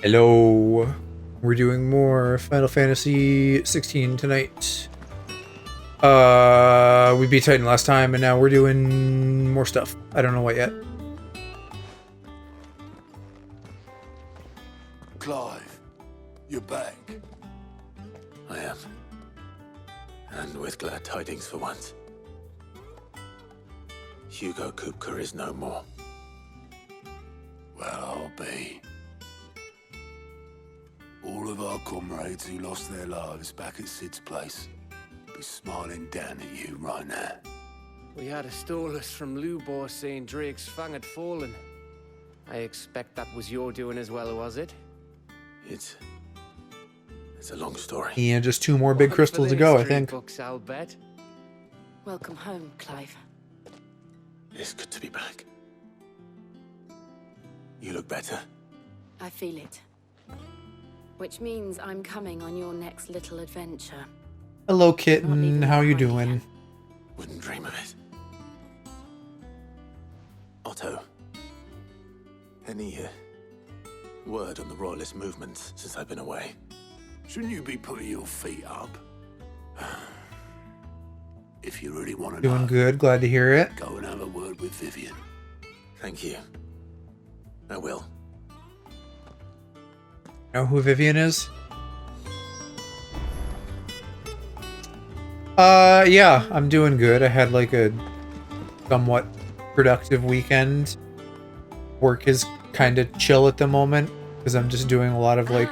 Hello. We're doing more Final Fantasy 16 tonight. We beat Titan last time, and now we're doing more stuff. I don't know what yet. Clive, you're back. I am. And with glad tidings for once. Hugo Kupka is no more. Well, I'll be. All of our comrades who lost their lives back at Sid's place be smiling down at you right now. We had a stolus from Lubor saying Drake's fang had fallen. I expect that was your doing as well, was it? It's a long story. Yeah, just two more big crystals to go, I think. Books, I'll bet. Welcome home, Clive. It's good to be back. You look better. I feel it. Which means I'm coming on your next little adventure. Hello, kitten. How you doing? Wouldn't dream of it. Otto. Any word on the royalist movements since I've been away? Shouldn't you be putting your feet up? If you really want to Doing know, good. Glad to hear it. go and have a word with Vivian. Thank you. I will. Know who Vivian is? Yeah, I'm doing good. I had like a somewhat productive weekend. Work is kind of chill at the moment because I'm just doing a lot of like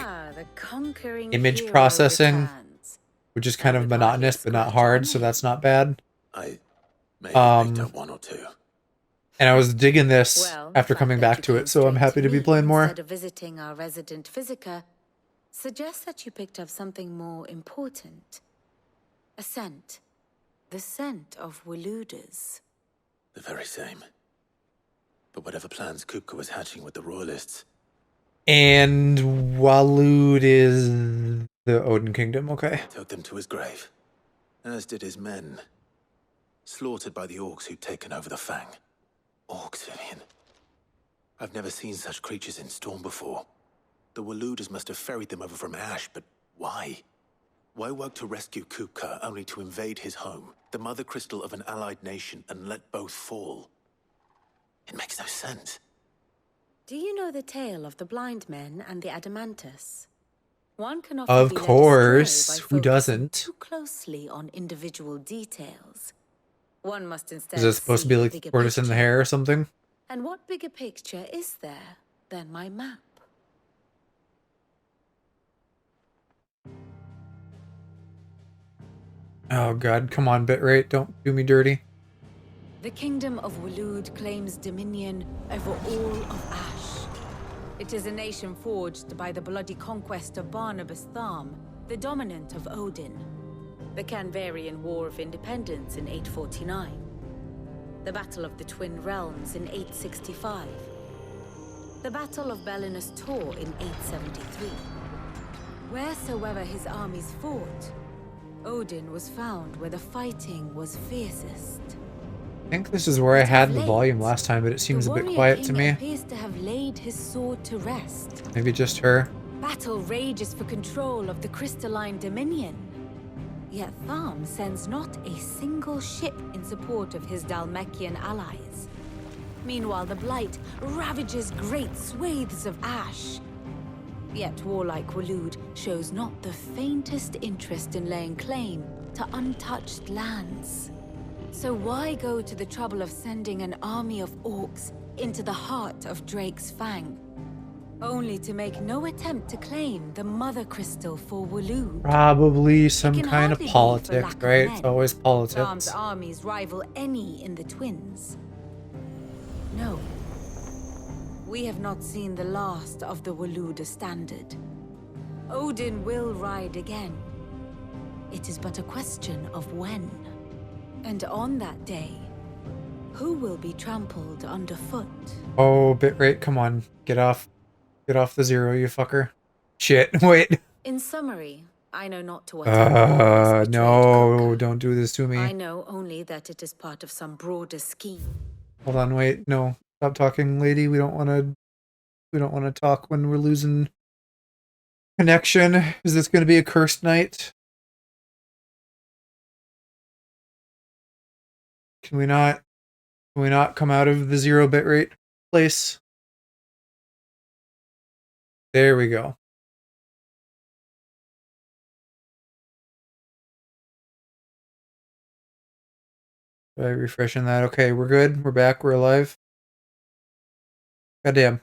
image processing, which is kind of monotonous but not hard, so that's not bad. I may have picked up one or two. And I was digging this after coming back to it, so I'm happy to be playing more. Instead of visiting our resident physiker, suggests that you picked up something more important. A scent. The scent of Waludas. The very same. But whatever plans Kupka was hatching with the royalists. And Walud is the Odin Kingdom, okay. Took them to his grave. As did his men. Slaughtered by the orcs who'd taken over the Fang. Orcs, Vivian. I've never seen such creatures in Storm before. The Waludas must have ferried them over from Ash, but why? Why work to rescue Kupka only to invade his home, the mother crystal of an allied nation, and let both fall? It makes no sense. Do you know the tale of the blind men and the Adamantus? One can often Of be led course, astray by who focusing doesn't? too closely on individual details. One must instead Is it supposed to be see the like bigger tortoise in the picture. hair or something? And what bigger picture is there than my map? Oh god, come on, bitrate, don't do me dirty. The kingdom of Walud claims dominion over all of Ash. It is a nation forged by the bloody conquest of Barnabas Tharm, the dominant of Odin. The Canvarian War of Independence in 849. The Battle of the Twin Realms in 865. The Battle of Belinus Tor in 873. Wheresoever his armies fought, Odin was found where the fighting was fiercest. I think this is where I had the volume last time, but it seems a bit quiet to me. Appears to have laid his sword to rest. Maybe just her. Battle rages for control of the crystalline dominion. Yet Tharm sends not a single ship in support of his Dhalmekian allies. Meanwhile, the Blight ravages great swathes of Ash. Yet warlike Walud shows not the faintest interest in laying claim to untouched lands. So why go to the trouble of sending an army of orcs into the heart of Drake's Fang, only to make no attempt to claim the Mother Crystal for Walud? Probably some can kind of hardly be for politics, lack of right? men. It's always Tharm's politics. armies rival any in the Twins. No. We have not seen the last of the Waluda standard. Odin will ride again. It is but a question of when. And on that day, who will be trampled underfoot? Oh, bitrate, come on. Get off. Get off the zero, you fucker. Shit, wait. In summary, I know not to what this betrayed No, Kupka. don't do this to me. I know only that it is part of some broader scheme. Hold on, wait. No. Stop talking, lady. We don't want to talk when we're losing Connection. Is this going to be a cursed night? Can we not come out of the 0 bitrate place? There we go. Try refreshing that. Okay, we're good. We're back. We're alive. Goddamn.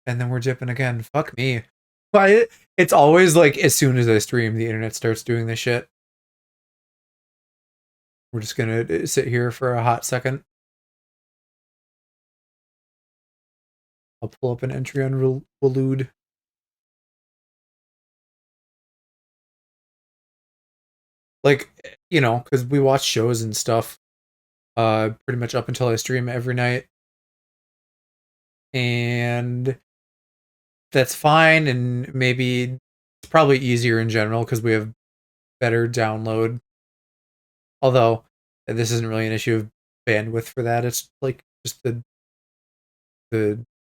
And then we're dipping again. Fuck me. But it's always like as soon as I stream, the internet starts doing this shit. We're just gonna sit here for a hot second. I'll pull up an entry on Walud. Like, you know, because we watch shows and stuff pretty much up until I stream every night. And that's fine, and maybe it's probably easier in general because we have better download. Although, this isn't really an issue of bandwidth for that. It's like just the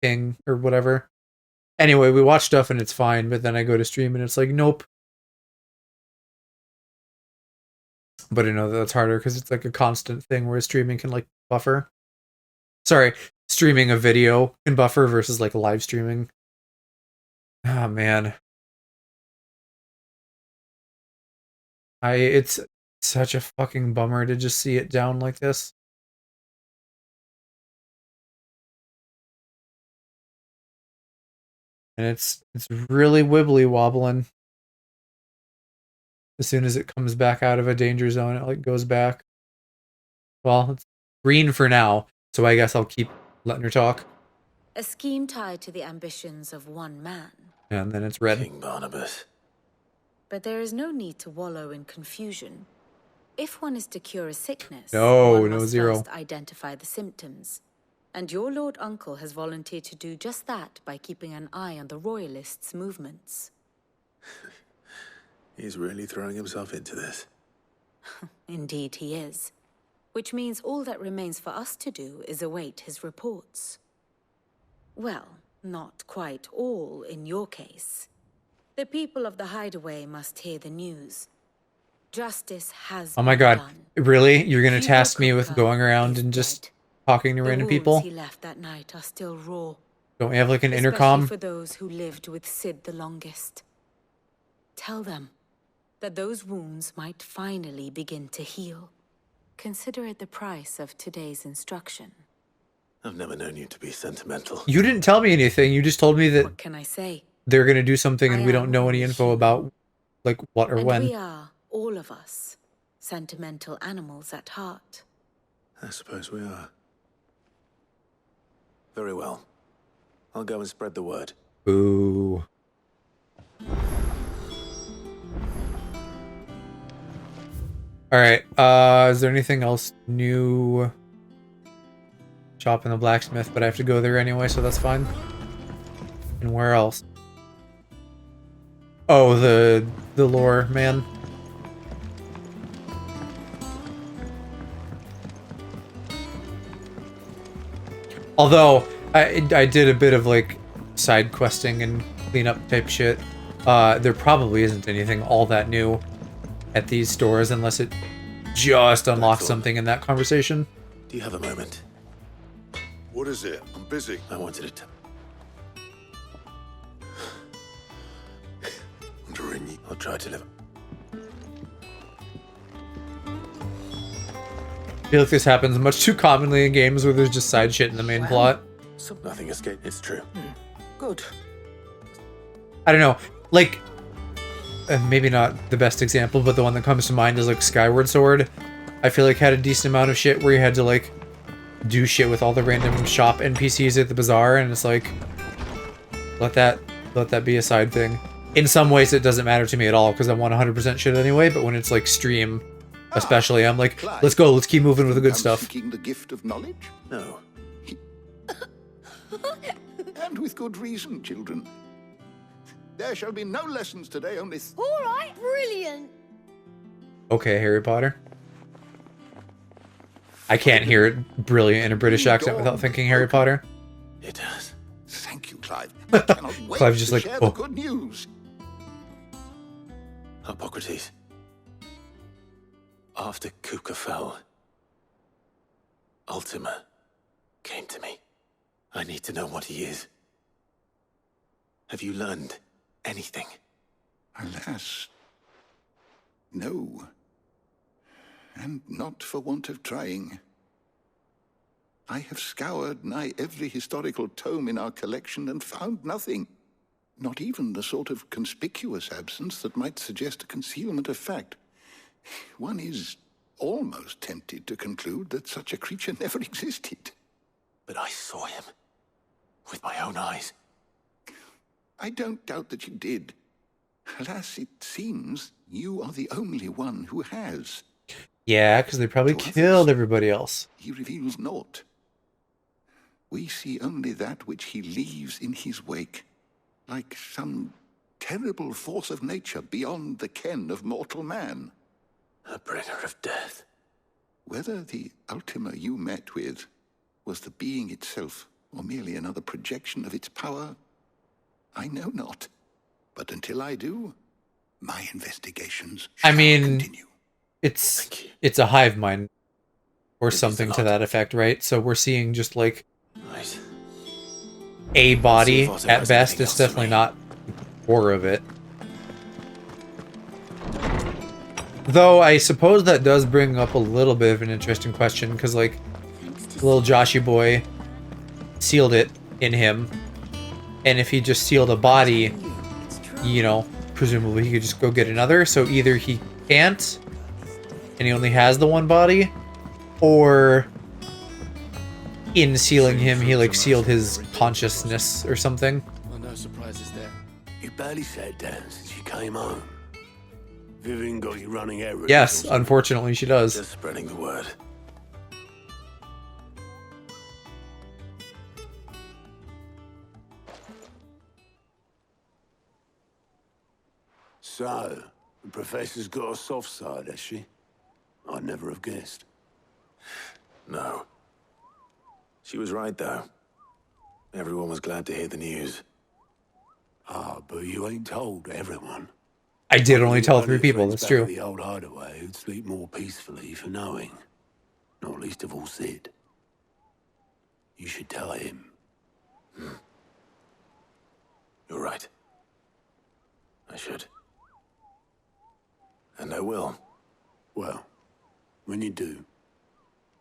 ping or whatever. Anyway, we watch stuff and it's fine, but then I go to stream and it's like, nope. But I know that's harder because it's like a constant thing where streaming can like buffer. Sorry, streaming a video can buffer versus like live streaming. Oh man. It's such a fucking bummer to just see it down like this. And it's really wibbly wobbling. As soon as it comes back out of a danger zone, it like goes back. Well, it's green for now, so I guess I'll keep letting her talk. A scheme tied to the ambitions of one man. And then it's red. King Barnabas. But there is no need to wallow in confusion. If one is to cure a sickness, No, one no must zero. first identify the symptoms. And your Lord Uncle has volunteered to do just that by keeping an eye on the Royalists' movements. He's really throwing himself into this. Indeed he is. Which means all that remains for us to do is await his reports. Well, not quite all in your case. The people of the Hideaway must hear the news. Justice has Oh my been god. done. Really? You're gonna Hugo task me with Cooper going around is and just dead. talking to The random wounds people? he left that night are still raw. Don't we have like an Especially intercom? for those who lived with Sid the longest. Tell them that those wounds might finally begin to heal. Consider it the price of today's instruction. I've never known you to be sentimental. You didn't tell me anything. You just told me that What can I say? they're gonna do something and I we don't am know any only info human. about like what or And when. we are, all of us, sentimental animals at heart. I suppose we are. Very well. I'll go and spread the word. Boo. Alright, is there anything else new? Shop in the blacksmith, but I have to go there anyway, so that's fine. And where else? Oh, the lore, man. Although, I did a bit of, like, side questing and cleanup type shit. There probably isn't anything all that new at these stores unless it just unlocks something in that conversation. Do you have a moment? What is it? I'm busy. I wanted to... I'll try to live... I feel like this happens much too commonly in games where there's just side shit in the main plot. Nothing escaped. It's true. Good. I don't know, like, maybe not the best example, but the one that comes to mind is like Skyward Sword. I feel like had a decent amount of shit where you had to like do shit with all the random shop NPCs at the bazaar, and it's like, let that be a side thing. In some ways, it doesn't matter to me at all because I'm 100% shit anyway. But when it's like stream, especially, I'm like, let's go, let's keep moving with the good stuff. Seeking the gift of knowledge? No. And with good reason, children. There shall be no lessons today, only... All right, brilliant. Okay, Harry Potter. I can't hear it brilliant in a British accent without thinking Harry Potter. It does. Thank you. Clive. I cannot wait Clive's just to like, share oh. the good news. Hippocrates. After Kuka fell, Ultima came to me. I need to know what he is. Have you learned anything? Alas, no. And not for want of trying. I have scoured nigh every historical tome in our collection and found nothing. Not even the sort of conspicuous absence that might suggest a concealment of fact. One is almost tempted to conclude that such a creature never existed. But I saw him with my own eyes. I don't doubt that you did. Alas, it seems you are the only one who has. Yeah, because they probably killed everybody else. He reveals naught. We see only that which he leaves in his wake, like some terrible force of nature beyond the ken of mortal man. A bringer of death. Whether the Ultima you met with was the being itself, or merely another projection of its power, I know not. But until I do, my investigations shall continue. It's a hive mind or something to that effect, right? So we're seeing just like Right. a body See if at there's best. anything It's else to definitely me. not more of it. Though I suppose that does bring up a little bit of an interesting question, because like little Joshy boy sealed it in him, and if he just sealed a body, you know, presumably he could just go get another. So either he can't and he only has the one body, or in sealing him he like sealed his consciousness or something. Well, no surprises there. You barely sat down since you came home. Vivian got you running errands. Yes, or something? unfortunately she does. Just spreading the word. So, the professor's got a soft side, has she? I'd never have guessed. No. She was right, though. Everyone was glad to hear the news. Ah, but you ain't told everyone. I did only tell Only 3 people, friends that's back true. at the old hideaway who'd sleep more peacefully for knowing. Not least of all Sid. You should tell him. You're right. I should. And I will. Well, when you do,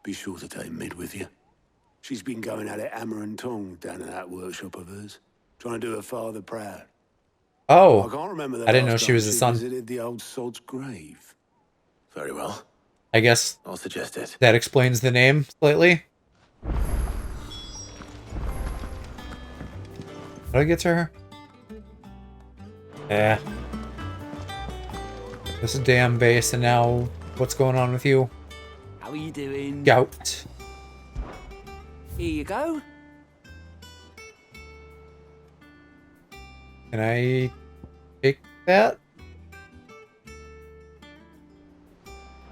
be sure to take Mid with you. She's been going at it hammer and tongs down in that workshop of hers, trying to do her father proud. I Oh, can't remember the I didn't know last she time was the son. visited the old sod's grave. Very well. I guess I'll suggest it. that explains the name slightly. Did I get to her? Yeah. This is damn base, and now what's going on with you? How are you doing? Gout. Here you go. Can I take that?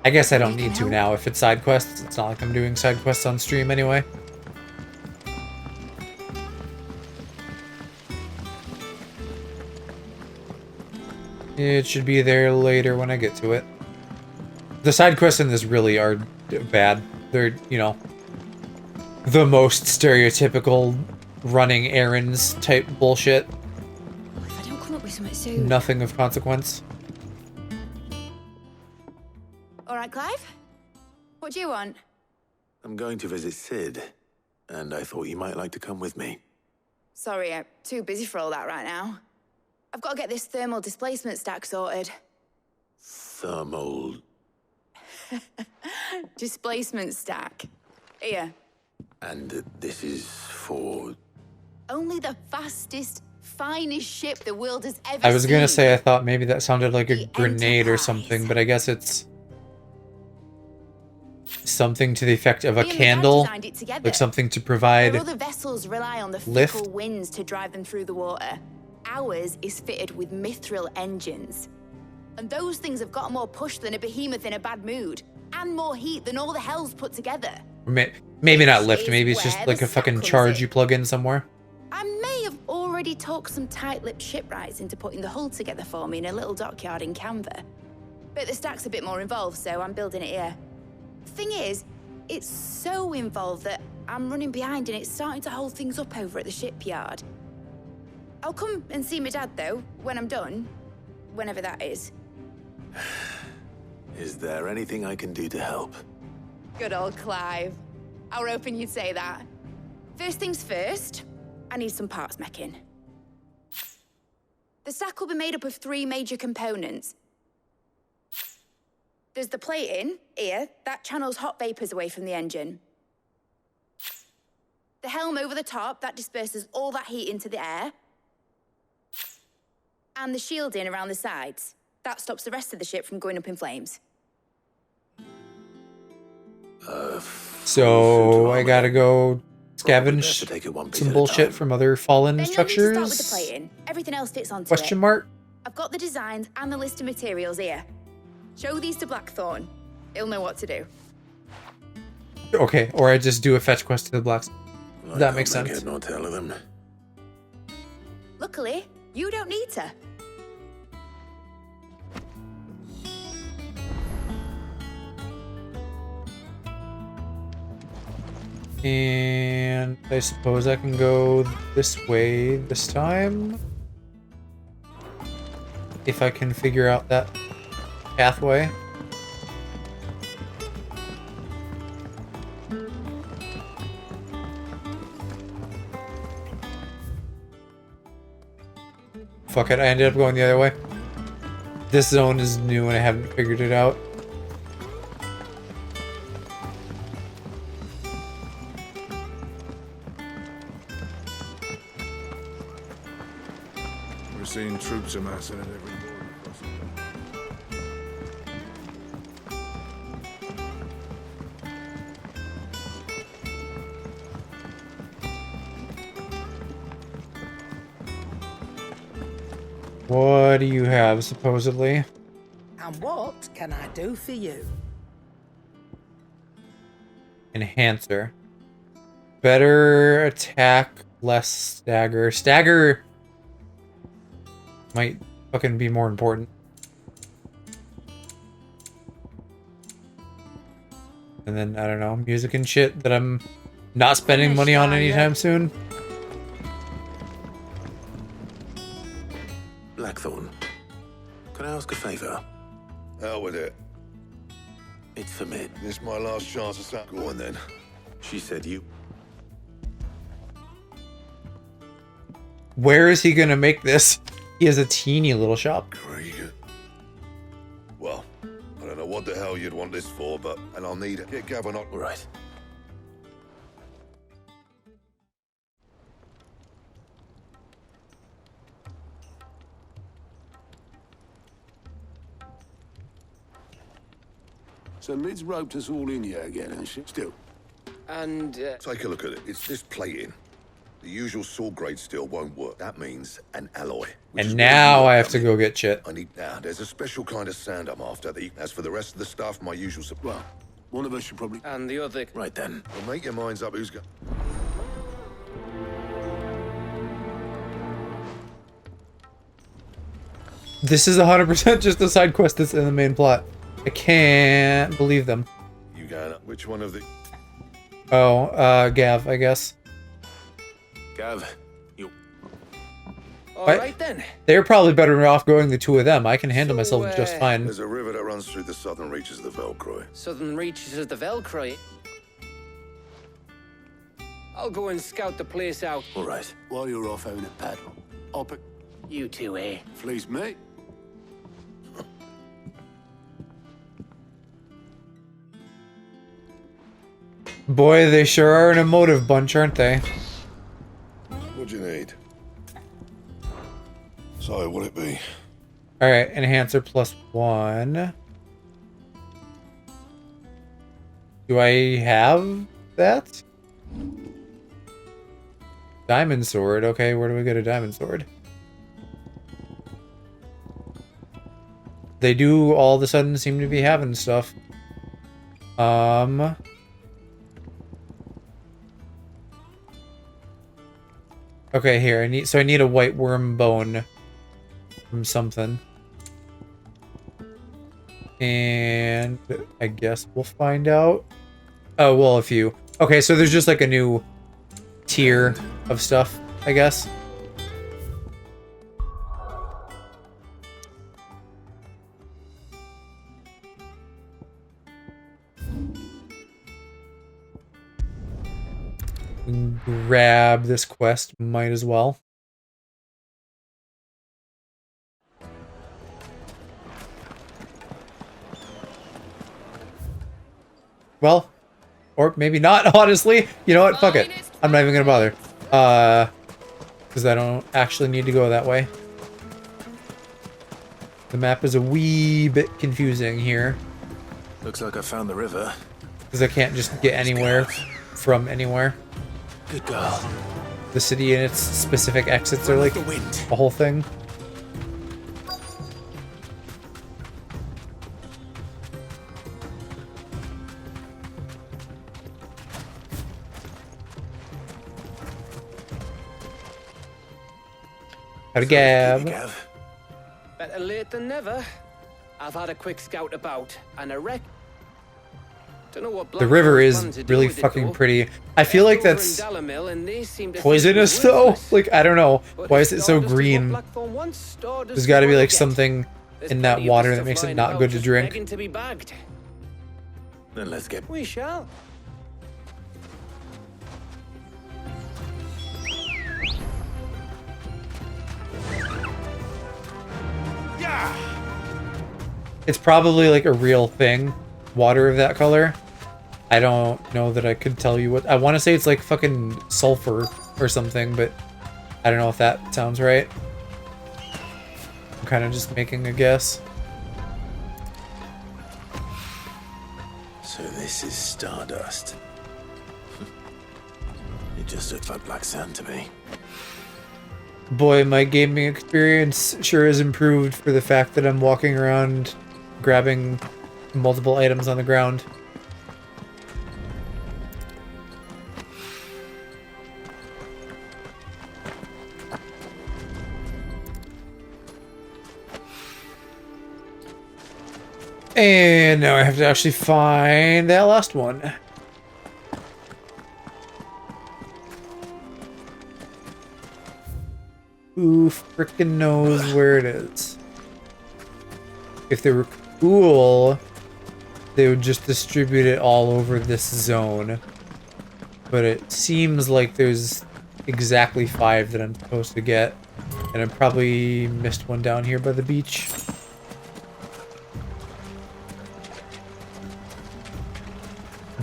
I guess I don't need to now. If it's side quests, it's not like I'm doing side quests on stream anyway. It should be there later when I get to it. The side quests in this really are bad. They're, you know, the most stereotypical running errands type bullshit. If I don't come up with something soon. Nothing of consequence. All right, Clive? What do you want? I'm going to visit Sid, and I thought you might like to come with me. Sorry, I'm too busy for all that right now. I've got to get this thermal displacement stack sorted. Thermal... Displacement stack. Here. And this is for... Only the fastest, finest ship the world has ever I was gonna seen. say I thought maybe that sounded like a The grenade or Enterprise. something, but I guess it's something to the effect of a Me and my dad candle, designed it together. like something to Where provide. other vessels rely on the lift. fickle winds to drive them through the water, ours is fitted with mithril engines. And those things have got more push than a behemoth in a bad mood, and more heat than all the hells put together. Maybe not lift, Is maybe it's just where like the a fucking stack comes charge in. you plug in somewhere. I may have already already talked some tight-lipped shipwrights into putting the hull together for me in a little dockyard in Canva. But the stack's a bit more involved, so I'm building it here. Thing is, it's so involved that I'm running behind and it's starting to hold things up over at the shipyard. I'll come and see my dad, though, when I'm done. Whenever that is. Is there anything I can do to help? Good old Clive. I were hoping you'd say that. First things first, I need some parts meching. The stack will be made up of 3 major components. There's the plating, here, that channels hot vapors away from the engine. The helm over the top, that disperses all that heat into the air. And the shielding around the sides. That stops the rest of the ship from going up in flames. So I gotta go Probably best to scavenge take it one piece some at a bullshit time. from other fallen Then you'll need to start with the structures? plating. Everything else fits onto Question it. mark? I've got the designs and the list of materials here. Show these to Blackthorn. He'll know what to do. Okay, or I just do a fetch quest to the blacks. I That can't makes make sense. head nor tail of them. Luckily, you don't need to. And I suppose I can go this way this time. If I can figure out that pathway. Fuck it, I ended up going the other way. This zone is new and I haven't figured it out. We're seeing troops amassing at every border crossing. What do you have, supposedly? And what can I do for you? Enhancer. Better attack, less stagger. Stagger might fucking be more important. And then, I don't know, music and shit that I'm not spending money on anytime soon. Blackthorn, can I ask a favor? Hell with it. It's for Mid. This is my last chance of something. Go on then. She said you... Where is he gonna make this? He has a teeny little shop. Krieger. Well, I don't know what the hell you'd want this for, but... And I'll need it. Get Gavin on... Right. So Mid's roped us all in here again, and shit. Still. And, Take a look at it. It's this plating. The usual sword grade steel won't work. That means an alloy. which is And where now you I have come to in. go get shit. I need... Now, there's a special kind of sand I'm after. As for the rest of the stuff, my usual supply. Well, one of us should probably... and the other... Right then. Well, make your minds up who's going... This is 100% just a side quest that's in the main plot. I can't believe them. You going up? Which one of the... Oh, Gav, I guess. Gav, you... All What? right then. They're probably better off going the two of them. I can handle myself just fine. There's a river that runs through the southern reaches of the Velcroy. Southern reaches of the Velcroy. I'll go and scout the place out. All right. While you're off having a paddle, I'll pick... You two, eh? Fleece me. Boy, they sure are an emotive bunch, aren't they? What do you need? So, what'll it be? Alright, enhancer +1. Do I have that? Diamond sword. Okay, where do we get a diamond sword? They do all of a sudden seem to be having stuff. Okay, here, I need a white worm bone from something. And I guess we'll find out. Oh, well, a few. Okay, so there's just like a new tier of stuff, I guess. Grab this quest, might as well. Well, or maybe not, honestly. You know what? Fuck it. I'm not even gonna bother. Because I don't actually need to go that way. The map is a wee bit confusing here. Looks like I found the river. Because I can't just get anywhere from anywhere. Good girl. The city and its specific exits are like a whole thing. How'd Gab? Better late than never. I've had a quick scout about, and don't know what the river is really fucking pretty. I feel like that's poisonous though. Like, I don't know. Why is it so green? There's gotta be like something in that water that makes it not good to drink. Then let's get... We shall. It's probably like a real thing. Water of that color. I don't know that I could tell you what. I want to say it's like fucking sulfur or something, but I don't know if that sounds right. I'm kind of just making a guess. So this is stardust. It just looks like black sand to me. Boy, my gaming experience sure has improved for the fact that I'm walking around grabbing multiple items on the ground. And now I have to actually find that last one. Who frickin' knows where it is? If they were cool, they would just distribute it all over this zone. But it seems like there's exactly 5 that I'm supposed to get. And I probably missed one down here by the beach.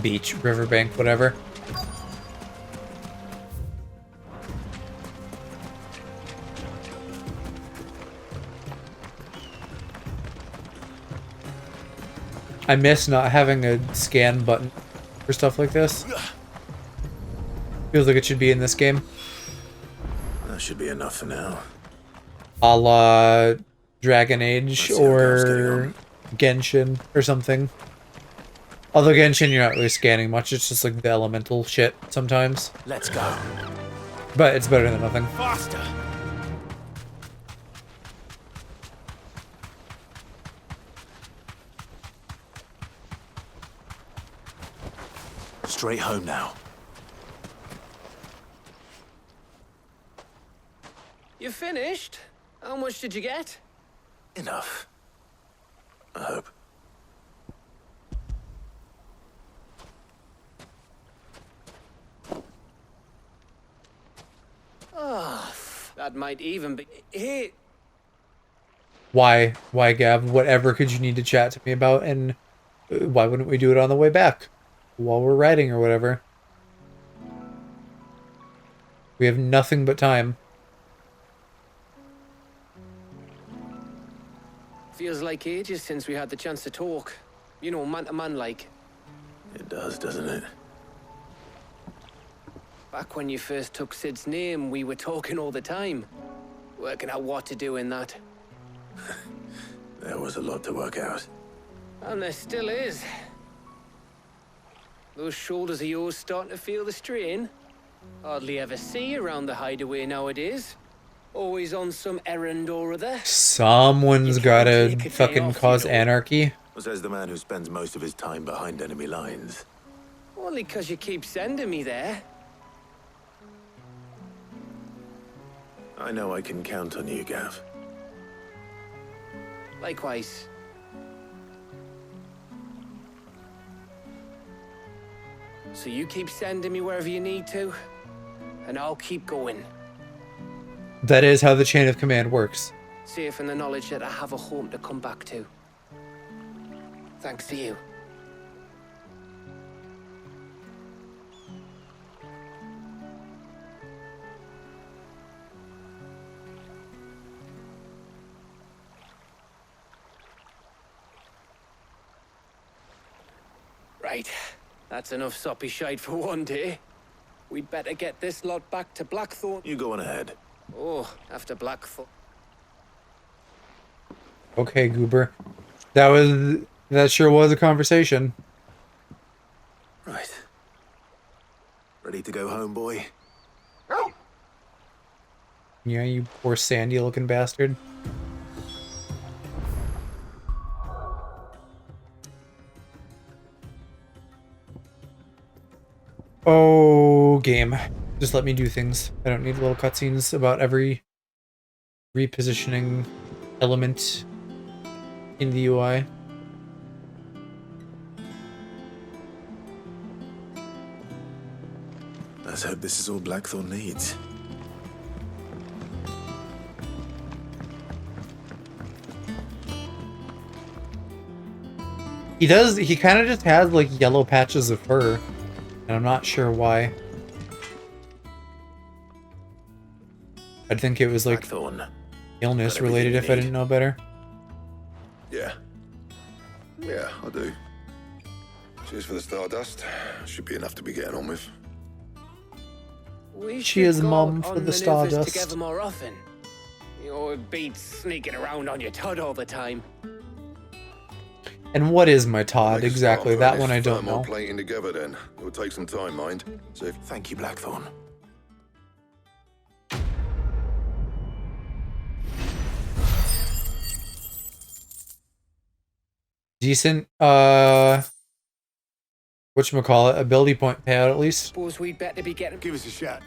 Beach, riverbank, whatever. I miss not having a scan button for stuff like this. Feels like it should be in this game. That should be enough for now. A la Dragon Age or Genshin or something. Although Genshin, you're not really scanning much. It's just like the elemental shit sometimes. Let's go. But it's better than nothing. Faster. Straight home now. You finished? How much did you get? Enough. I hope. Oh, that might even be... Hey! Why, Gab? Whatever could you need to chat to me about? And why wouldn't we do it on the way back? While we're riding or whatever. We have nothing but time. Feels like ages since we had the chance to talk. You know, man to man like. It does, doesn't it? Back when you first took Sid's name, we were talking all the time. Working out what to do in that. There was a lot to work out. And there still is. Those shoulders of yours starting to feel the strain? Hardly ever see you around the hideaway nowadays. Always on some errand or other. Someone's You can't gotta take a day fucking off, cause you know. anarchy. Says the man who spends most of his time behind enemy lines. Only 'cause you keep sending me there. I know I can count on you, Gav. Likewise. So you keep sending me wherever you need to, and I'll keep going. That is how the chain of command works. Safe in the knowledge that I have a home to come back to. Thanks to you. Right. That's enough soppy shite for one day. We'd better get this lot back to Blackthorn. You go on ahead. Oh, after Blackthorn. Okay, Goober. That sure was a conversation. Right. Ready to go home, boy? Yeah, you poor sandy looking bastard. Oh, game. Just let me do things. I don't need little cutscenes about every repositioning element in the UI. Let's hope this is all Blackthorn needs. He kind of just has like yellow patches of fur, and I'm not sure why. I'd think it was like Blackthorn. illness related if I didn't know better. Yeah. Yeah, I do. Cheers for the Stardust. Should be enough to be getting on with. We Cheers, should go Mum, out for on the maneuvers Stardust. together more often. It beats sneaking around on your Todd all the time. And what is my Todd? Make a start Exactly, on that putting one I this don't thermal know. plating together then. It will take some time, mind. So Thank you, Blackthorn. Decent, whatchamacallit, ability point payout at least. Suppose we'd better be getting... Give us a shot.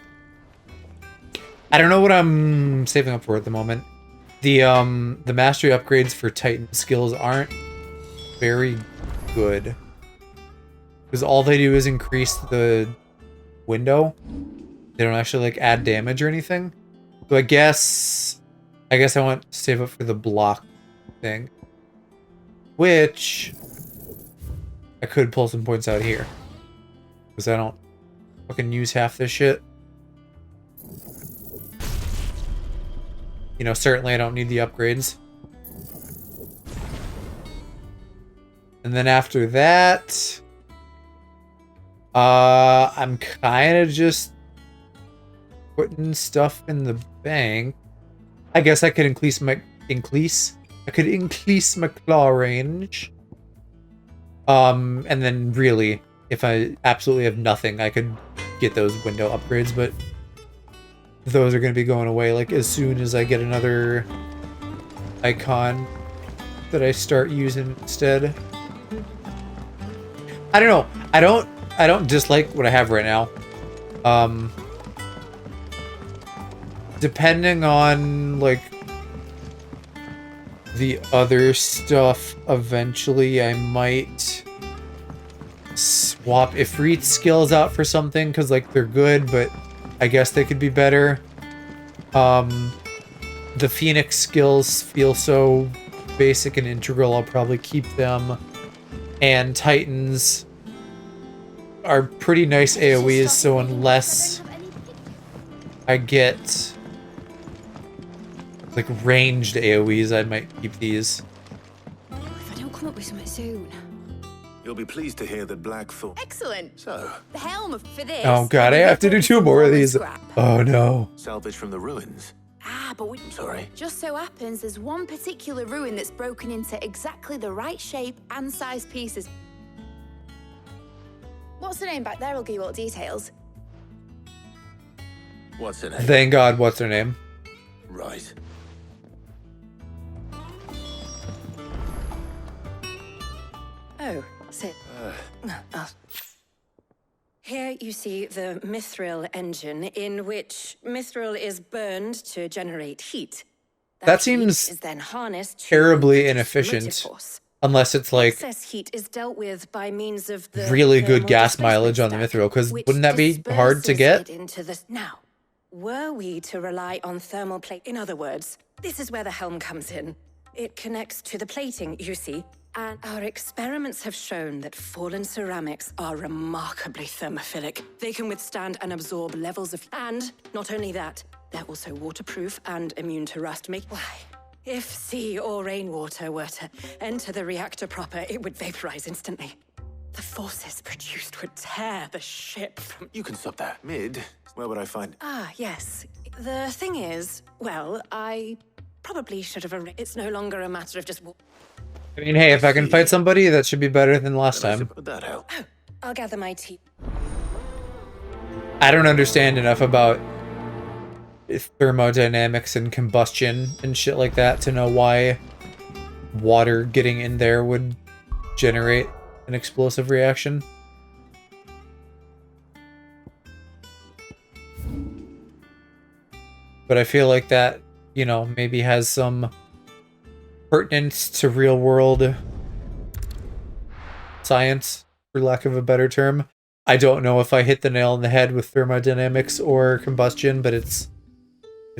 I don't know what I'm saving up for at the moment. The mastery upgrades for Titan skills aren't very good. Because all they do is increase the window. They don't actually like add damage or anything. So I guess I want to save up for the block thing. Which I could pull some points out here. Because I don't fucking use half this shit. You know, certainly I don't need the upgrades. And then after that, I'm kind of just putting stuff in the bank. I guess I could increase my claw range. And then really, if I absolutely have nothing, I could get those window upgrades, but those are going to be going away like as soon as I get another icon that I start using instead. I don't know. I don't dislike what I have right now. Depending on like the other stuff, eventually I might swap Ifrit skills out for something because like they're good, but I guess they could be better. The Phoenix skills feel so basic and integral, I'll probably keep them. And Titans are pretty nice AoEs, so unless I get like ranged AoEs, I might keep these. If I don't come up with something soon. You'll be pleased to hear that Blackthorn... Excellent. So, The helm for this. Oh god, I have to do 2 more of these. Oh no. salvage from the ruins. But I'm sorry. just so happens there's one particular ruin that's broken into exactly the right shape and size pieces. What's the name back there? I'll give you all the details. What's her name? Thank God, what's her name? Right. Oh, sit. Here you see the mithril engine, in which mithril is burned to generate heat. That seems heat is then harnessed to terribly produce inefficient. motive force. Unless it's like Excess heat is dealt with by means of the really good thermal gas displacement mileage on the stack, mithril, because which wouldn't that be hard to disperses get? it into the... Now, were we to rely on thermal plate... In other words, this is where the helm comes in. It connects to the plating, you see, and our experiments have shown that fallen ceramics are remarkably thermophilic. They can withstand and absorb levels of... And not only that, they're also waterproof and immune to rust. Why? If sea or rainwater were to enter the reactor proper, it would vaporize instantly. The forces produced would tear the ship from... You can stop that. Mid, where would I find... Ah, yes. The thing is, well, I probably should have... It's no longer a matter of just... I mean, hey, if I can fight somebody, that should be better than last time. Would that help? Oh, I'll gather my tea. I don't understand enough about thermodynamics and combustion and shit like that to know why water getting in there would generate an explosive reaction. But I feel like that, you know, maybe has some pertinence to real world science, for lack of a better term. I don't know if I hit the nail on the head with thermodynamics or combustion, but it's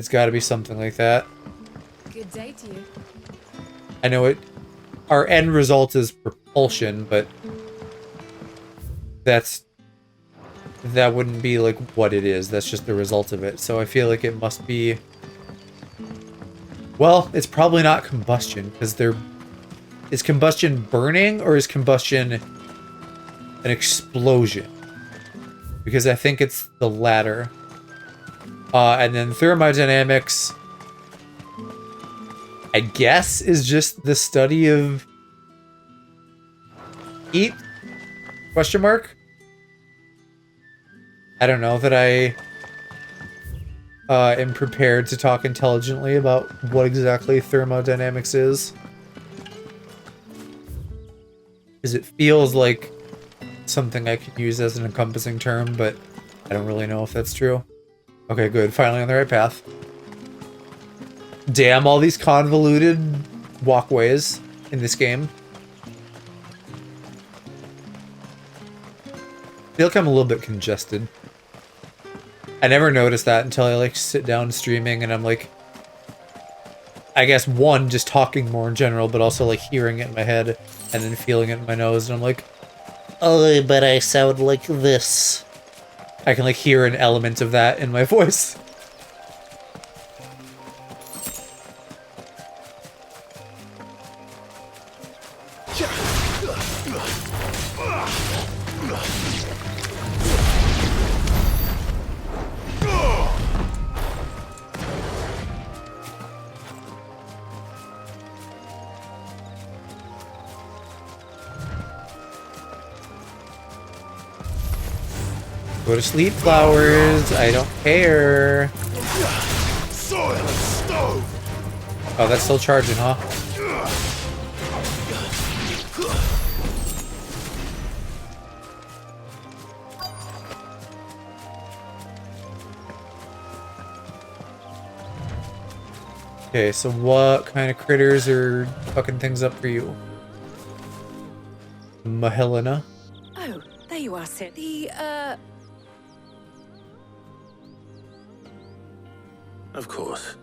got to be something like that. Good day to you. I know our end result is propulsion, but that wouldn't be like what it is. That's just the result of it. So I feel like it must be... Well, it's probably not combustion, because is combustion burning or is combustion an explosion? Because I think it's the latter. And then thermodynamics, I guess, is just the study of heat? Question mark? I don't know that I am prepared to talk intelligently about what exactly thermodynamics is. Because it feels like something I could use as an encompassing term, but I don't really know if that's true. Okay, good. Finally on the right path. Damn, all these convoluted walkways in this game. I feel like I'm a little bit congested. I never noticed that until I like sit down streaming and I'm like, I guess one, just talking more in general, but also like hearing it in my head and then feeling it in my nose, and I'm like, oh, I bet I sound like this. I can like hear an element of that in my voice. Go to sleep, flowers. I don't care. Oh, that's still charging, huh? Okay, so what kind of critters are fucking things up for you? Mahelena? Oh, there you are, Sid. Of course.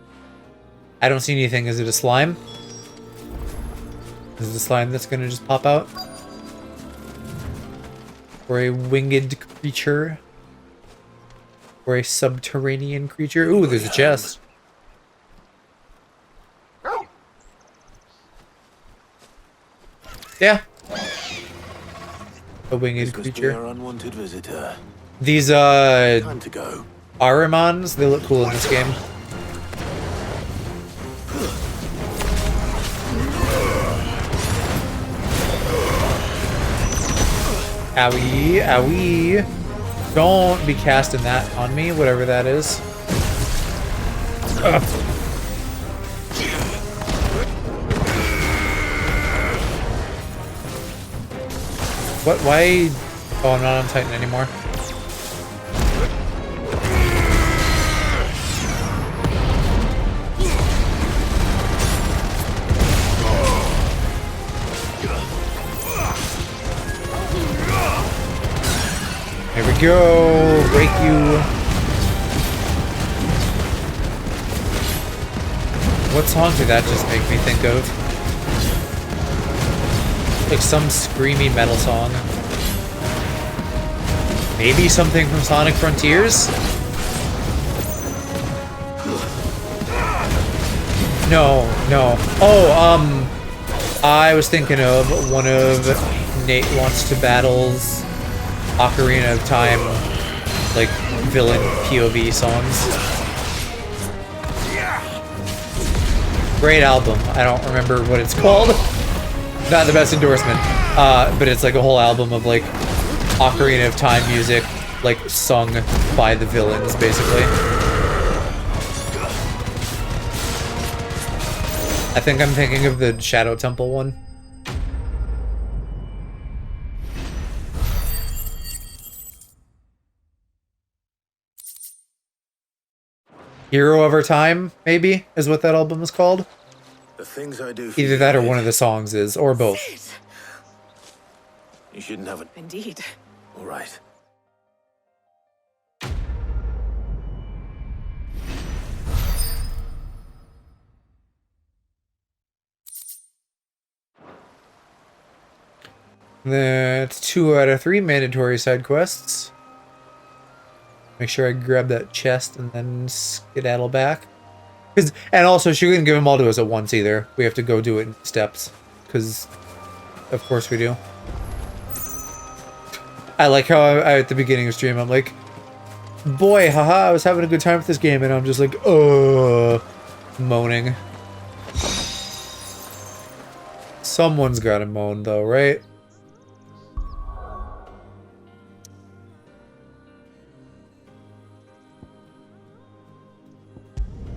I don't see anything. Is it a slime? Is it a slime that's gonna just pop out? Or a winged creature? Or a subterranean creature? Ooh, there's a chest. Yeah. A winged creature. Our unwanted visitor. These, Time to go. Arimons, they look cool in this game. Owie, owie. Don't be casting that on me, whatever that is. Ugh. What? Why? Oh, I'm not on Titan anymore. Here we go. Break you. What song did that just make me think of? Like some screamy metal song. Maybe something from Sonic Frontiers? No. Oh, I was thinking of one of Nate Wants to Battle's Ocarina of Time, like, villain POV songs. Great album. I don't remember what it's called. Not the best endorsement. But it's like a whole album of like Ocarina of Time music, like sung by the villains, basically. I think I'm thinking of the Shadow Temple one. Hero of Our Time, maybe, is what that album is called. The things I do for Either that or one of the songs is, or both. You shouldn't have it. Indeed. All right. That's 2 out of 3 mandatory side quests. Make sure I grab that chest and then skedaddle back. And also, she couldn't give them all to us at once either. We have to go do it in steps. Because, of course we do. I like how I at the beginning of stream, I'm like, boy, haha, I was having a good time with this game. And I'm just like, moaning. Someone's gotta moan though, right?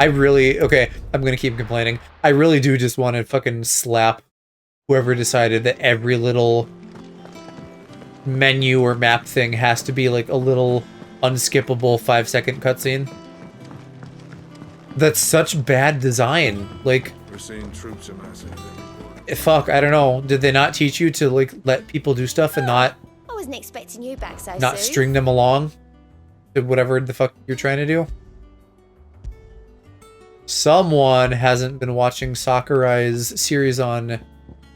Okay, I'm gonna keep complaining. I really do just want to fucking slap whoever decided that every little menu or map thing has to be like a little unskippable 5-second cutscene. That's such bad design. Like, We're seeing troops amassing. fuck, I don't know. Did they not teach you to like let people do stuff and not I wasn't expecting you back so not soon. string them along to whatever the fuck you're trying to do? Someone hasn't been watching Sakurai's series on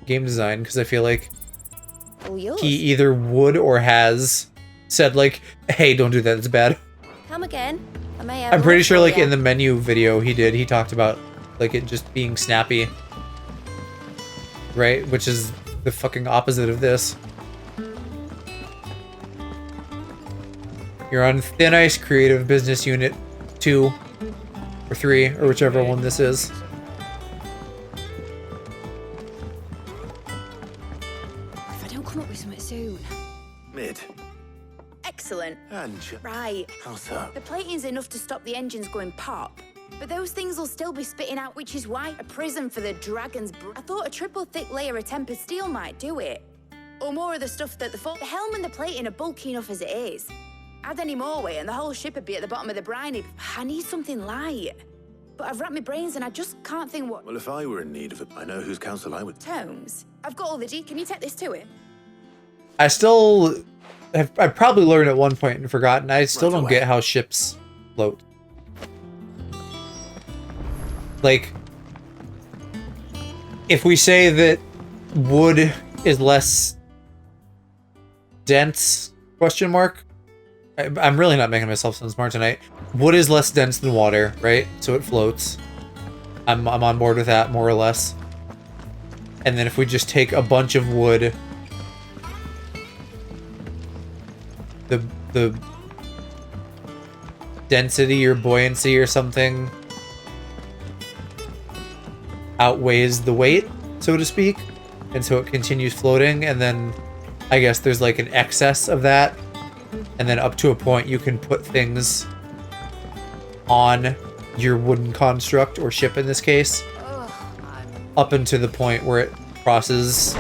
game design, because I feel like he either would or has said like, hey, don't do that, it's bad. Come again. I may have I'm pretty work sure for like ya. in the menu video he talked about like it just being snappy. Right? Which is the fucking opposite of this. You're on Thin Ice Creative Business Unit 2 or 3 or whichever one this is. If I don't come up with something soon. Mid. Excellent. And Right. how so? The plating's enough to stop the engines going pop. But those things will still be spitting out, which is why a prism for the dragon's I thought a triple thick layer of tempered steel might do it. Or more of the stuff that the helm and the plating are bulky enough as it is. Add any more weight and the whole ship would be at the bottom of the briny. I need something light. But I've wrapped my brains and I just can't think what... Well, if I were in need of it, I know whose counsel I would... Tomes. I've got all the Can you take this to it? I probably learned at one point and forgotten. I still don't get how ships float. Like, if we say that wood is less dense, question mark? I'm really not making myself sound smart tonight. Wood is less dense than water, right? So it floats. I'm on board with that, more or less. And then if we just take a bunch of wood, the density or buoyancy or something outweighs the weight, so to speak, and so it continues floating, and then I guess there's like an excess of that and then up to a point you can put things on your wooden construct, or ship in this case, up into the point where it crosses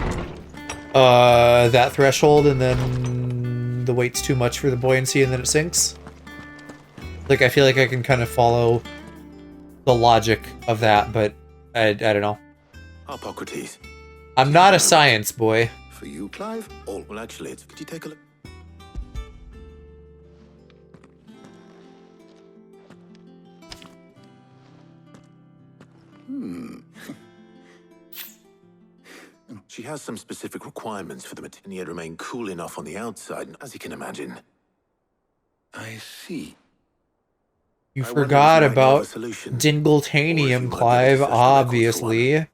that threshold, and then the weight's too much for the buoyancy and then it sinks. Like, I feel like I can kind of follow the logic of that, but I don't know. Hippocrates. I'm not a science boy. For you, Clive? Oh, well, actually, could you take a look? She has some specific requirements for the material to remain cool enough on the outside, as you can imagine. I see. You I wonder if forgot you might know of a about solution. Or if Dingletanium, you might be able to Clive, search the records for obviously.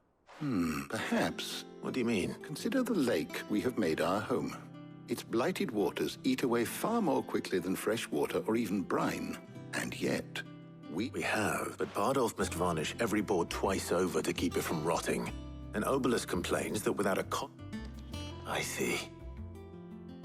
Perhaps. What do you mean? Consider the lake we have made our home. Its blighted waters eat away far more quickly than fresh water or even brine. And yet, We have, but Bardolph must varnish every board twice over to keep it from rotting. And Obelus complains that without a I see.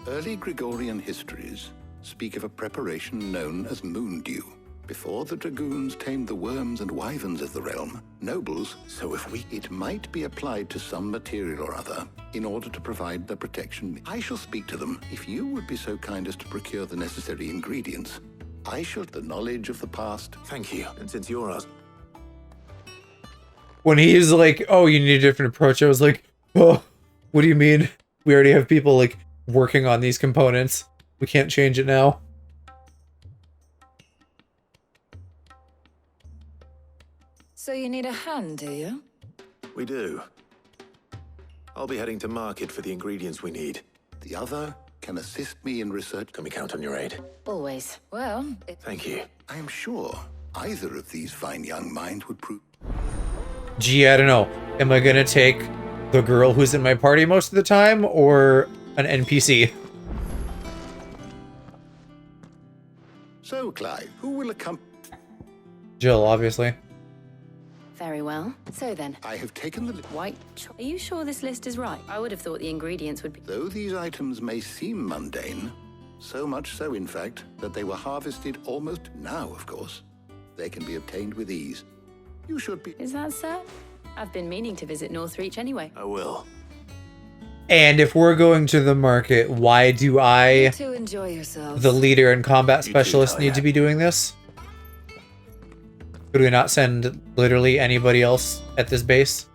early Gregorian histories speak of a preparation known as moon dew. Before the dragoons tamed the worms and wyverns of the realm, nobles, So if we... it might be applied to some material or other in order to provide the protection. I shall speak to them. If you would be so kind as to procure the necessary ingredients, I shall the knowledge of the past. Thank you. And since you're us... When he's like, oh, you need a different approach, I was like, oh, what do you mean? We already have people, like, working on these components. We can't change it now. So you need a hand, do you? We do. I'll be heading to market for the ingredients we need. The other can assist me in research. Can we count on your aid? Always. Well, Thank you. I am sure either of these fine young minds would prove. Gee, I don't know. Am I gonna take the girl who's in my party most of the time, or an NPC? So, Clive, who will accompany? Jill, obviously. Very well. So then, I have taken the... white... Are you sure this list is right? I would have thought the ingredients would be... Though these items may seem mundane, so much so, in fact, that they were harvested almost now, of course. They can be obtained with ease. You should be... Is that so? I've been meaning to visit Northreach anyway. I will. And if we're going to the market, why do I, to enjoy yourself. the leader and combat You too, specialist, need Talia. to be doing this? Could we not send literally anybody else at this base?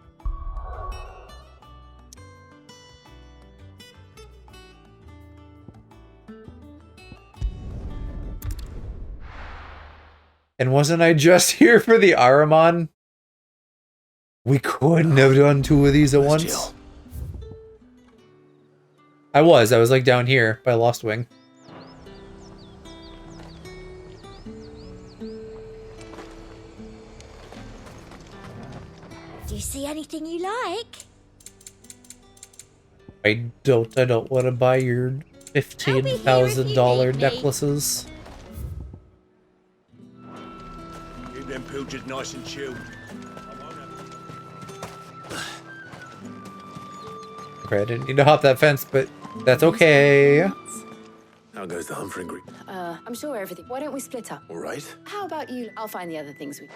And wasn't I just here for the Ahriman? We couldn't have done two of these at Where's once. Jill? I was like down here by Lost Wing. Do you see anything you like? I don't want to buy your $15,000 need me. necklaces. Keep them pilchers nice and chilled. Okay, I didn't need to hop that fence, but that's okay. How goes the hunt for ingredients? I'm sure everything... Why don't we split up? All right. How about you... I'll find the other things we...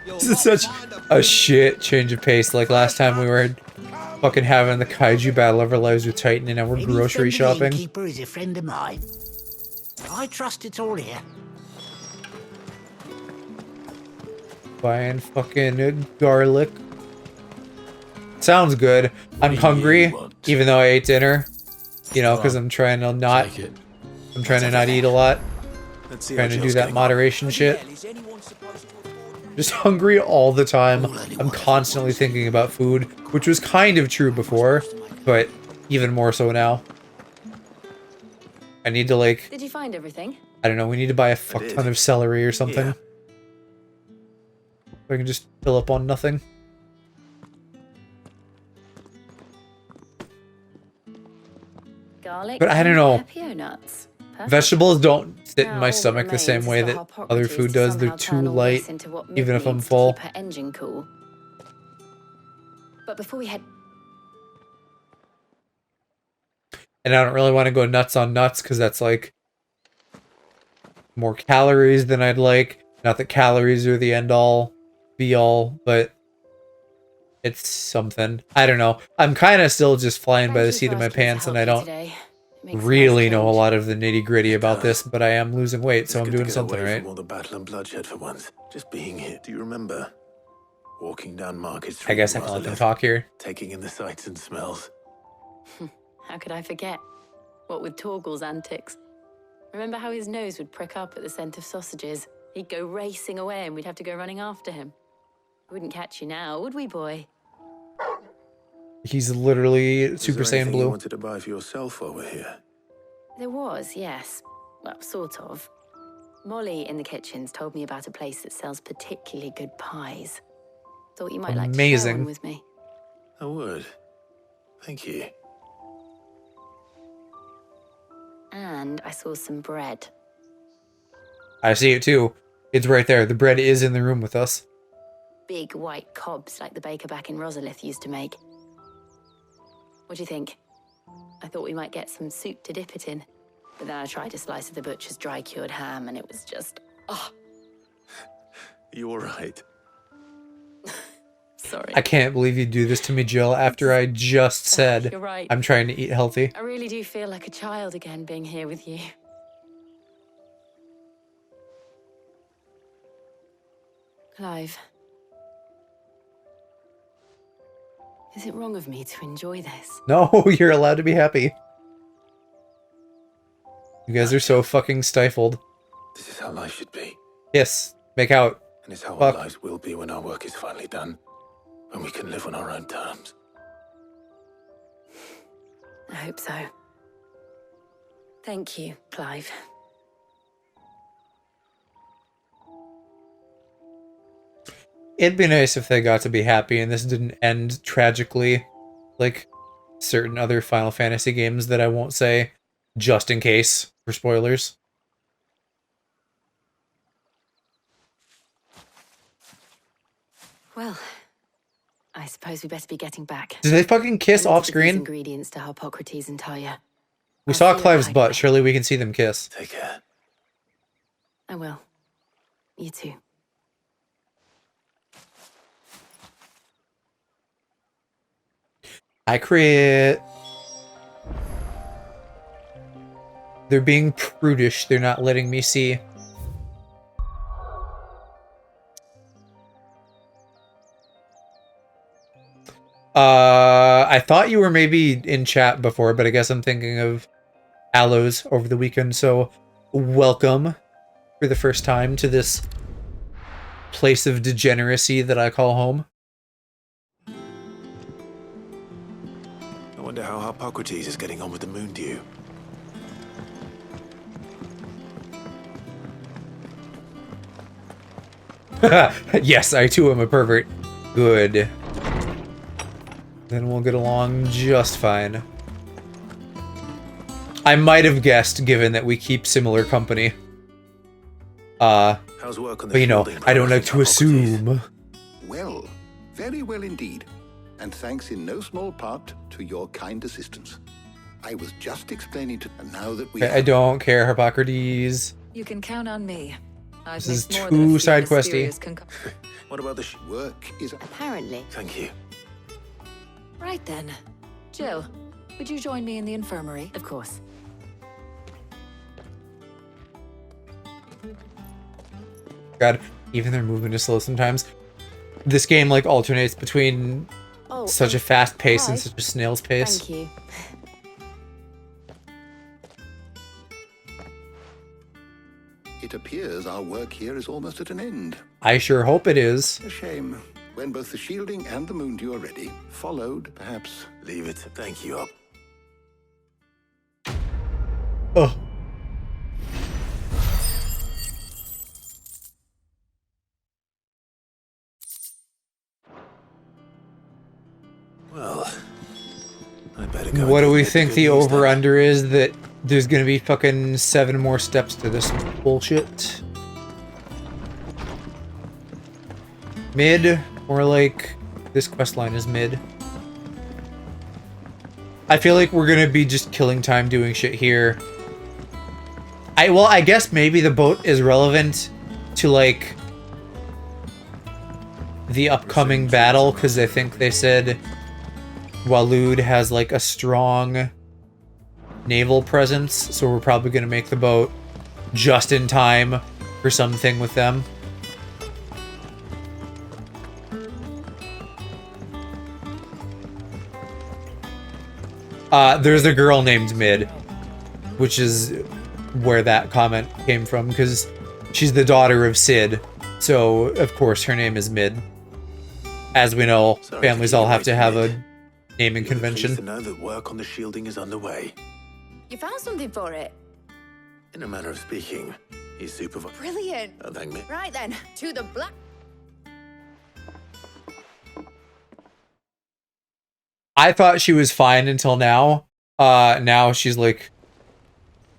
This is such a shit change of pace. Like last time we were fucking having the kaiju battle of our lives with Titan, and now we're grocery shopping. Keeper is a friend of mine. I trust it's all here. Buying fucking garlic. Sounds good. I'm hungry, even though I ate dinner. You know, because I'm trying to not. I'm trying to not eat a lot. Let's see Trying how to do Jill's that getting on. moderation shit. Just hungry all the time. I'm constantly thinking about food, which was kind of true before, but even more so now. I need to, like, Did you find everything? I don't know, we need to buy a fuck did. ton of celery or something. Yeah. So I can just fill up on nothing. Garlic But I don't and know. pepio nuts. Perfect. Vegetables don't sit in Now my all stomach the remains same is way for that Hippocrates other to food does. They're somehow too turn all light, this into what even Mick if I'm needs to full. keep her engine cool. But before we head... And I don't really want to go nuts on nuts because that's like more calories than I'd like. Not that calories are the end all be all, but it's something. I don't know. I'm kind of still just flying by the seat of my pants, and I don't really know a lot of the nitty gritty about this, but I am losing weight, so I'm doing something right. From all the battle and bloodshed for once. Just being here. Do you remember walking down Market Street? I guess I can let them talk here. Taking in the sights and smells. How could I forget? What with Torgal's antics. Remember how his nose would prick up at the scent of sausages? He'd go racing away and we'd have to go running after him. We wouldn't catch you now, would we, boy? He's literally Super Saiyan Blue. You wanted to buy for yourself while we're here? There was, yes. Well, sort of. Molly in the kitchens told me about a place that sells particularly good pies. Thought you might like to share one with me. I would. Thank you. And I saw some bread. I see it too. It's right there. The bread is in the room with us. Big white cobs like the baker back in Rosalith used to make. What do you think? I thought we might get some soup to dip it in. But then I tried a slice of the butcher's dry-cured ham and it was just... oh. You all right? Sorry. I can't believe you do this to me, Jill, after I just said You're right. I'm trying to eat healthy. I really do feel like a child again being here with you. Clive. Is it wrong of me to enjoy this? No, you're allowed to be happy. You guys are so fucking stifled. This is how life should be. Yes, make out. And it's how Fuck. our lives will be when our work is finally done. When we can live on our own terms. I hope so. Thank you, Clive. It'd be nice if they got to be happy and this didn't end tragically, like certain other Final Fantasy games that I won't say, just in case, for spoilers. Well, I suppose we better be getting back. Did they fucking kiss off screen? Ingredients to Hippocrates and Talia. We saw Clive's butt. Surely we can see them kiss. Take care. I will. You too. I create. They're being prudish. They're not letting me see. I thought you were maybe in chat before, but I guess I'm thinking of Aloes over the weekend, so welcome for the first time to this place of degeneracy that I call home. I wonder how Hippocrates is getting on with the moon dew. Yes, I too am a pervert. Good. Then we'll get along just fine. I might have guessed, given that we keep similar company. How's work on the But you know, I don't like to assume. Well, very well indeed. And thanks in no small part to your kind assistance. I was just explaining to... And now that we... I don't care, Hippocrates. You can count on me. This is too side questy. What about the work is... Apparently. Thank you. Right then. Jill, would you join me in the infirmary? Of course. God, even their movement is slow sometimes. This game, like, alternates between such a fast pace and such a snail's pace. Thank you. It appears our work here is almost at an end. I sure hope it is. A shame. When both the shielding and the moon dew are ready, followed, perhaps... Leave it. Thank you, Up. Oh. Well, I better go. What do we think the over-under is that there's gonna be fucking 7 more steps to this bullshit? Mid, or like this quest line is mid. I feel like we're gonna be just killing time doing shit here. I guess maybe the boat is relevant to, like, the upcoming battle, because I think they said Waloed has, like, a strong naval presence, so we're probably gonna make the boat just in time for something with them. There's a girl named Mid, which is where that comment came from, because she's the daughter of Sid, so of course her name is Mid. As we know, families all have to have a naming convention. To know that work on the shielding is underway. You found something for it? In a manner of speaking, he's supervisor. Brilliant. Oh, thank me. Right then, to the black. I thought she was fine until now. Now she's like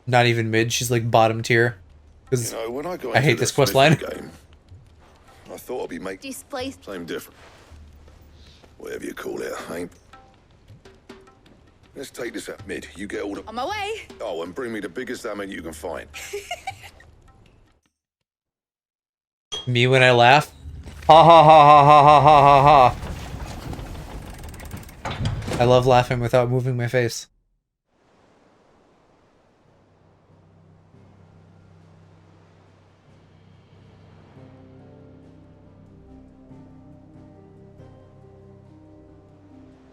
not even mid, she's like bottom tier. Because You know, when I got I hate into this the quest line. game, I thought I'd be making Displaced. same different. Whatever you call it, ain't. Let's take this at mid. You get all the. On my way. Oh, and bring me the biggest salmon you can find. Me when I laugh. Ha ha ha ha ha ha ha ha ha. I love laughing without moving my face.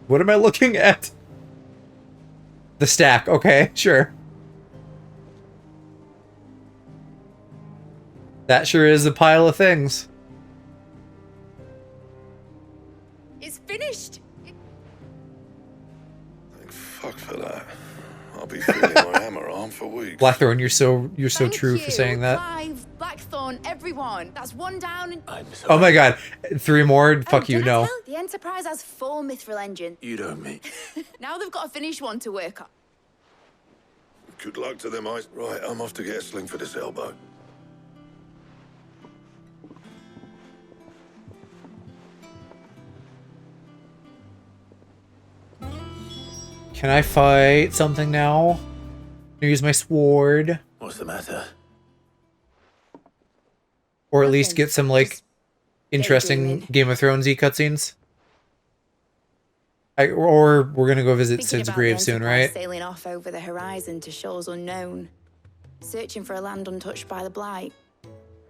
What am I looking at? The stack. Okay, sure. That sure is a pile of things. It's finished. Thank fuck for that. I'll be feeling my hammer arm for weeks. Blackthorn, you're so Thank true you, for saying that. Clive, Blackthorn, everyone. That's one down. And Oh my god, 3 more? Fuck you, did I no. tell? The Enterprise has 4 mithril engines. You don't me. Now they've got a finished one to work on. Good luck to them, eyes. Right, I'm off to get a sling for this elbow. Can I fight something now? Can I use my sword? What's the matter? Or at least get some, like, interesting Game of Thrones-y cutscenes? Or we're gonna go visit Thinking Sid's about grave the soon, Enterprise right? Sailing off over the horizon to shores unknown, searching for a land untouched by the blight,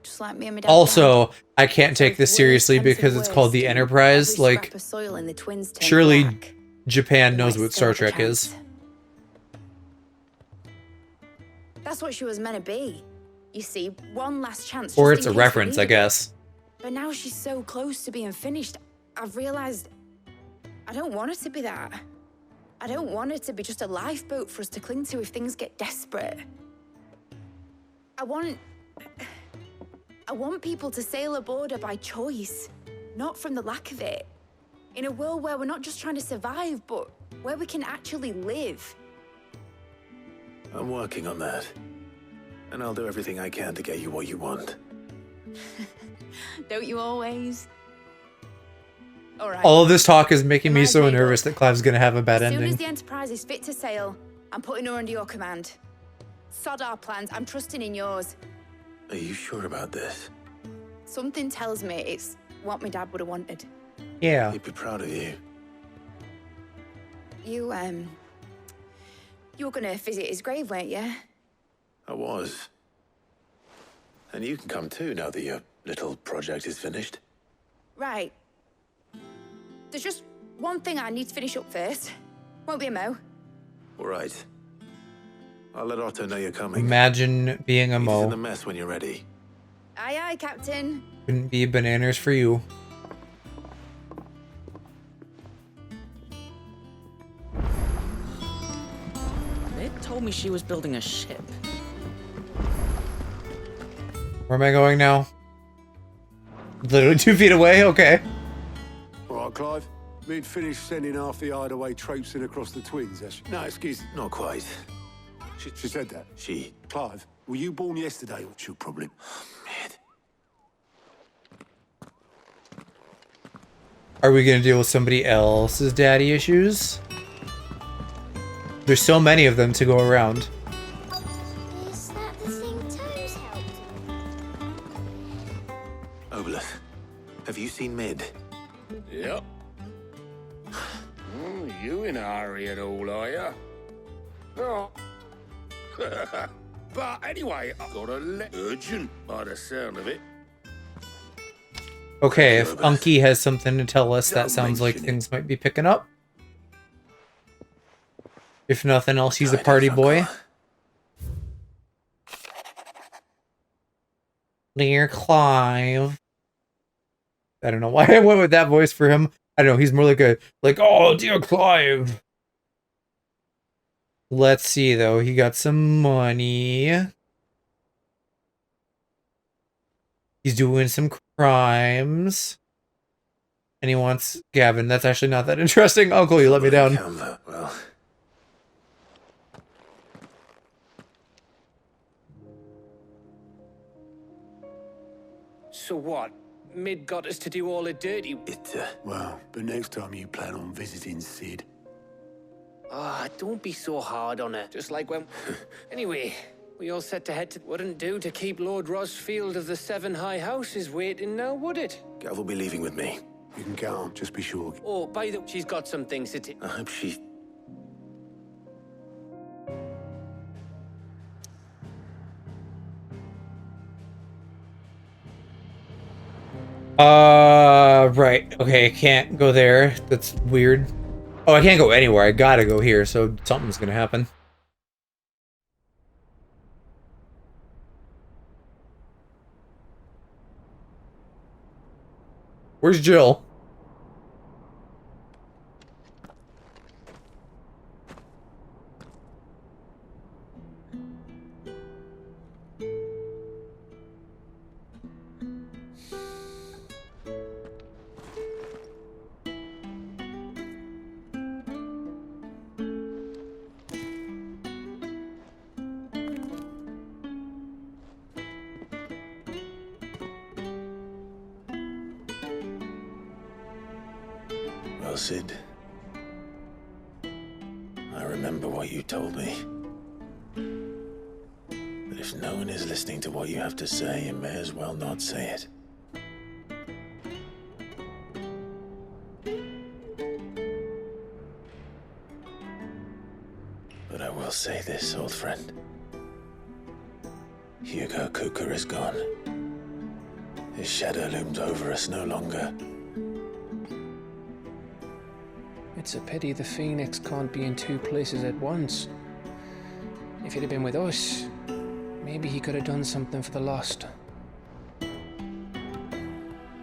just like me and my dad. Also, I can't take this seriously because it's called the Enterprise. Like, surely Japan knows what Star Trek is. That's what she was meant to be. You see, one last chance. Or just it's in a case reference, we I needed it. guess. But now she's so close to being finished, I've realized I don't want it to be that. I don't want it to be just a lifeboat for us to cling to if things get desperate. I want people to sail aboard her by choice, not from the lack of it. In a world where we're not just trying to survive, but where we can actually live. I'm working on that. And I'll do everything I can to get you what you want. Don't you always? All right. All of this talk is making me Mine's so made nervous that Clive's gonna have a bad As soon as ending. the Enterprise is fit to sail, I'm putting her under your command. Sod our plans, I'm trusting in yours. Are you sure about this? Something tells me it's what my dad would have wanted. Yeah. He'd be proud of you. You were gonna visit his grave, weren't you? I was. And you can come too now that your little project is finished. Right. There's just one thing I need to finish up first. Won't be a mo. All right. I'll let Otto know you're coming. Imagine being a He's in the Mo. mess when you're ready. Aye, aye, Captain. Couldn't be bananas for you. Nick told me she was building a ship. Where am I going now? Literally 2 feet away? Okay. All right, Clive. We'd finished sending half the hideaway traipsing across the twins, has she? No, excuse, not quite. She said that. She. Clive, were you born yesterday? What's your problem? Are we gonna deal with somebody else's daddy issues? There's so many of them to go around. Is that the thing Tomes helped? Obolus, have you seen Mid? Yep. You in a hurry at all, are ya? Oh. But anyway, I got a urgent by the sound of it. Okay, if Unky has something to tell us, that sounds like things might be picking up. If nothing else, he's a party boy. Dear Clive. I don't know why I went with that voice for him. I don't know, he's more like, oh, dear Clive. Let's see, though. He got some money. He's doing some crimes. And he wants Gavin. That's actually not that interesting. Uncle, you let me down. Well. So what? Mid got us to do all the dirty... Well, but next time you plan on visiting Sid. Ah, don't be so hard on her. Just like when... Anyway, we all set to head to... Wouldn't do to keep Lord Rosfield of the Seven High Houses waiting now, would it? Gav will be leaving with me. You can go on, just be sure. Oh, by the way, she's got some things to... I hope she... Right. Okay, I can't go there. That's weird. Oh, I can't go anywhere. I gotta go here, so something's gonna happen. Where's Jill? Well, Sid, I remember what you told me. But if no one is listening to what you have to say, you may as well not say it. But I will say this, old friend. Hugo Cooker is gone. His shadow looms over us no longer. It's a pity the Phoenix can't be in two places at once. If he'd have been with us, maybe he could have done something for the Lost.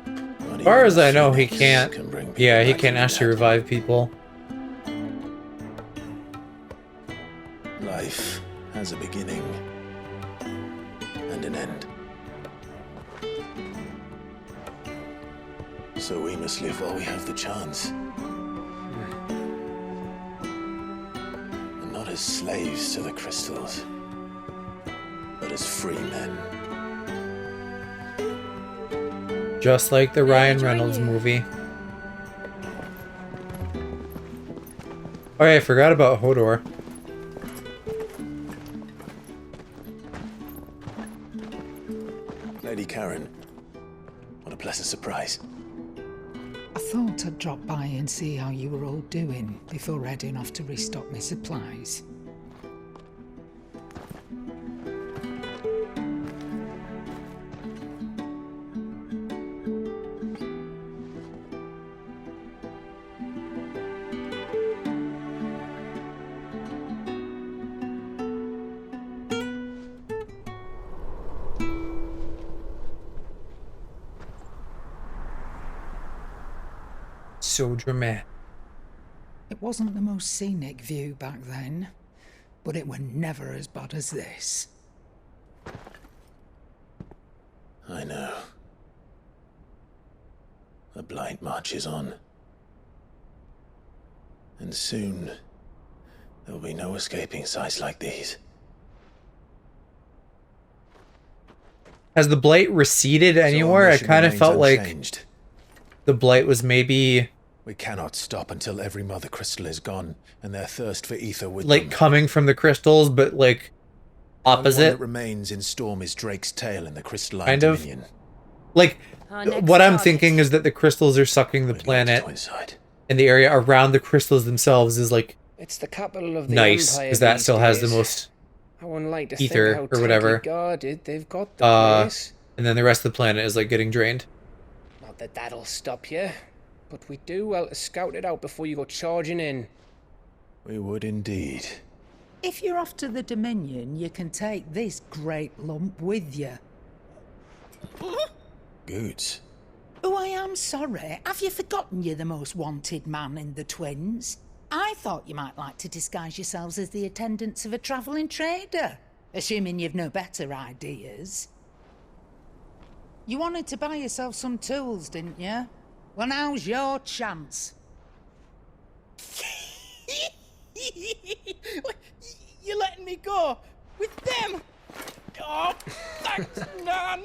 As far as I know, he can't. Yeah, he can't actually revive people. Life has a beginning and an end. So we must live while we have the chance. And not as slaves to the crystals, but as free men. Just like the Ryan Reynolds movie. Oh yeah, I forgot about Hodor. Lady Karen, what a pleasant surprise. I thought I'd drop by and see how you were all doing before heading off to restock my supplies. So dramatic. It wasn't the most scenic view back then, but it were never as bad as this. I know. The blight marches on. And soon, there will be no escaping sights like these. Has the blight receded anywhere? I kind of felt like the blight was maybe We cannot stop until every mother crystal is gone, and their thirst for ether with Like, them. coming from the crystals, but, like, The only one opposite. that remains in Storm is Drake's tail in the crystalline Kind of. dominion. Like, Our next what I'm target. thinking is that the crystals are sucking the planet, and the area around the crystals themselves is, like, It's the capital of the nice, Empire because that these still has the days. most I wouldn't like to ether think how or whatever. tightly guarded they've got the place. And then the rest of the planet is, like, getting drained. Not that that'll stop you, but we do well to scout it out before you go charging in. We would indeed. If you're off to the Dominion, you can take this great lump with you. Goods. Oh, I am sorry. Have you forgotten you're the most wanted man in the Twins? I thought you might like to disguise yourselves as the attendants of a travelling trader, assuming you've no better ideas. You wanted to buy yourself some tools, didn't you? Well, now's your chance. You're letting me go with them? Oh, thanks, Nan.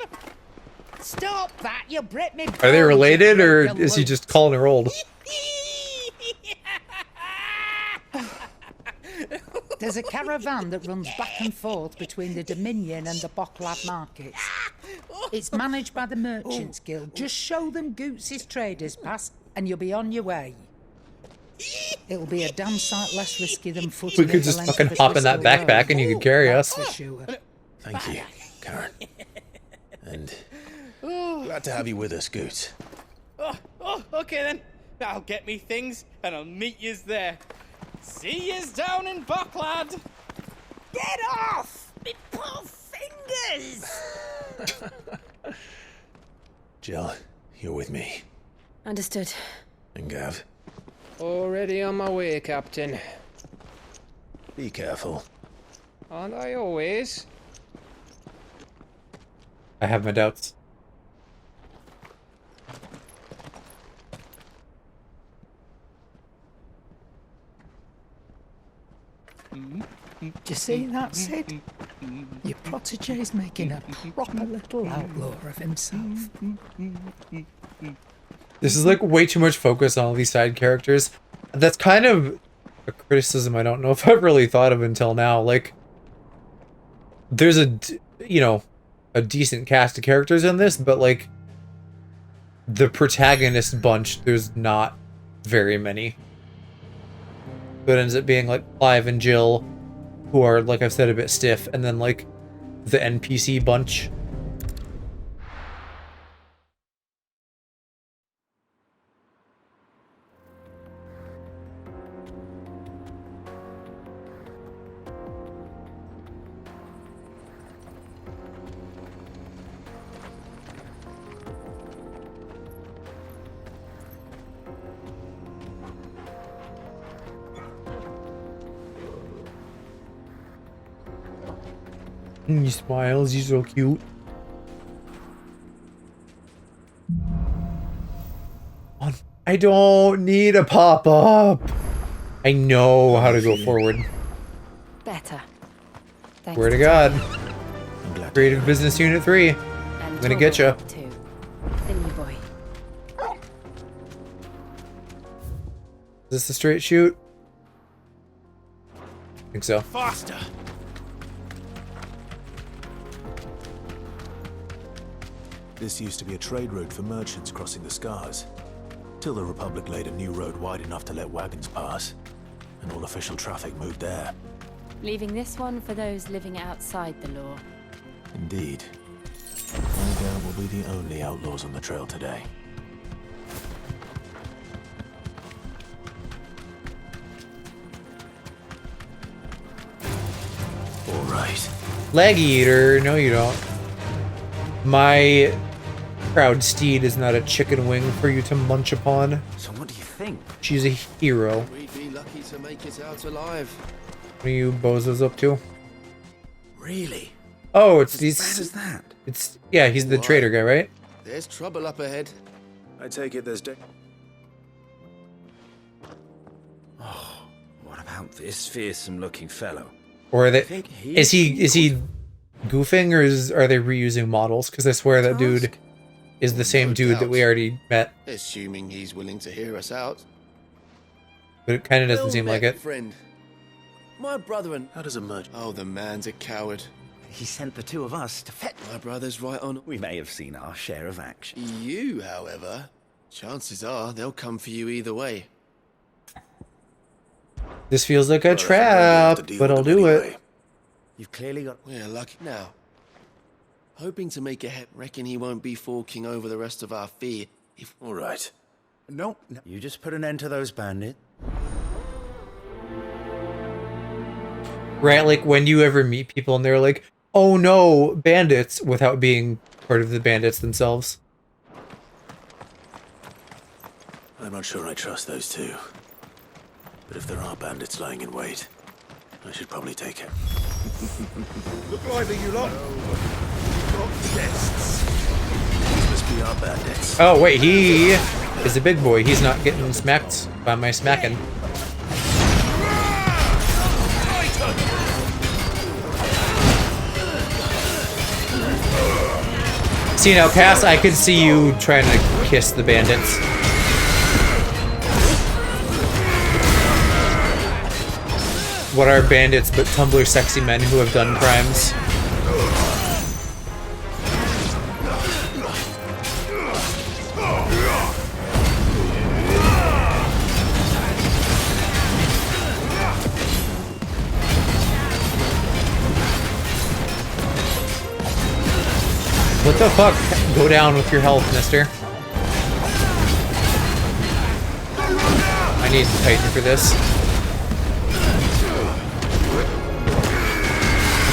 Stop that! You'll break me. Are they related, or is he just calling her old? There's a caravan that runs back and forth between the Dominion and the Bocklad markets. It's managed by the Merchants Guild. Just show them Goots' traders pass, and you'll be on your way. It'll be a damn sight less risky than footing. We could just fucking hop in that backpack and you could carry us. For sure. Thank you, Karen. And glad to have you with us, Goots. Oh, okay then. I'll get me things and I'll meet yous there. See yous down in Bocklad. Get off! Me poor fingers! Jill, you're with me. Understood. And Gav, Already on my way, Captain. be careful. Aren't I always? I have my doubts. Do you see that, Sid? Your protege's making a proper little outlaw of himself. This is like way too much focus on all these side characters. That's kind of a criticism I don't know if I've really thought of until now. Like, there's a decent cast of characters in this, but like the protagonist bunch, there's not very many. So it ends up being like Clive and Jill, who are, like I've said, a bit stiff, and then like the NPC bunch. He smiles, he's so cute. I don't need a pop-up. I know how to go forward. Better. Thanks Swear to God. Creative Business Unit 3. I'm gonna get you. Thingy boy. Is this a straight shoot? I think so. Faster. This used to be a trade route for merchants crossing the Scars, till the Republic laid a new road wide enough to let wagons pass, and all official traffic moved there. Leaving this one for those living outside the law. Indeed. My girl will be the only outlaws on the trail today. All right. Leg eater. No, you don't. My proud steed is not a chicken wing for you to munch upon. So what do you think? She's a hero. We'd be lucky to make it out alive. What are you bozos up to? Really? Oh, it's As these. bad as that? It's yeah, he's the Why? trader guy, right? There's trouble up ahead. I take it there's What about this fearsome-looking fellow? Or are they? think he Is he goofing, or are they reusing models? Because I swear that dude is the same dude that we already met. Assuming he's willing to hear us out. but it kind of doesn't seem like it. Friend. My brother and... How does it merge? Oh, the man's a coward. He sent the two of us to fetch. My brother's right on. We may have seen our share of action. You, however, chances are they'll come for you either way. This feels like a trap, but I'll do it. You've clearly got... We're lucky now. Hoping to make a hit. Reckon he won't be forking over the rest of our fee. If... All right. No, you just put an end to those bandits. Right, like when you ever meet people and they're like, oh no, bandits, without being part of the bandits themselves. I'm not sure I trust those two. But if there are bandits lying in wait, I should probably take it. Look lively, you lot. Got guests. These must be our bandits. Oh wait, he is a big boy. He's not getting smacked by my smacking. See now, Cass, I could see you trying to kiss the bandits. What are bandits but Tumblr sexy men who have done crimes? What the fuck? Go down with your health, mister. I need Titan for this.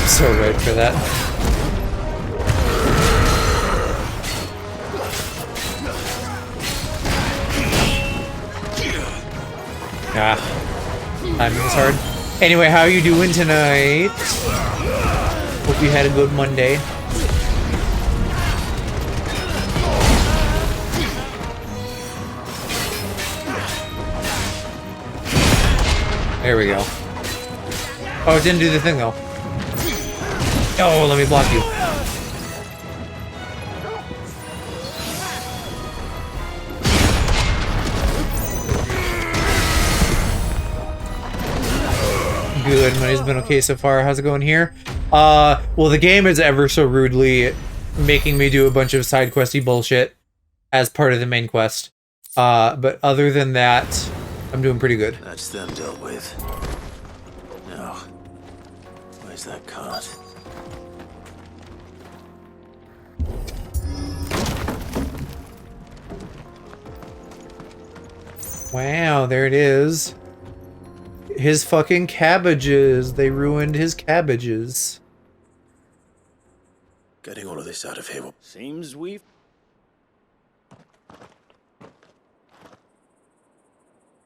I'm so right for that. Ah. Timing is hard. Anyway, how are you doing tonight? Hope you had a good Monday. There we go. Oh, it didn't do the thing though. Oh, let me block you. Good, money's been okay so far. How's it going here? Well, the game is ever so rudely making me do a bunch of side questy bullshit as part of the main quest. But other than that, I'm doing pretty good. That's them dealt with. Now, where's that cart? Wow, there it is. His fucking cabbages. They ruined his cabbages. Getting all of this out of here. Seems we've...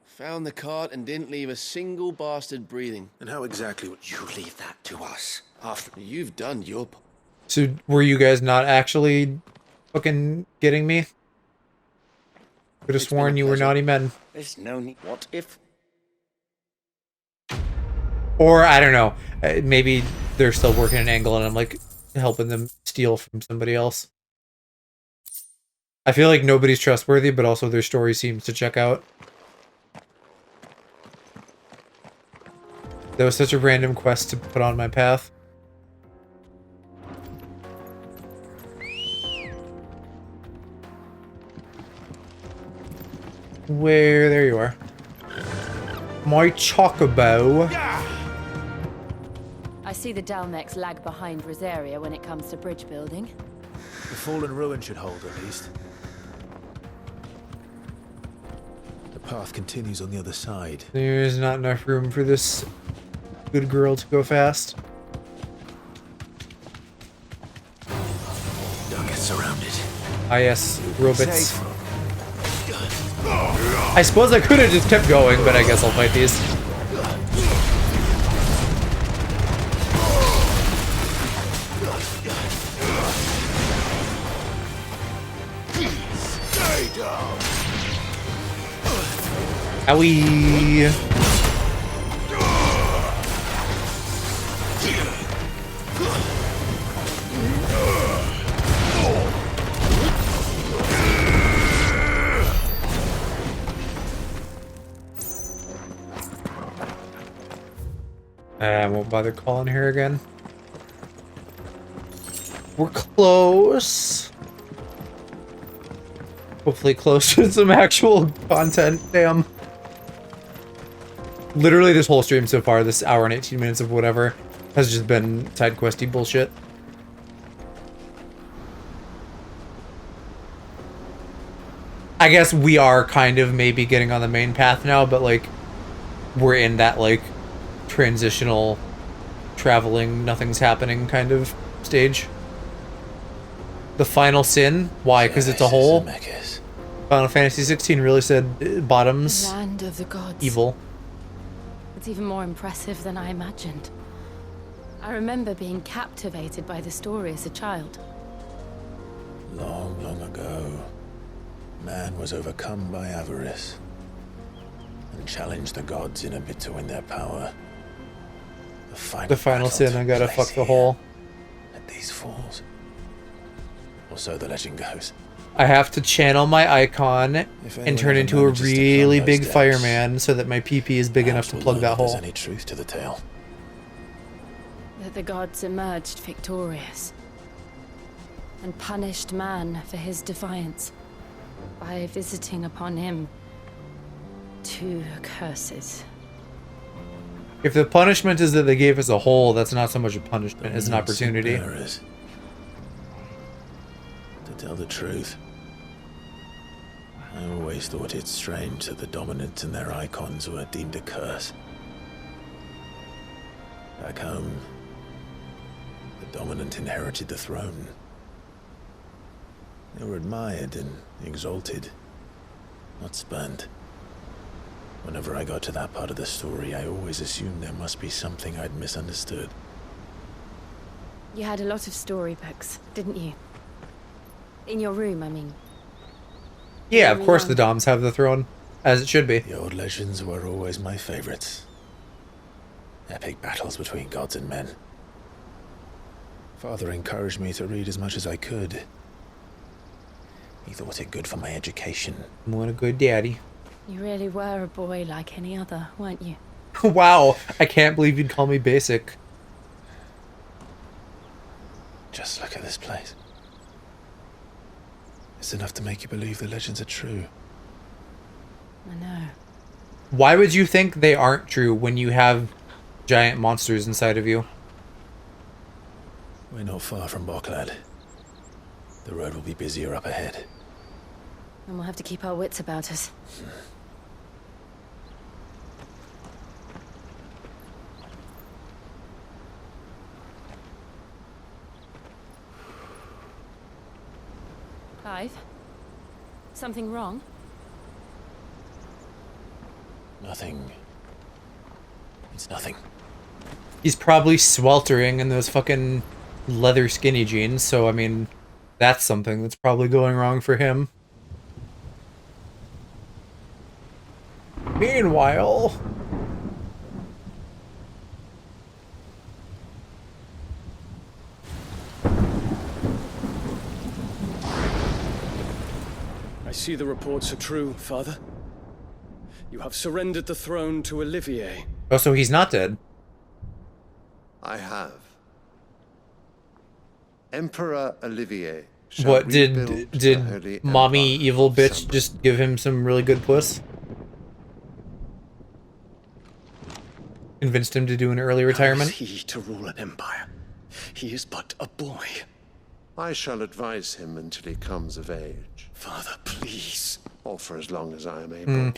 Found the cart and didn't leave a single bastard breathing. And how exactly would You leave that to us. After you've done your... So, were you guys not actually fucking getting me? Could have sworn you were naughty men. There's no need... What if... Or, I don't know. Maybe they're still working an angle and I'm like helping them steal from somebody else. I feel like nobody's trustworthy, but also their story seems to check out. That was such a random quest to put on my path. Where? There you are. My chocobo. I see the Dalmex lag behind Rosaria when it comes to bridge building. The fallen ruin should hold, at least. The path continues on the other side. There's not enough room for this good girl to go fast. Don't get surrounded. Ah yes, robots. I suppose I could have just kept going, but I guess I'll fight these. Stay down. Owie! Don't bother calling her again. We're close. Hopefully close to some actual content. Damn. Literally this whole stream so far, this hour and 18 minutes of whatever, has just been side questy bullshit. I guess we are kind of maybe getting on the main path now, but like we're in that like transitional traveling, nothing's happening kind of stage. The final sin? Why? Because it's a hole? Final Fantasy 16 really said bottoms Land of the gods. evil. It's even more impressive than I imagined. I remember being captivated by the story as a child. Long, long ago, man was overcome by avarice and challenged the gods in a bid to win their power. The final sin, I gotta fuck the hole. At these falls. Or so the legend goes. I have to channel my icon and turn into a really big fireman so that my PP is big enough to plug that hole. Any truth to the tale? That the gods emerged victorious and punished man for his defiance by visiting upon him 2 curses. If the punishment is that they gave us a hole, that's not so much a punishment as an opportunity. To tell the truth, I always thought it strange that the dominants and their icons were deemed a curse. Back home, the dominant inherited the throne. They were admired and exalted, not spurned. Whenever I got to that part of the story, I always assumed there must be something I'd misunderstood. You had a lot of storybooks, didn't you? In your room, I mean. Yeah, of course the Doms have the throne, as it should be. The old legends were always my favorites. Epic battles between gods and men. Father encouraged me to read as much as I could. He thought it good for my education. What a good daddy. You really were a boy like any other, weren't you? Wow, I can't believe you'd call me basic. Just look at this place. It's enough to make you believe the legends are true. I know. Why would you think they aren't true when you have giant monsters inside of you? We're not far from Boklad. The road will be busier up ahead. And we'll have to keep our wits about us. Clive? Something wrong? Nothing. It's nothing. He's probably sweltering in those fucking leather skinny jeans, so I mean, that's something that's probably going wrong for him. Meanwhile... I see the reports are true, Father. You have surrendered the throne to Olivier. Oh, so he's not dead. I have. Emperor Olivier shall What, rebuild the did Holy mommy Empire evil of bitch Summer. just give him some really good puss? Convinced him to do an early retirement? How is he to rule an empire? He is but a boy. I shall advise him until he comes of age. Father, please. Or for as long as I am able.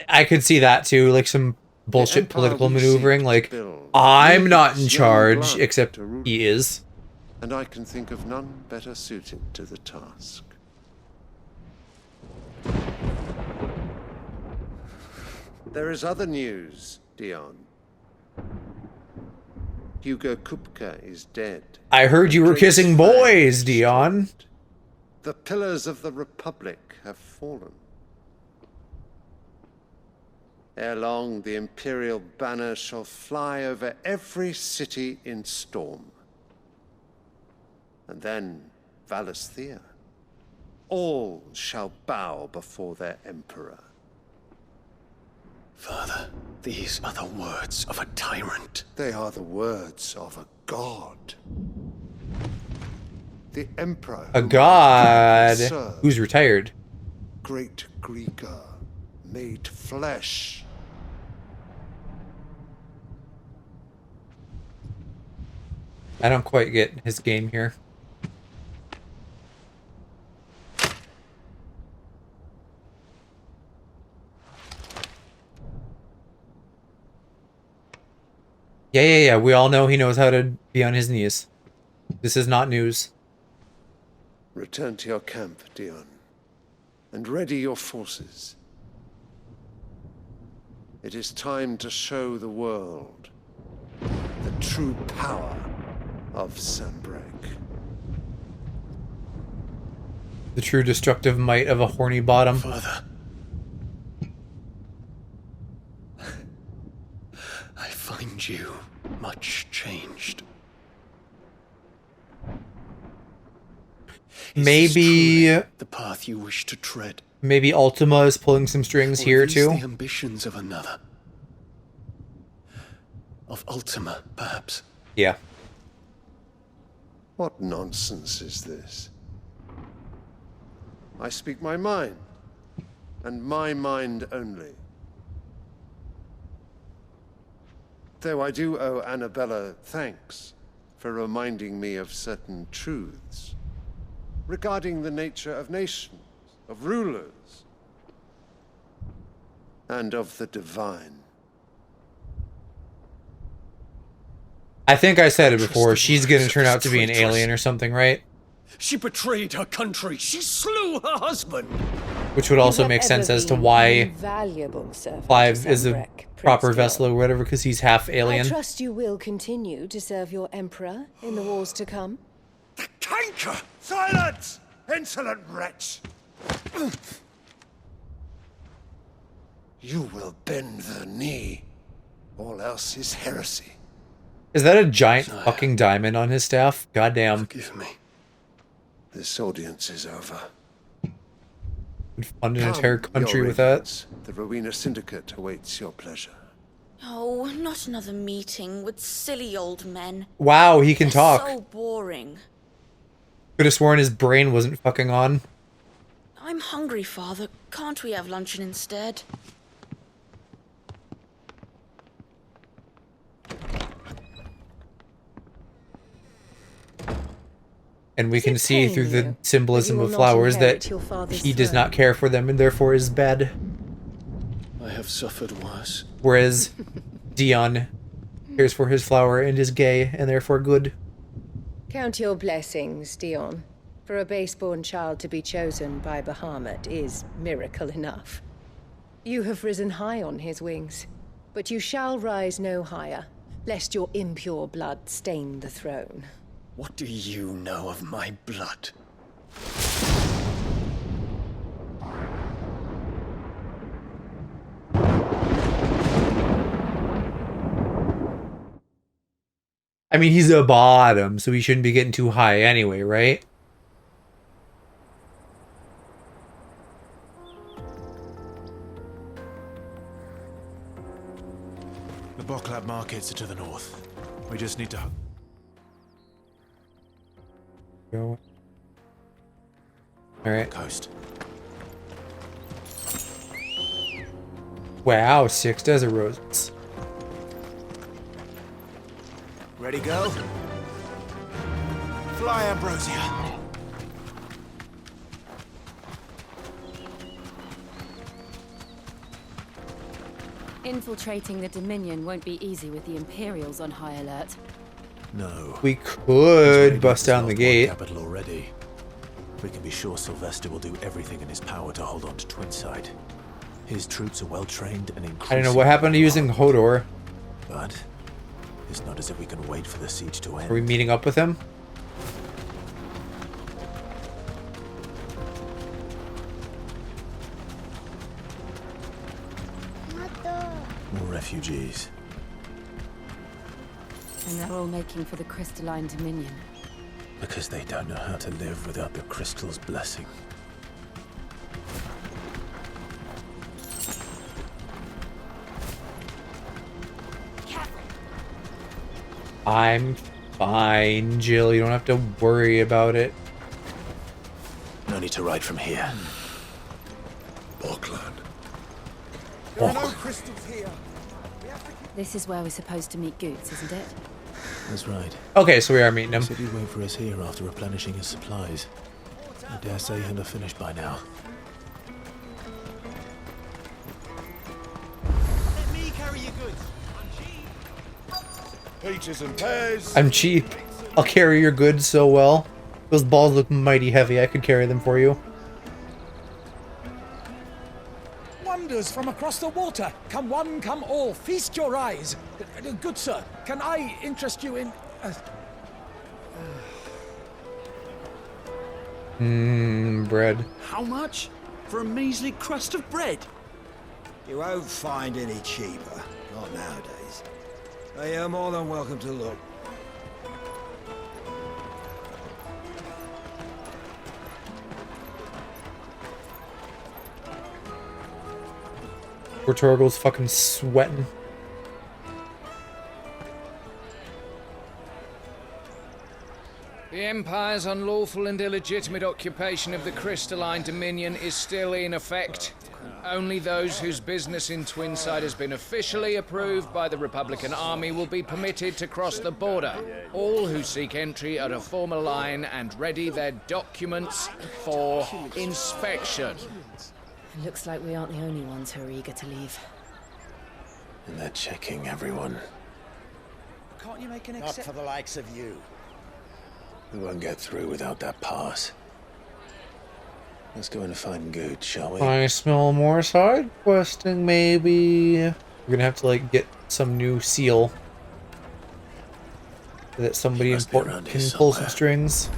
I could see that too, like some bullshit empire political we maneuvering, seek to like, build I'm not in needs charge, young except blood to rule he is. And I can think of none better suited to the task. There is other news, Dion. Hugo Kupka is dead. I heard you were kissing boys, Dion. The pillars of the Republic have fallen. Ere long, the Imperial banner shall fly over every city in Storm. And then Valisthea. All shall bow before their Emperor. Father. These are the words of a tyrant. They are the words of a god. The emperor. A god who's retired. Great Greeker, made flesh. I don't quite get his game here. Yeah. We all know he knows how to be on his knees. This is not news. Return to your camp, Dion, and ready your forces. It is time to show the world the true power of Sanbreque. The true destructive might of a horny bottom. Father. I find you much changed. Maybe the path you wish to tread. Maybe Ultima is pulling some strings here too. The ambitions of another. Of Ultima, perhaps. Yeah. What nonsense is this? I speak my mind, and my mind only. Though I do owe Annabella thanks for reminding me of certain truths regarding the nature of nations, of rulers, and of the divine. I think I said it before, she's gonna turn out to be an alien or something, right? She betrayed her country. She slew her husband. Which would also make sense as to why Clive is a proper vessel or whatever, because he's half alien. I trust you will continue to serve your emperor in the wars to come. Canker! Silence! Insolent wretch! You will bend the knee. All else is heresy. Is that a giant fucking diamond on his staff? Goddamn. Forgive me. This audience is over. Would fund an entire country with that. The Rowena Syndicate awaits your pleasure. Oh, not another meeting with silly old men. Wow, he can talk. So boring. Could have sworn his brain wasn't fucking on. I'm hungry, Father. Can't we have luncheon instead? And we can see through the symbolism of flowers that he does not care for them and therefore is bad. I have suffered worse. Whereas Dion cares for his flower and is gay and therefore good. Count your blessings, Dion. For a base-born child to be chosen by Bahamut is miracle enough. You have risen high on his wings, but you shall rise no higher, lest your impure blood stain the throne. What do you know of my blood? I mean, he's a bottom, so he shouldn't be getting too high anyway, right? The Boklab markets are to the north. We just need to... Go. All right. Coast. Wow, 6 desert roses. Ready, go? Fly, Ambrosia. Infiltrating the Dominion won't be easy with the Imperials on high alert. No. We could bust down the gate. Capital already. We can be sure Sylvester will do everything in his power to hold on to Twinside. His troops are well trained and increasingly... I don't know what happened to using Hodor. But it's not as if we can wait for the siege to end. Are we meeting up with him? More refugees. And they're all making for the crystalline Dominion. Because they don't know how to live without the crystal's blessing. I'm fine, Jill. You don't have to worry about it. No need to ride from here. Bogland. There are no crystals here. This is where we're supposed to meet Goots, isn't it? That's right. Okay, so we are meeting him. He said he'd wait for us here after replenishing his supplies. I dare say he'll have finished by now. Let me carry your goods. Peaches and pears. I'm cheap. I'll carry your goods so well. Those balls look mighty heavy. I could carry them for you. Wonders from across the water. Come one, come all. Feast your eyes. Good sir, can I interest you in... Bread. How much? For a measly crust of bread? You won't find any cheaper. Not nowadays. But you're more than welcome to look. Poor Torgo's fucking sweating. The Empire's unlawful and illegitimate occupation of the crystalline dominion is still in effect. Only those whose business in Twinside has been officially approved by the Republican Army will be permitted to cross the border. All who seek entry are to form a line and ready their documents for inspection. It looks like we aren't the only ones who are eager to leave. And they're checking everyone. Can't you make an Not for the likes of you. We won't get through without that pass. Let's go in and find Good, shall we? I smell more side questing, maybe. We're gonna have to, like, get some new seal. So that somebody important can pull some strings.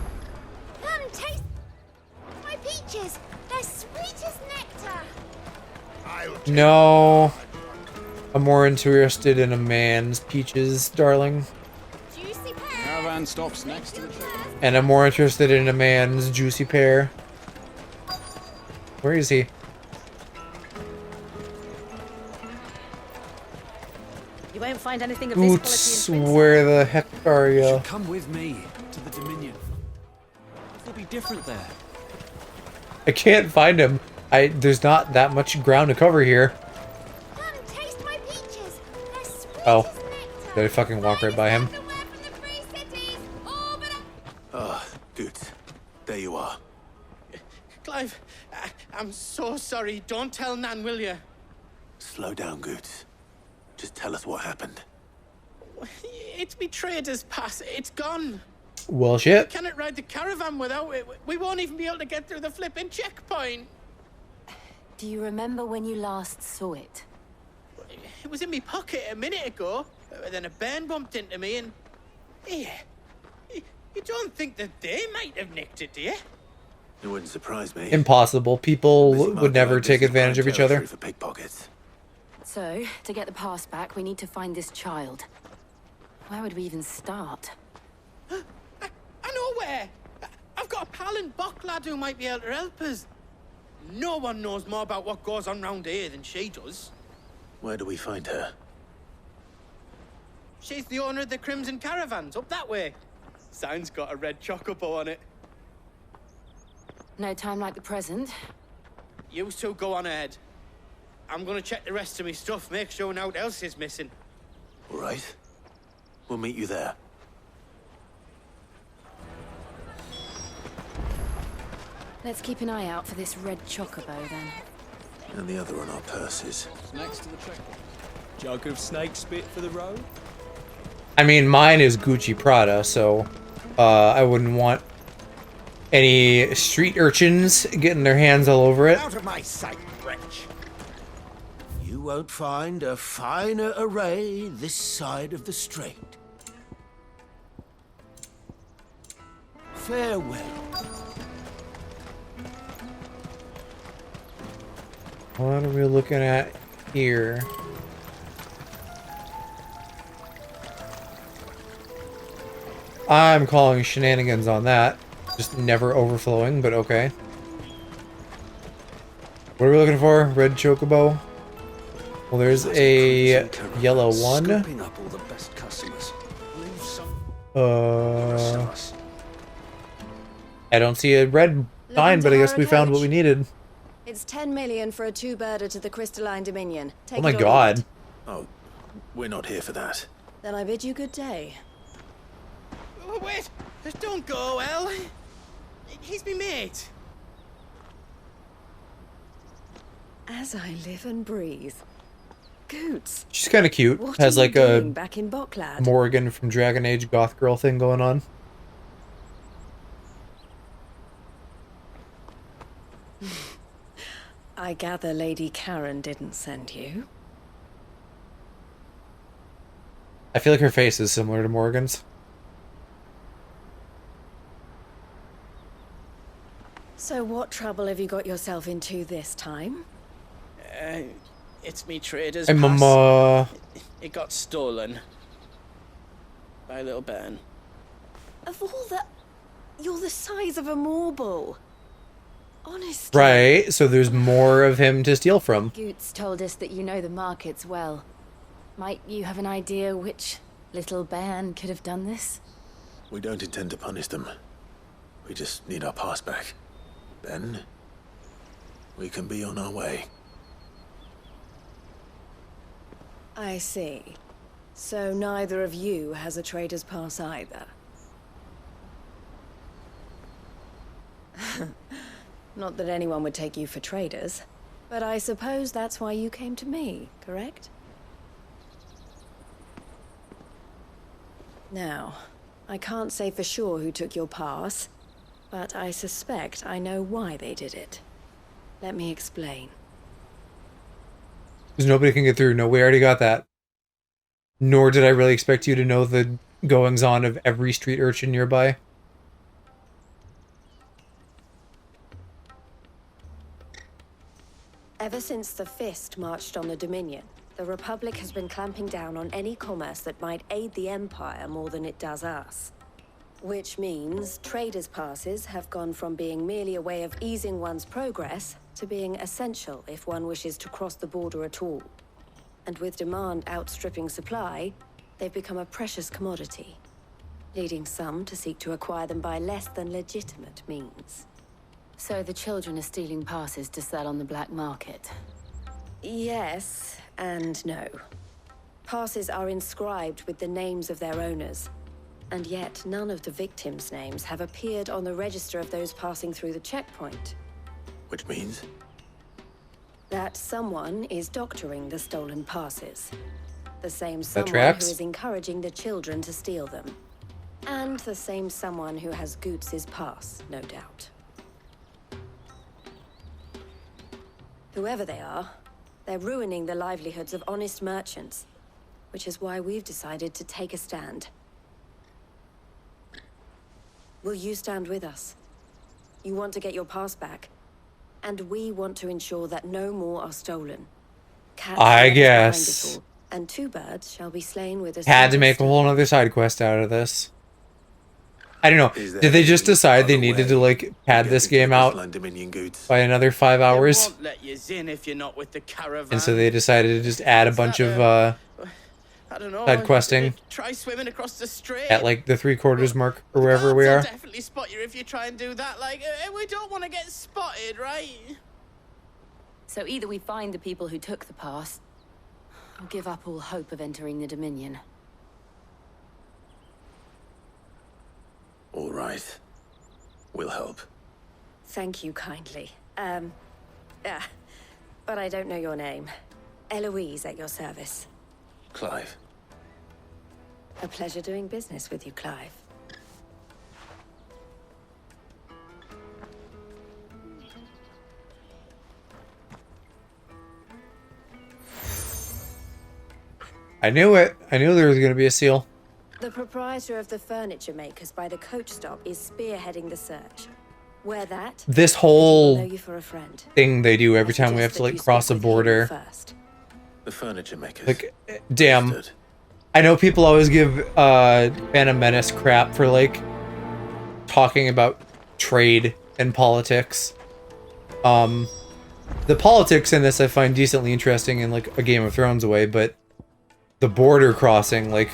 Come, taste my peaches. They're sweet as nectar. No. I'm more interested in a man's peaches, darling. Juicy Caravan stops next to the check. And I'm more interested in a man's juicy pear. Where is he? You won't find anything of this Boots, quality in where the heck are You ya? should come with me to the Dominion. It'll be different there. I can't find him. There's not that much ground to cover here. Come, taste my peaches. They're sweet Oh. as nectar. Did I fucking walk right by him? Ah, Good. There you are. Clive, I'm so sorry. Don't tell Nan, will you? Slow down, Good. Just tell us what happened. It's me trader's pass. It's gone. Well, shit. We cannot ride the caravan without it. We won't even be able to get through the flipping checkpoint. Do you remember when you last saw it? It was in my pocket a minute ago. Then a bairn bumped into me and... Yeah. You don't think that they might have nicked it, do you? It wouldn't surprise me. Impossible. People would never take advantage of each other. For pickpockets. So, to get the pass back, we need to find this child. Where would we even start? I know where. I've got a pal in Bocklad who might be able to help us. No one knows more about what goes on round here than she does. Where do we find her? She's the owner of the Crimson Caravans, up that way. Sign's got a red chocobo on it. No time like the present. You two go on ahead. I'm gonna check the rest of my stuff, make sure no one else is missing. All right. We'll meet you there. Let's keep an eye out for this red chocobo, then. And the other on our purses. Next to the checkpoint. Jug of snake spit for the road. I mean, mine is Gucci Prada, so I wouldn't want any street urchins getting their hands all over it. Out of my sight, wretch. You won't find a finer array this side of the strait. Farewell. What are we looking at here? I'm calling shenanigans on that. Just never overflowing, but okay. What are we looking for? Red chocobo? Well, there's a yellow one. Scooping up all the best customers. Leave some I don't see a red sign, but I guess we found what we needed. It's 10 million for a two-birder to the Crystalline Dominion. Take Oh my it or leave god. it. Oh, we're not here for that. Then I bid you good day. Wait! Don't go, El. He's me mate. As I live and breathe. Goots. She's kind of cute. What Has are you like a doing back in Boklad? Morgan from Dragon Age goth girl thing going on. I gather Lady Karen didn't send you. I feel like her face is similar to Morgan's. So what trouble have you got yourself into this time? It's me trader's Hey, pass. mama. It got stolen. By little Ben. Of all the... You're the size of a marble. Honestly. Right, so there's more of him to steal from. Goots told us that you know the markets well. Might you have an idea which little bairn could have done this? We don't intend to punish them. We just need our pass back. Ben, we can be on our way. I see. So neither of you has a trader's pass either. Not that anyone would take you for traders, but I suppose that's why you came to me, correct? Now, I can't say for sure who took your pass, but I suspect I know why they did it. Let me explain. Because nobody can get through. No, we already got that. Nor did I really expect you to know the goings-on of every street urchin nearby. Ever since the Fist marched on the Dominion, the Republic has been clamping down on any commerce that might aid the Empire more than it does us. Which means traders' passes have gone from being merely a way of easing one's progress to being essential if one wishes to cross the border at all. And with demand outstripping supply, they've become a precious commodity, leading some to seek to acquire them by less than legitimate means. So the children are stealing passes to sell on the black market? Yes and no. Passes are inscribed with the names of their owners, and yet none of the victims' names have appeared on the register of those passing through the checkpoint. Which means? That someone is doctoring the stolen passes. The same someone tracks. who is encouraging the children to steal them. And the same someone who has Goots' pass, no doubt. Whoever they are, they're ruining the livelihoods of honest merchants, which is why we've decided to take a stand. Will you stand with us? You want to get your pass back, and we want to ensure that no more are stolen. Cats I are behind guess. it all, and 2 birds shall be slain with a Had to single make a whole other side quest out of this. I don't know. Did they just decide they needed to like pad this game out by another 5 hours? Won't let you in if you're not with the caravan. And so they decided to just add a bunch of I don't know. side questing Try swimming across the strait. at like the 3/4 mark or wherever we They'll are. definitely spot you if you try and do that. Like, we don't want to get spotted, right? So either we find the people who took the pass, or give up all hope of entering the Dominion. All right. We'll help. Thank you kindly. But I don't know your name. Eloise at your service. Clive. A pleasure doing business with you, Clive. I knew it. I knew there was going to be a seal. The proprietor of the furniture makers by the coach stop is spearheading the search. Where that? This I'll whole know you for a friend. thing they do every time we have to like cross a border. The furniture makers. Like, damn. I know people always give Phantom Menace crap for like talking about trade and politics. The politics in this I find decently interesting in like a Game of Thrones way, but the border crossing, like,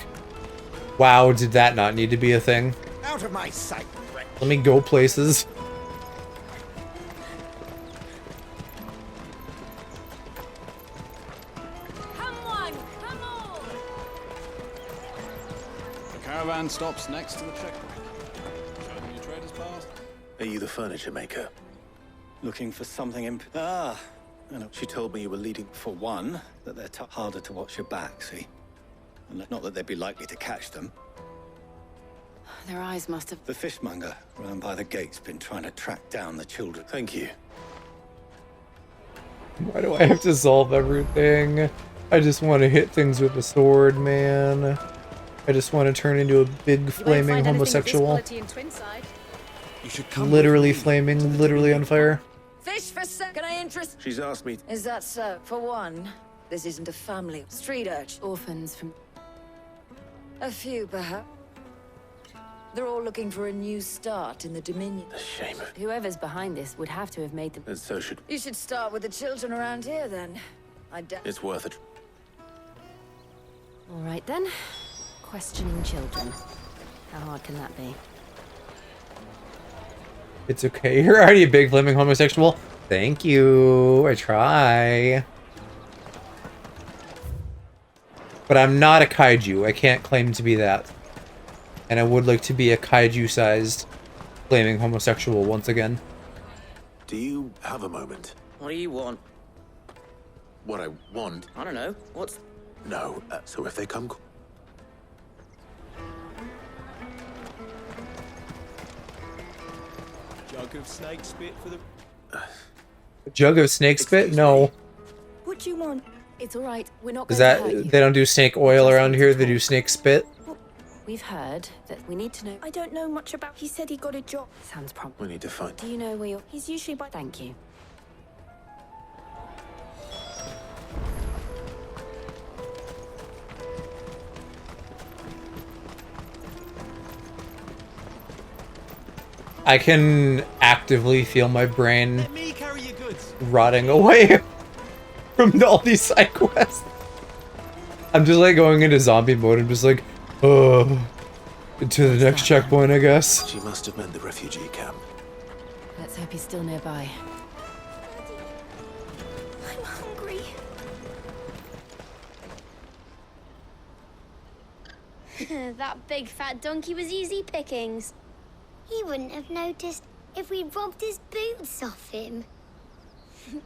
Wow, did that not need to be a thing? Out of my sight, wretch. Let me go places. The caravan stops next to the checkpoint. Show them your trader's pass. Are you the furniture maker? Looking for something I know. She told me you were leading for one, that they're harder to watch your back, see? And not that they'd be likely to catch them. Their eyes must have... The fishmonger round by the gate's been trying to track down the children. Thank you. Why do I have to solve everything? I just want to hit things with a sword, man. I just want to turn into a big flaming homosexual. You should come Literally flaming, literally on fire. Fish for sale. Can I interest? She's asked me... Is that so? For one, this isn't a family. Street urchin. Orphans from... A few, perhaps. They're all looking for a new start in the Dominion. A shame. Whoever's behind this would have to have made them... And so should... You should start with the children around here, then. It's worth it. All right, then. Questioning children. How hard can that be? It's okay. You're already a big flaming homosexual. Thank you. I try. But I'm not a kaiju. I can't claim to be that. And I would like to be a kaiju-sized flaming homosexual once again. Do you have a moment? What do you want? What I want? I don't know. What's... No. So if they come... Jug of snake spit for the... A jug of snake spit? No. What do you want? It's all right. We're not Is going that... to hurt you. They don't do snake oil around here, they do snake spit? We've heard that we need to know... I don't know much about... He said he got a job. Sounds prompt. We need to find... Do you know where you're... He's usually by... Thank you. I can actively feel my brain Let me carry your goods. rotting away from all these side quests. I'm just like going into zombie mode. I'm just like, oh, to the next checkpoint, I guess. She must have meant the refugee camp. Let's hope he's still nearby. I'm hungry. That big fat donkey was easy pickings. He wouldn't have noticed if we'd robbed his boots off him.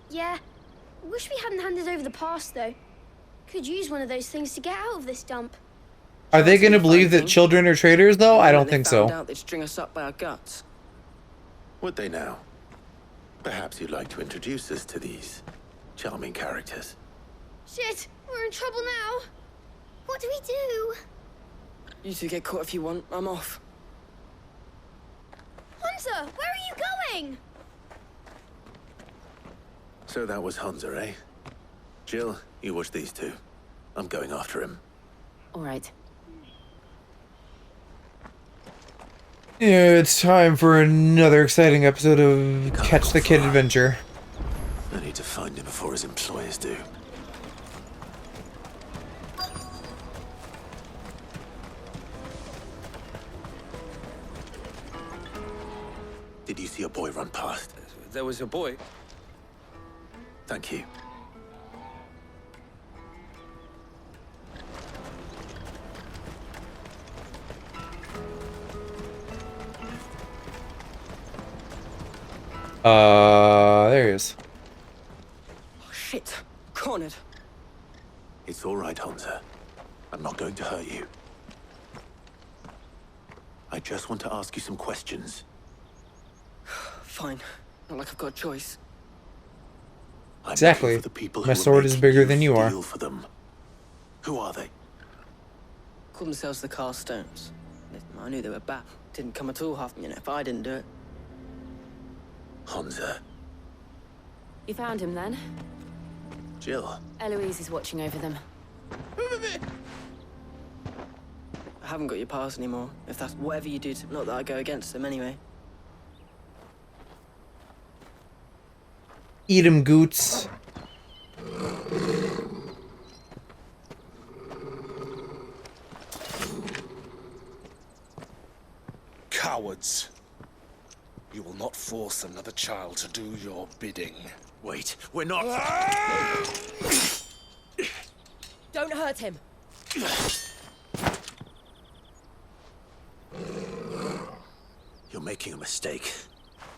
Yeah. Wish we hadn't handed over the pass, though. Could use one of those things to get out of this dump. Are they going to believe that children are traitors, though? I don't think They found so. out they'd string us up by our guts. Would they now? Perhaps you'd like to introduce us to these charming characters. Shit, we're in trouble now. What do we do? You two get caught if you want. I'm off. Hunter, where are you going? So that was Hunter, eh? Jill, you watch these two. I'm going after him. All right. Yeah, it's time for another exciting episode of Catch the Kid Adventure. I need to find him before his employers do. Did you see a boy run past? There was a boy. Thank you. There he is. Oh, shit. Cornered. It's all right, Hunter. I'm not going to hurt you. I just want to ask you some questions. Fine. Not like I've got a choice. I'm Exactly. looking for the people My who are sword is making bigger than you are. steal for them. Who are they? Call themselves the Carstones. I knew they were bad. Didn't come at all half a minute if I didn't do it. Hunter. You found him then? Jill. Eloise is watching over them. I haven't got your pass anymore. If that's whatever you did, not that I go against them anyway. Eat 'em, Goots. cowards. You will not force another child to do your bidding. Wait, we're not... Don't hurt him. You're making a mistake.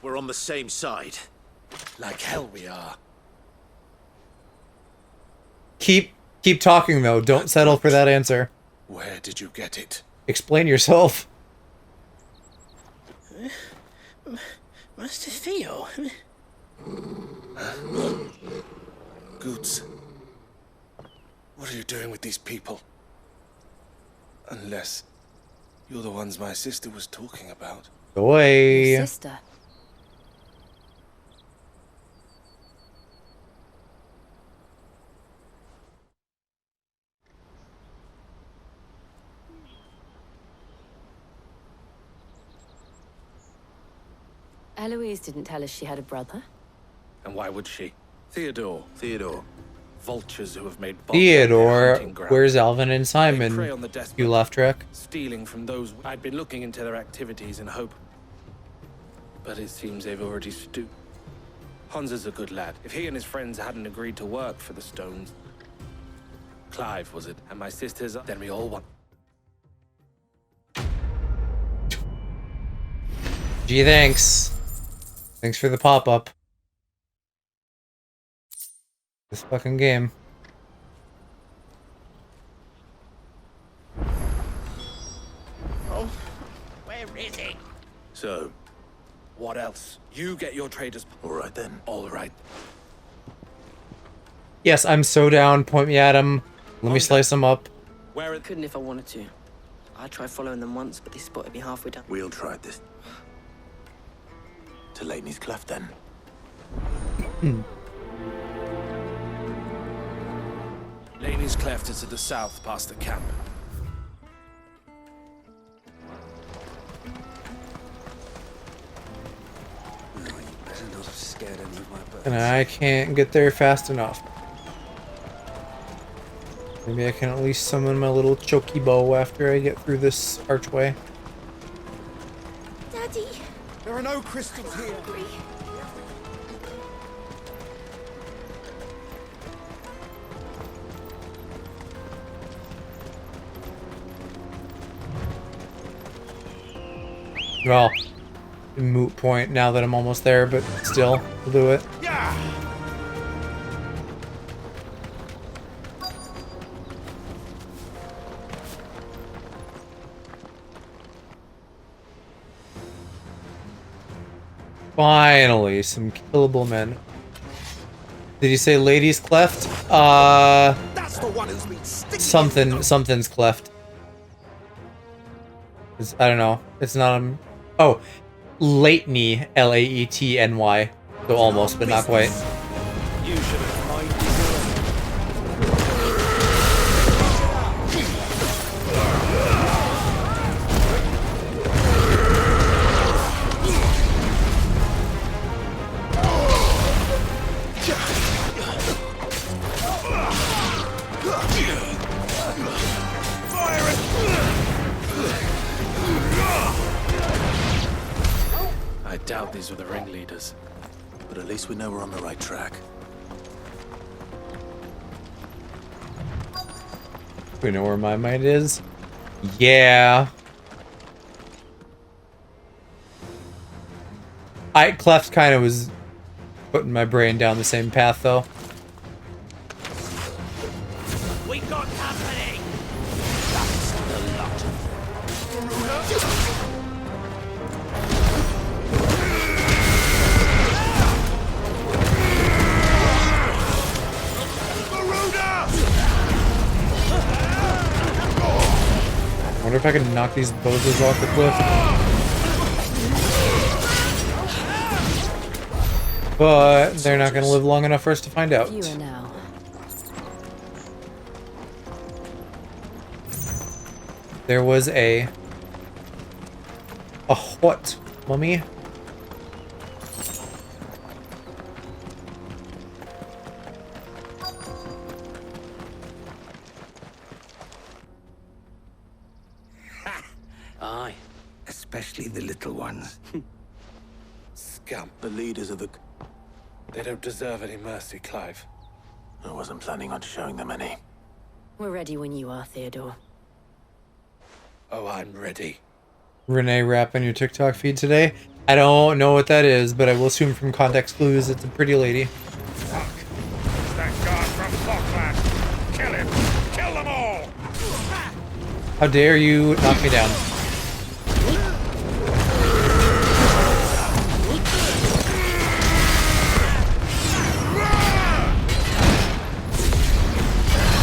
We're on the same side. Like hell we are. Keep talking though. Don't settle for that answer. Where did you get it? Explain yourself. Master Theo? Goots. What are you doing with these people? Unless you're the ones my sister was talking about. Go away. Your sister? Eloise didn't tell us she had a brother. And why would she? Theodore. Vultures who have made Theodore, ground. where's Alvin and They prey Simon? on the desperate, You left track. stealing from those. I'd been looking into their activities in hope, but it seems they've already stooped. Hans is a good lad. If he and his friends hadn't agreed to work for the Stones, Clive was it, and my sisters, then we all want. Gee, thanks. Thanks for the pop-up. This fucking game. Oh, where is he? So, what else? You get your traders. All right then. All right. Yes, I'm so down. Point me at him. Let me slice him up. Where couldn't if I wanted to. I tried following them once, but they spotted me halfway down. We'll try this. To Laney's Cleft then. Laney's Cleft is to the south, past the camp. And I can't get there fast enough. Maybe I can at least summon my little choky bow after I get through this archway. Daddy! There are no crystals here. Well, moot point now that I'm almost there, but still, we'll do it. Finally, some killable men. Did you say Lady's Cleft? That's the one who's been sticking. Something's cleft. I don't know. It's not oh, Laetny, Laetny. So almost, but not quite. You should have minded I doubt these were the ringleaders. But at least we know we're on the right track. We know where my mind is. Yeah. Cleft kind of was putting my brain down the same path, though. We got company! That's the lot. I wonder if I can knock these bozos off the cliff. But they're not going to live long enough for us to find out. Fewer now. There was a what? Mummy? Aye, especially the little little ones. Scum. The leaders of the... They don't deserve any mercy, Clive. I wasn't planning on showing them any. We're ready when you are, Theodore. Oh, I'm ready. Renee rap on your TikTok feed today? I don't know what that is, but I will assume from context clues it's a pretty lady. Fuck! It's that guard from Falkland! Kill him! Kill them all! How dare you knock me down?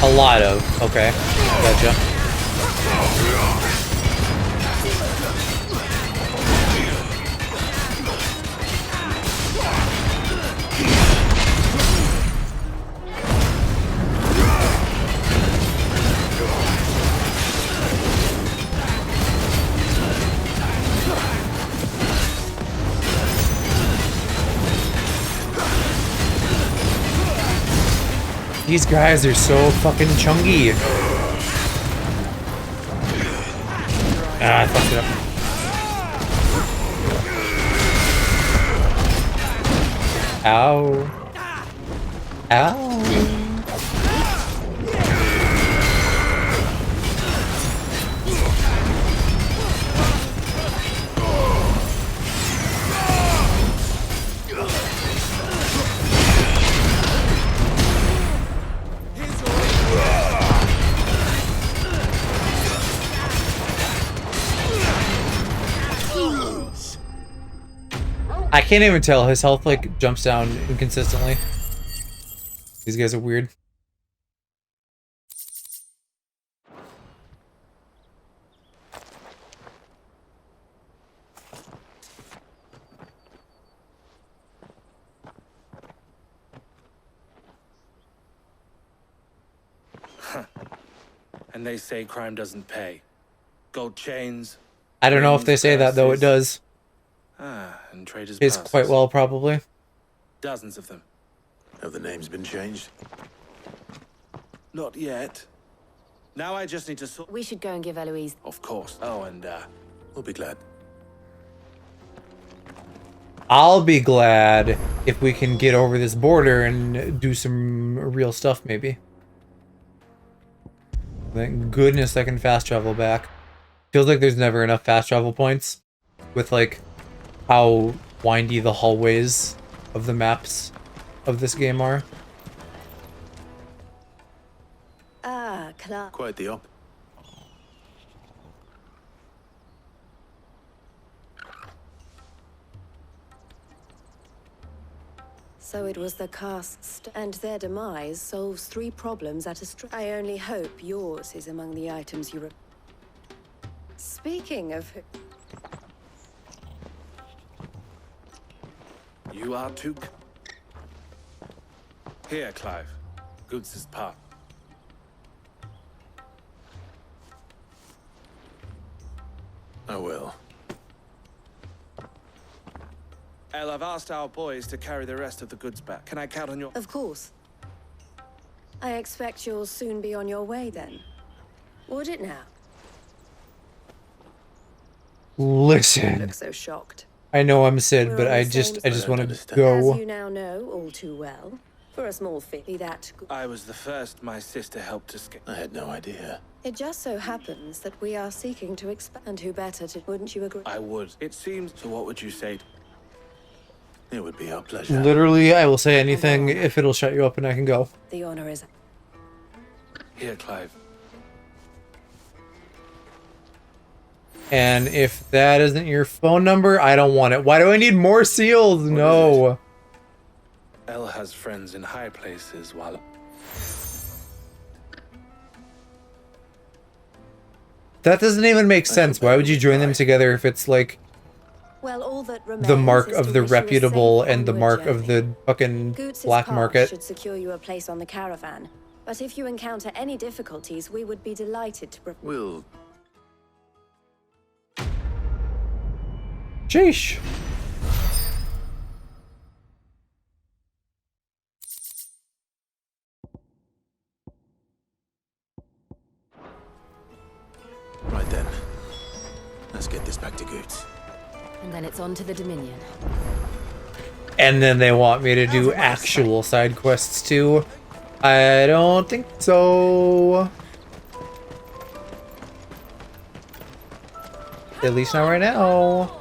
A lot of. Okay. Gotcha. These guys are so fucking chungy. Ah, I fucked it up. Ow. Ow. I can't even tell. His health like jumps down inconsistently. These guys are weird. And they say crime doesn't pay. Gold chains. I don't know if they say that though. It does. Ah, and traders' It's passes. quite well probably. Dozens of them. Have the names been changed? Not yet. Now I just need to sort. We should go and give Eloise. Of course. Oh, and we'll be glad. I'll be glad if we can get over this border and do some real stuff maybe. Thank goodness I can fast travel back. Feels like there's never enough fast travel points with like how windy the hallways of the maps of this game are. Ah, Clark. Quite the op. So it was the casts, and their demise solves 3 problems at a stretch. I only hope yours is among the items you... Speaking of... You are too. Here, Clive. Goods' part. I will. Elle, I've asked our boys to carry the rest of the goods back. Can I count on your... Of course. I expect you'll soon be on your way then. Would it now? You Listen. look so shocked. I know I'm Sid, We're but on I the just same want to As go. you now know all too well, for a small fee that... I was the first my sister helped escape. I had no idea. It just so happens that we are seeking to expand. Who better to... Wouldn't you agree? I would. It seems... So what would you say? It would be our pleasure. Literally, I will say anything if it'll shut you up and I can go. The honor is... Here, Clive. And if that isn't your phone number, I don't want it. Why do I need more seals? No. Elle has friends in high places while... That doesn't even make sense. Why would you join them together if it's like Well, all that remains the mark is of to the wish you a reputable safe and the onward mark of journey. the fucking Goots' black path market? should secure you a place on the caravan. But if you encounter any difficulties, we would be delighted to... We'll... Sheesh. Right then. Let's get this back to Goots. And then it's on to the Dominion. And then they want me to do actual side quests too. I don't think so. At least not right now.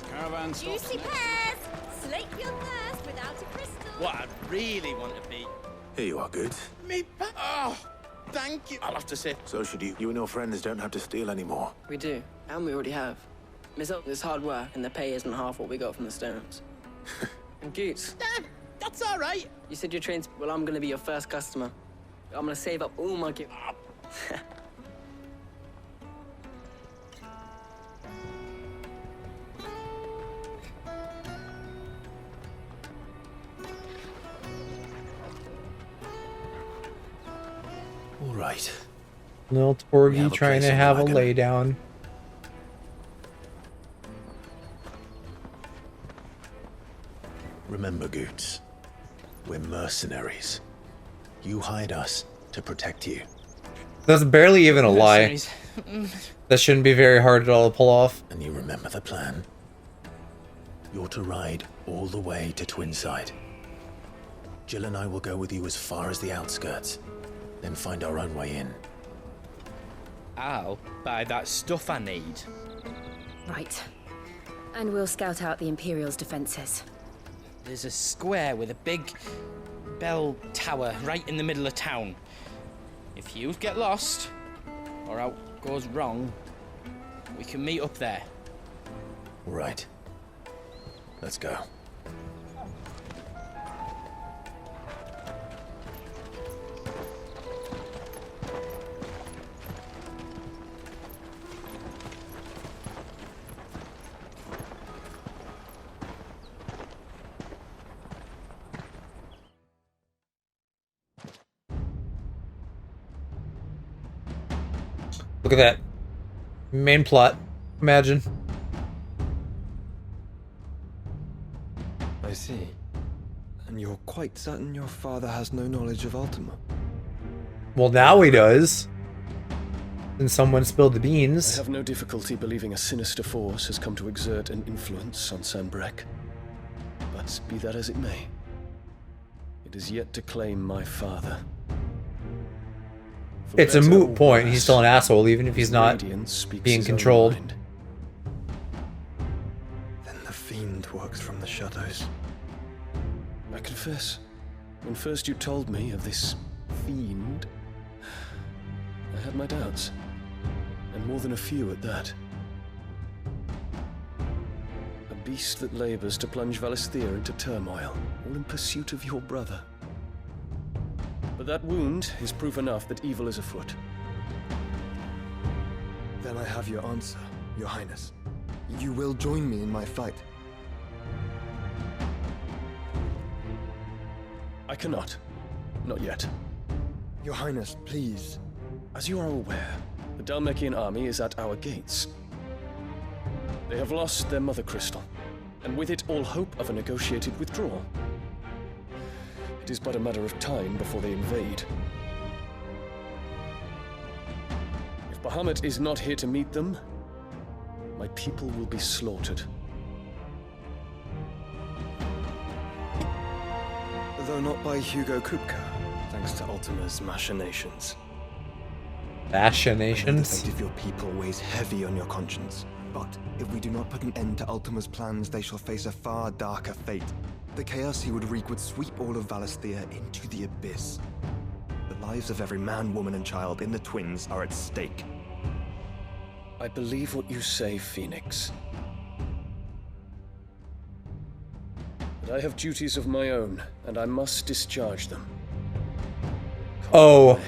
Caravan stops Juicy pears! Slake your thirst without a crystal. What I really want to be. Here you are, Goods. Me oh, thank you. I'll have to say. So should you. You and your friends don't have to steal anymore. We do, and we already have. Miss up this hard work, and the pay isn't half what we got from the stones. And Goots. That's all right. You said your trains. Well, I'm gonna be your first customer. I'm gonna save up all my gift. All right. Little We Torgy have a trying place to on the have a wagon. lay down. Remember, Goots, we're mercenaries. You hired us to protect you. That's barely even a lie. Mercenaries. That shouldn't be very hard at all to pull off. And you remember the plan? You're to ride all the way to Twinside. Jill and I will go with you as far as the outskirts, then find our own way in. I'll buy that stuff I need. Right. And we'll scout out the Imperial's defenses. There's a square with a big bell tower right in the middle of town. If you get lost, or out goes wrong, we can meet up there. All right. Let's go. Look at that. Main plot. Imagine. I see. And you're quite certain your father has no knowledge of Ultima? Well, now he does. And someone spilled the I beans. have no difficulty believing a sinister force has come to exert an influence on Sanbreque. But be that as it may, it is yet to claim my father. For It's a better moot or point. worse, He's still an asshole, even if he's not Radiance speaks being his own controlled. mind. Then the fiend works from the shadows. I confess, when first you told me of this fiend, I had my doubts. And more than a few at that. A beast that labors to plunge Valisthea into turmoil, all in pursuit of your brother. But that wound is proof enough that evil is afoot. Then I have your answer, Your Highness. You will join me in my fight. I cannot. Not yet. Your Highness, please. As you are aware, the Dhalmekian army is at our gates. They have lost their mother crystal, and with it all hope of a negotiated withdrawal. It is but a matter of time before they invade. If Bahamut is not here to meet them, my people will be slaughtered. Though not by Hugo Kupka, thanks to Ultima's machinations. Machinations? The fate of your people weighs heavy on your conscience. But if we do not put an end to Ultima's plans, they shall face a far darker fate. The chaos he would wreak would sweep all of Valisthea into the abyss. The lives of every man, woman, and child in the Twins are at stake. I believe what you say, Phoenix. But I have duties of my own, and I must discharge them. Oh,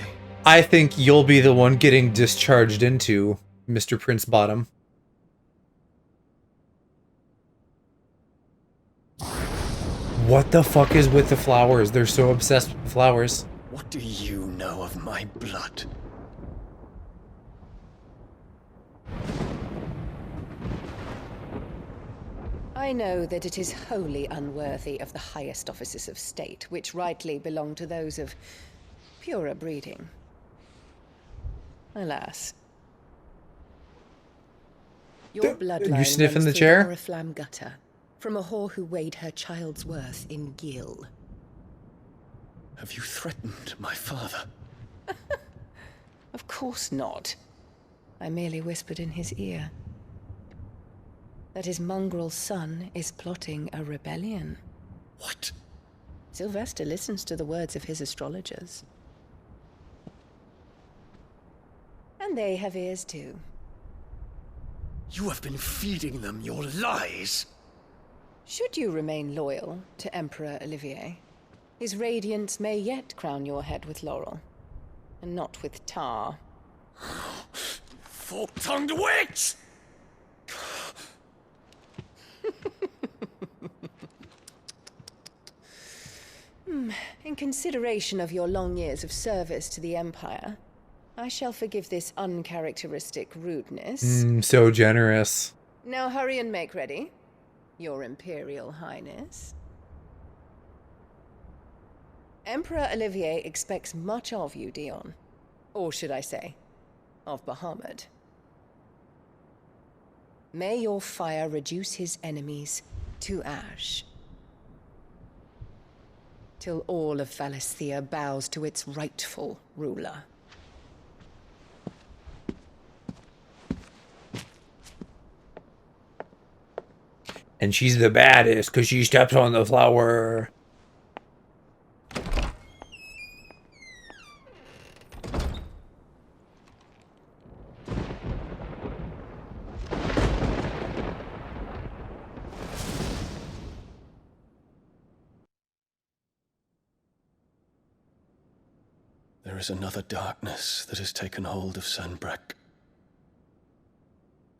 I think you'll be the one getting discharged into, Mr. Prince Bottom. What the fuck is with the flowers? They're so obsessed with the flowers. What do you know of my blood? I know that it is wholly unworthy of the highest offices of state, which rightly belong to those of purer breeding. Alas. Your You bloodline sniffing runs the through chair? Oriflamme gutter, from a whore who weighed her child's worth in Gil. Have you threatened my father? Of course not. I merely whispered in his ear that his mongrel son is plotting a rebellion. What? Sylvester listens to the words of his astrologers. And they have ears too. You have been feeding them your lies! Should you remain loyal to Emperor Olivier, his radiance may yet crown your head with laurel, and not with tar. Fork-tongued witch! In consideration of your long years of service to the Empire, I shall forgive this uncharacteristic rudeness. So generous. Now hurry and make ready, Your Imperial Highness. Emperor Olivier expects much of you, Dion. Or should I say, of Bahamut. May your fire reduce his enemies to ash, till all of Valisthea bows to its rightful ruler. And she's the baddest because she steps on the flower. There is another darkness that has taken hold of Sanbreque.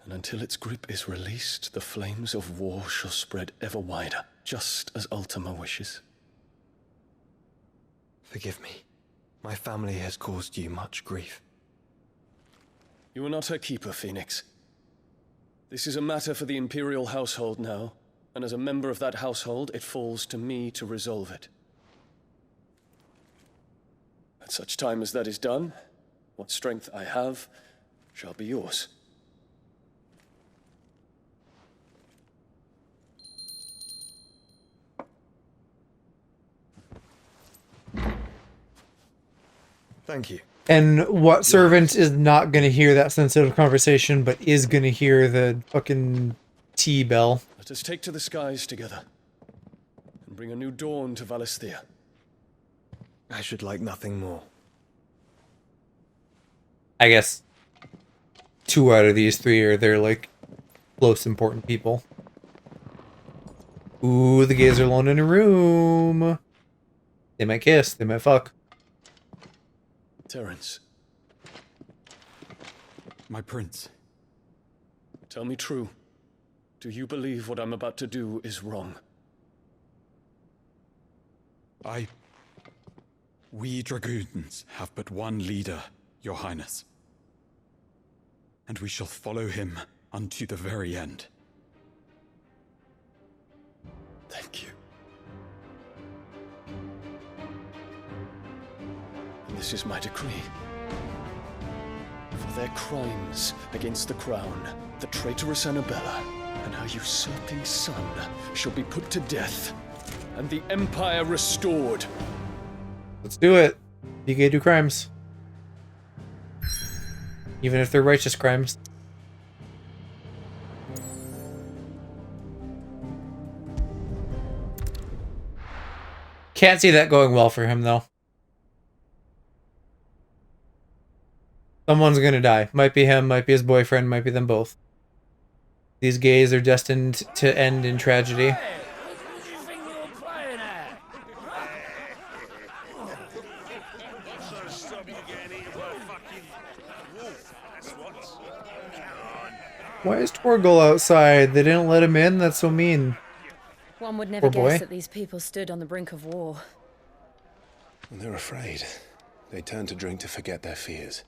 And until its grip is released, the flames of war shall spread ever wider, just as Ultima wishes. Forgive me. My family has caused you much grief. You are not her keeper, Phoenix. This is a matter for the Imperial household now, and as a member of that household, it falls to me to resolve it. At such time as that is done, what strength I have shall be yours. Thank you. And what servant is not going to hear that sensitive conversation, but is going to hear the fucking tea bell? Let us take to the skies together, and bring a new dawn to Valisthea. I should like nothing more. I guess 2 out of these 3 are their, like, close, important people. Ooh, the gays are alone in a room. They might kiss. They might fuck. Terence. My prince. Tell me true. Do you believe what I'm about to do is wrong? We dragoons have but one leader, Your Highness. And we shall follow him unto the very end. Thank you. And this is my decree. For their crimes against the crown, the traitorous Annabella and her usurping son shall be put to death, and the Empire restored. Let's do it. You gay do crimes. Even if they're righteous crimes. Can't see that going well for him, though. Someone's gonna die. Might be him, might be his boyfriend, might be them both. These gays are destined to end in tragedy. Why is Torgal outside? They didn't let him in? That's so mean. One would never Poor boy. guess that these people stood on the brink of war. And they're afraid. They turn to drink to forget their fears.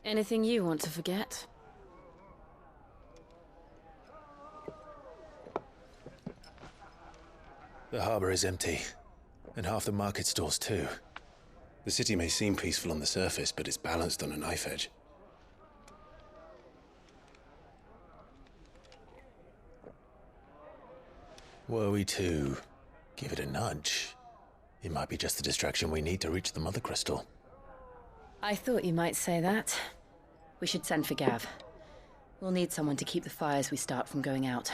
Anything you want to forget? The harbor is empty, and half the market stalls too. The city may seem peaceful on the surface, but it's balanced on a knife edge. Were we to give it a nudge, it might be just the distraction we need to reach the Mother Crystal. I thought you might say that. We should send for Gav. We'll need someone to keep the fires we start from going out.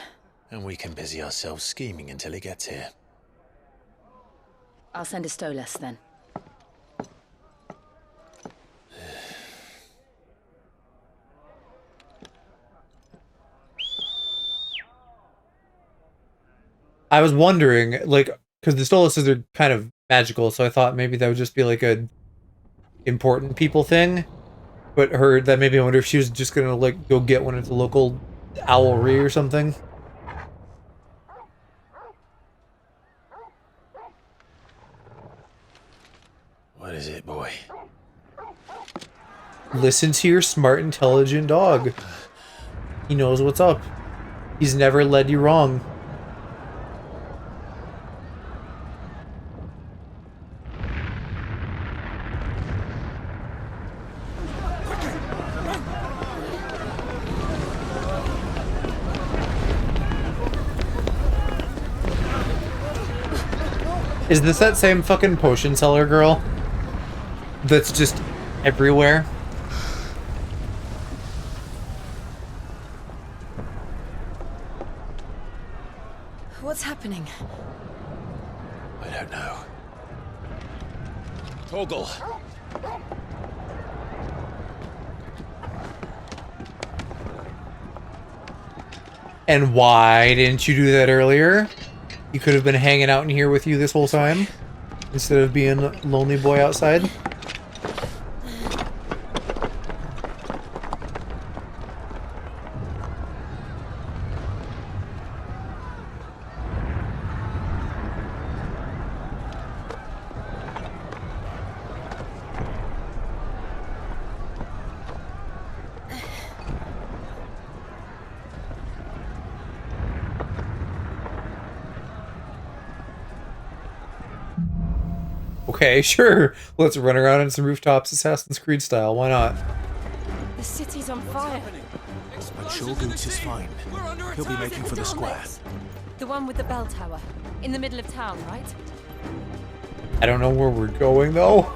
And we can busy ourselves scheming until he gets here. I'll send a Stolas then. I was wondering, like, because the Stolases are kind of magical, so I thought maybe that would just be like a important people thing. But that made me wonder if she was just gonna like go get one at the local owlry or something. What is it, boy? Listen to your smart, intelligent dog. He knows what's up. He's never led you wrong. Is this that same fucking potion seller girl? That's just everywhere? What's happening? I don't know. Toggle! And why didn't you do that earlier? You could have been hanging out in here with you this whole time, instead of being a lonely boy outside. Okay, sure. Let's run around on some rooftops Assassin's Creed style. Why not? The city's on fire. But Shogun's is fine. He'll be making for the square. The one with the bell tower. In the middle of town, right? I don't know where we're going though.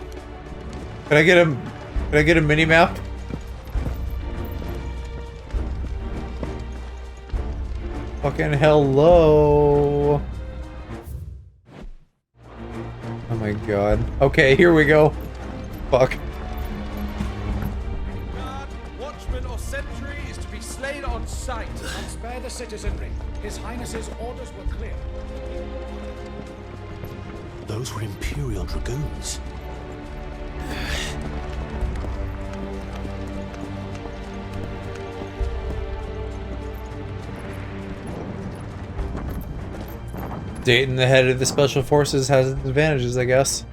Can I get a mini map? Fucking hello. Oh my god. Okay, here we go. Fuck. Watchman or sentry is to be slain on sight. And spare the citizenry. His Highness's orders were clear. Those were Imperial Dragoons. Dayton, the head of the Special Forces, has its advantages, I guess.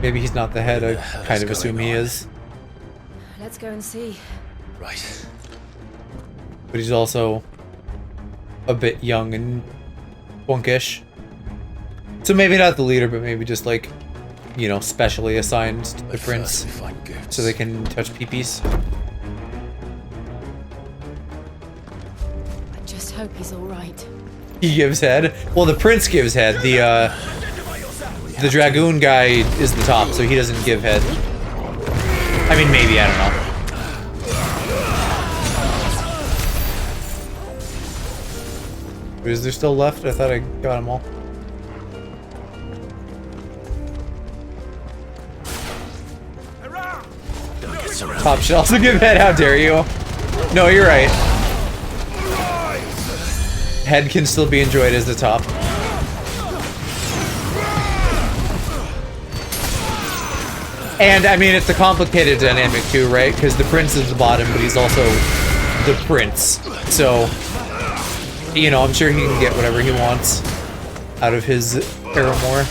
Maybe he's not the head, I kind of assume he is. Let's go and see. Right. But he's also a bit young and bunkish. So maybe not the leader, but maybe just like, you know, specially assigned to the prince so they can touch peepees. I just hope he's all right. He gives head. Well, the prince gives head. The dragoon guy is the top, so he doesn't give head. I mean, maybe, I don't know. But is there still left? I thought I got them all. Top should also give head. How dare you? No, you're right. Head can still be enjoyed as the top. And I mean, it's a complicated dynamic too, right? Because the prince is the bottom, but he's also the prince. So, you know, I'm sure he can get whatever he wants out of his paramour.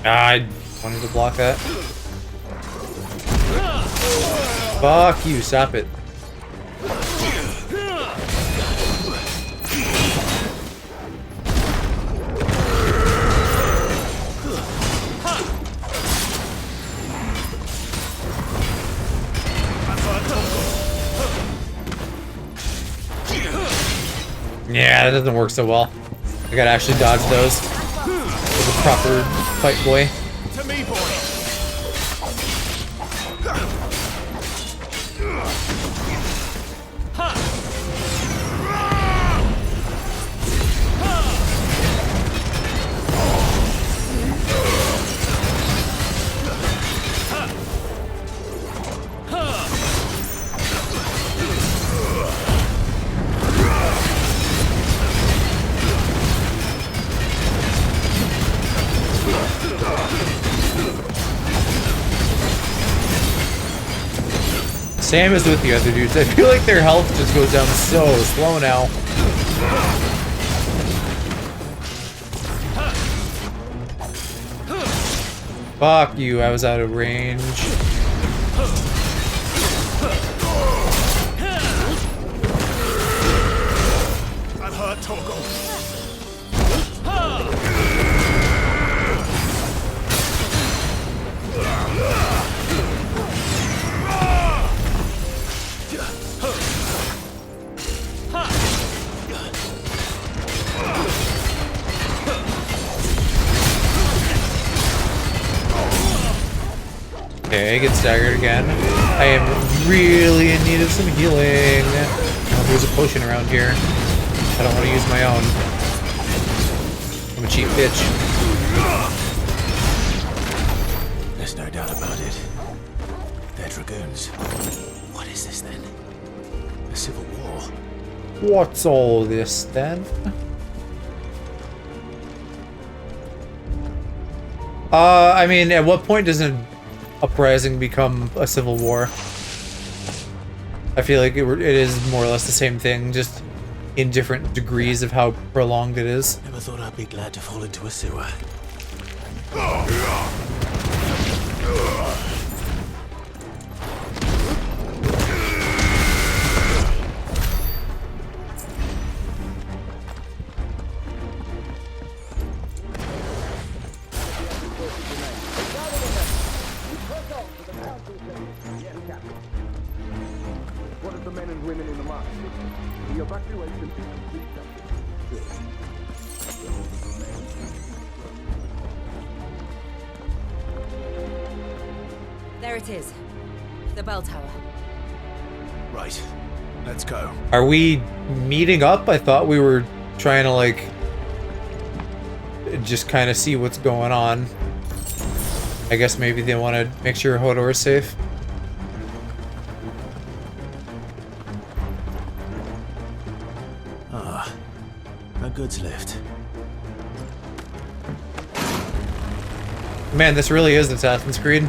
I wanted to block that. Fuck you, stop it. Yeah, it doesn't work so well. I gotta actually dodge those with a proper fight boy. To me, boy. Same as with the other dudes. I feel like their health just goes down so slow now. Fuck you, I was out of range. I've heard Torgal. Okay, get staggered again. I am really in need of some healing. Oh, there's a potion around here. I don't want to use my own. I'm a cheap bitch. There's no doubt about it. They're dragoons. What is this then? A civil war? What's all this then? I mean, at what point does an uprising become a civil war? I feel like it is more or less the same thing, just in different degrees of how prolonged it is. Never thought I'd be glad to fall into a sewer. What of the men and women in the market? The evacuation is complete. There it is. The bell tower. Right. Let's go. Are we meeting up? I thought we were trying to, like, just kind of see what's going on. I guess maybe they want to make sure Hodor is safe. Ah, a goods lift. Man, this really is Assassin's Creed.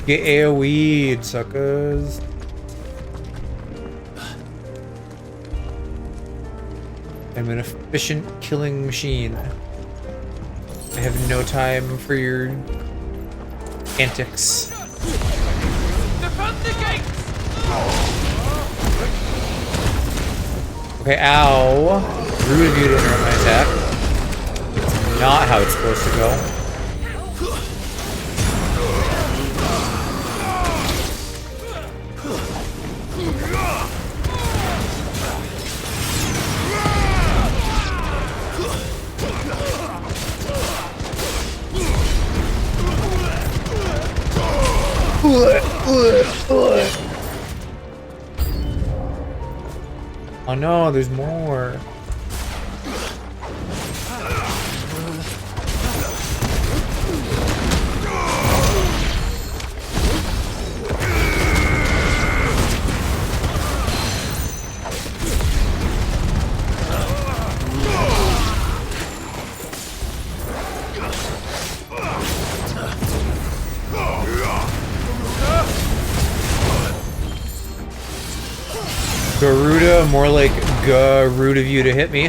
Get AoE'd, suckers. I'm an efficient killing machine. I have no time for your antics. Defend the gates! Okay, ow. Rude of you to interrupt my attack. It's not how it's supposed to go. Oh no, there's more. Garuda, more like rude of you to hit me.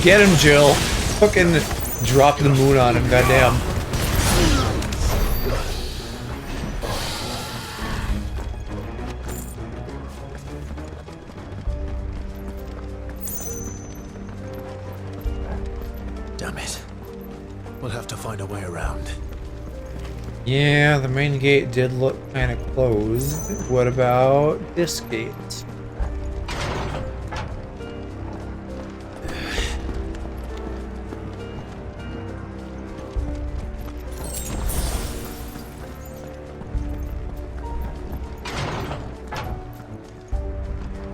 Get him, Jill. Fucking drop the moon on him, goddamn. Damn it. We'll have to find a way around. Yeah, the main gate did look kind of closed. What about this gate?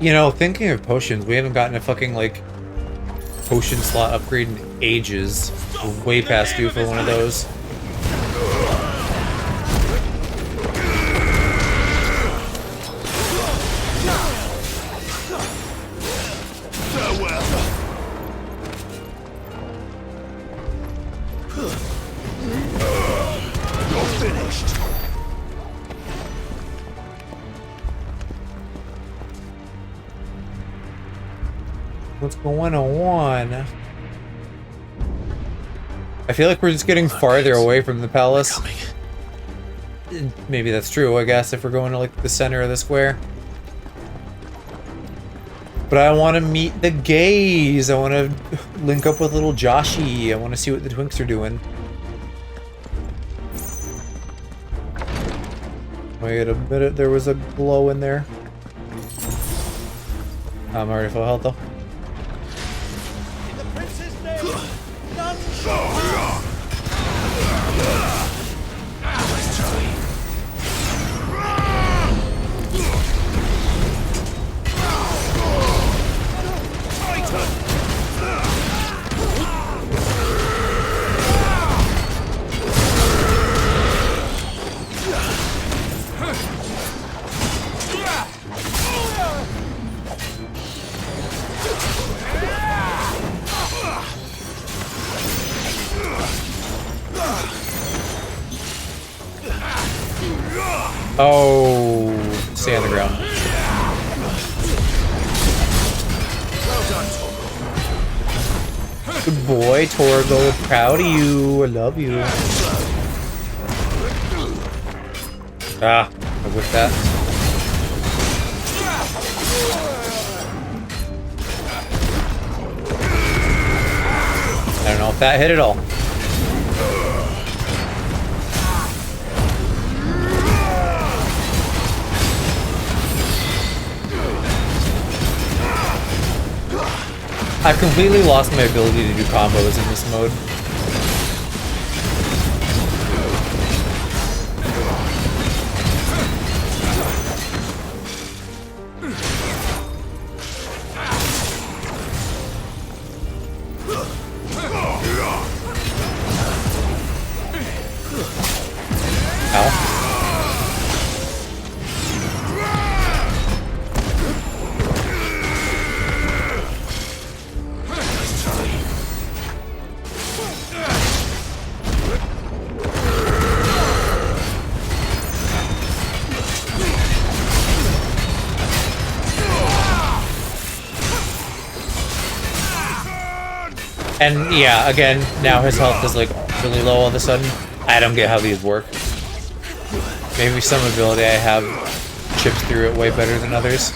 You know, thinking of potions, we haven't gotten a fucking, like, potion slot upgrade in ages. We're way past due for one of those. What's going on? I feel like we're just getting farther away from the palace. Maybe that's true, I guess, if we're going to like the center of the square. But I want to meet the gays. I want to link up with little Joshy. I want to see what the twinks are doing. Wait a minute, there was a glow in there. I'm already full health though. Oh, stay on the ground. Good boy, Torgo. Proud of you. I love you. Ah, I whipped that. I don't know if that hit at all. I've completely lost my ability to do combos in this mode. Ow. And yeah, again, now his health is like really low all of a sudden. I don't get how these work. Maybe some ability I have chips through it way better than others.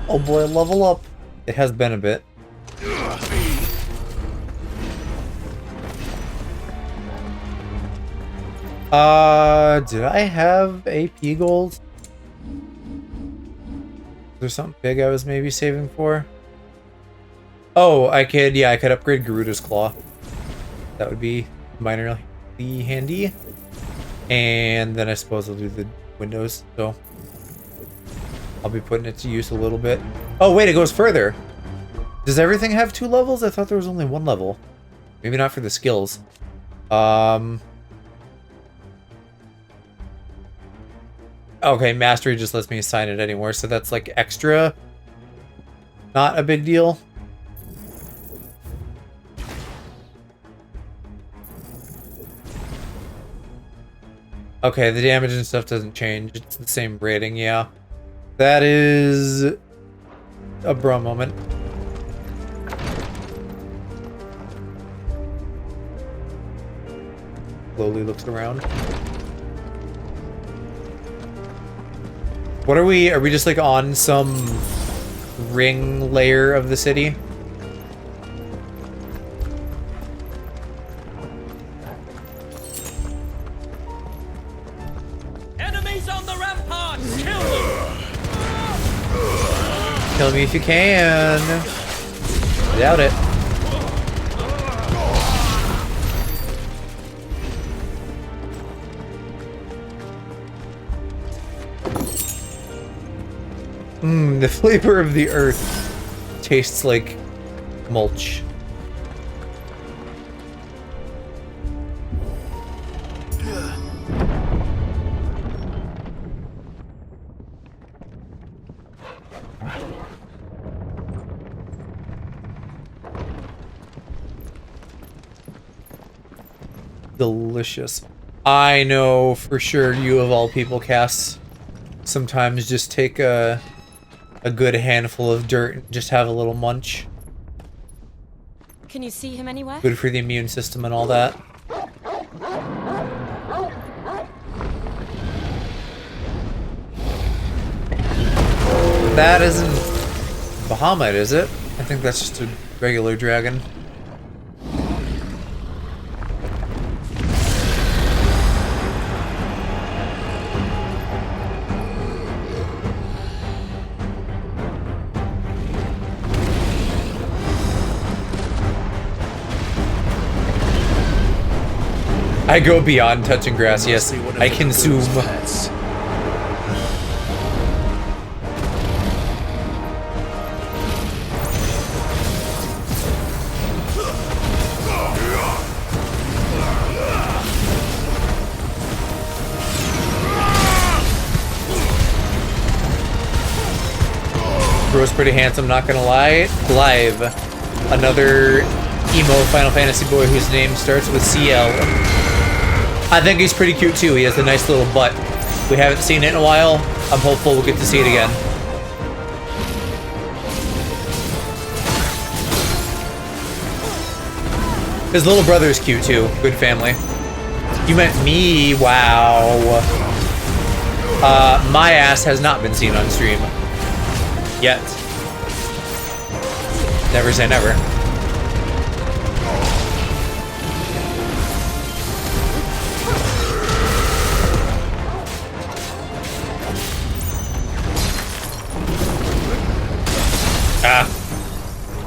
Oh boy, level up. It has been a bit. Did I have AP gold? Is there something big I was maybe saving for? Oh, I could upgrade Garuda's Claw. That would be minorly handy. And then I suppose I'll do the windows, so I'll be putting it to use a little bit. Oh wait, it goes further. Does everything have 2 levels? I thought there was only 1 level. Maybe not for the skills. Okay, Mastery just lets me assign it anymore, so that's like extra. Not a big deal. Okay, the damage and stuff doesn't change. It's the same rating, yeah. That is a bro moment. Slowly looks around. What are we? Are we just like on some ring layer of the city? Enemies on the ramparts! Kill them! Kill me if you can. Doubt it. The flavor of the earth tastes like mulch. Delicious. I know for sure you of all people, Cass, sometimes just take a good handful of dirt and just have a little munch. Can you see him anywhere? Good for the immune system and all that. That isn't Bahamut, is it? I think that's just a regular dragon. I go beyond touching grass, yes. I consume. Bro's pretty handsome, not gonna lie. Live. Another emo Final Fantasy boy whose name starts with CL. I think he's pretty cute too. He has a nice little butt. We haven't seen it in a while. I'm hopeful we'll get to see it again. His little brother's cute too. Good family. You meant me? Wow. My ass has not been seen on stream. Yet. Never say never. Ah.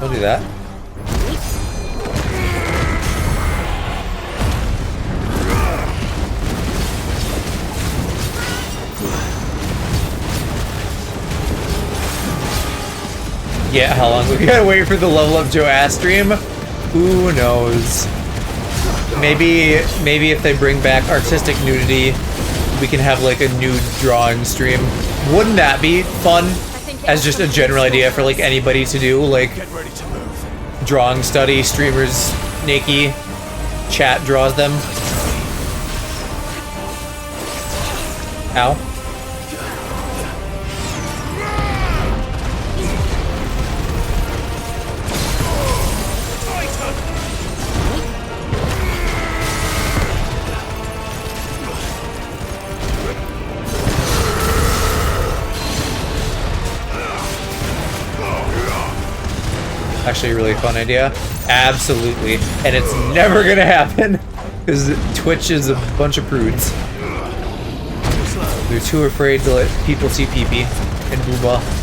Don't do that. Yeah, how long we gotta wait for the level up Joe ass stream? Who knows? Maybe if they bring back artistic nudity, we can have like a nude drawing stream. Wouldn't that be fun? As just a general idea for like anybody to do, like drawing study, streamers naked, chat draws them. Ow. Actually a really fun idea. Absolutely. And it's never gonna happen because Twitch is a bunch of prudes. They're too afraid to let people see pee-pee and booba.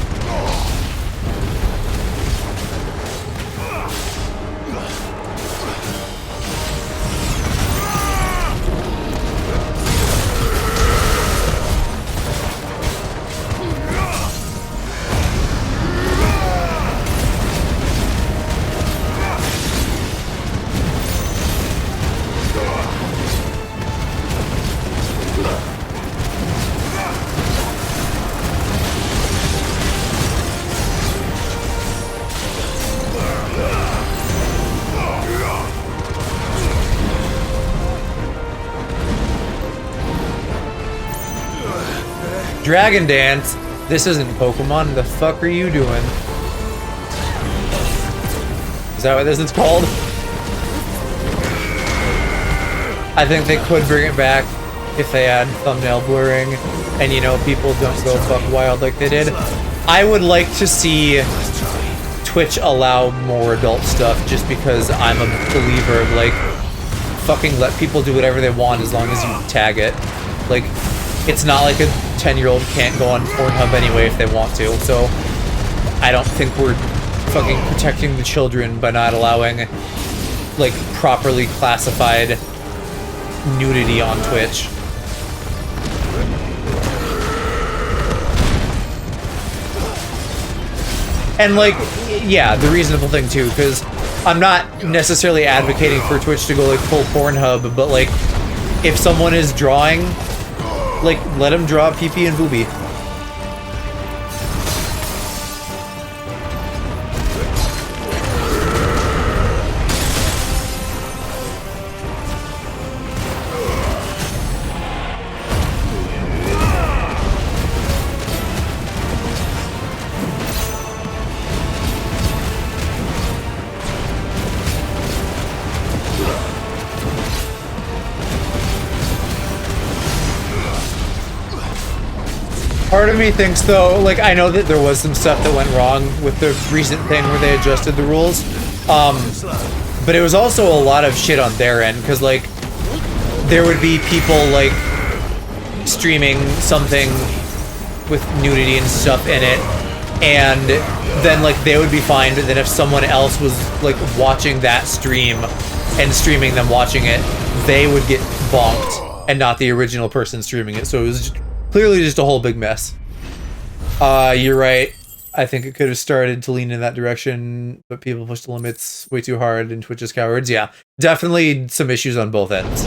Dragon Dance. This isn't Pokemon. The fuck are you doing? Is that what this is called? I think they could bring it back if they add thumbnail blurring and, you know, people don't go buck wild like they did. I would like to see Twitch allow more adult stuff just because I'm a believer of, like, fucking let people do whatever they want as long as you tag it. Like, it's not like a 10-year-old can't go on Pornhub anyway if they want to, so I don't think we're fucking protecting the children by not allowing, like, properly classified nudity on Twitch. And, like, yeah, the reasonable thing too, because I'm not necessarily advocating for Twitch to go like full Pornhub, but like, if someone is drawing, like, let them draw pee-pee and boobie. Part of me thinks, though, like, I know that there was some stuff that went wrong with the recent thing where they adjusted the rules, but it was also a lot of shit on their end, because, like, there would be people, like, streaming something with nudity and stuff in it, and then, like, they would be fined that if someone else was, like, watching that stream and streaming them watching it, they would get bonked, and not the original person streaming it, so it was just clearly just a whole big mess. You're right. I think it could have started to lean in that direction, but people pushed the limits way too hard and Twitch is cowards. Yeah, definitely some issues on both ends.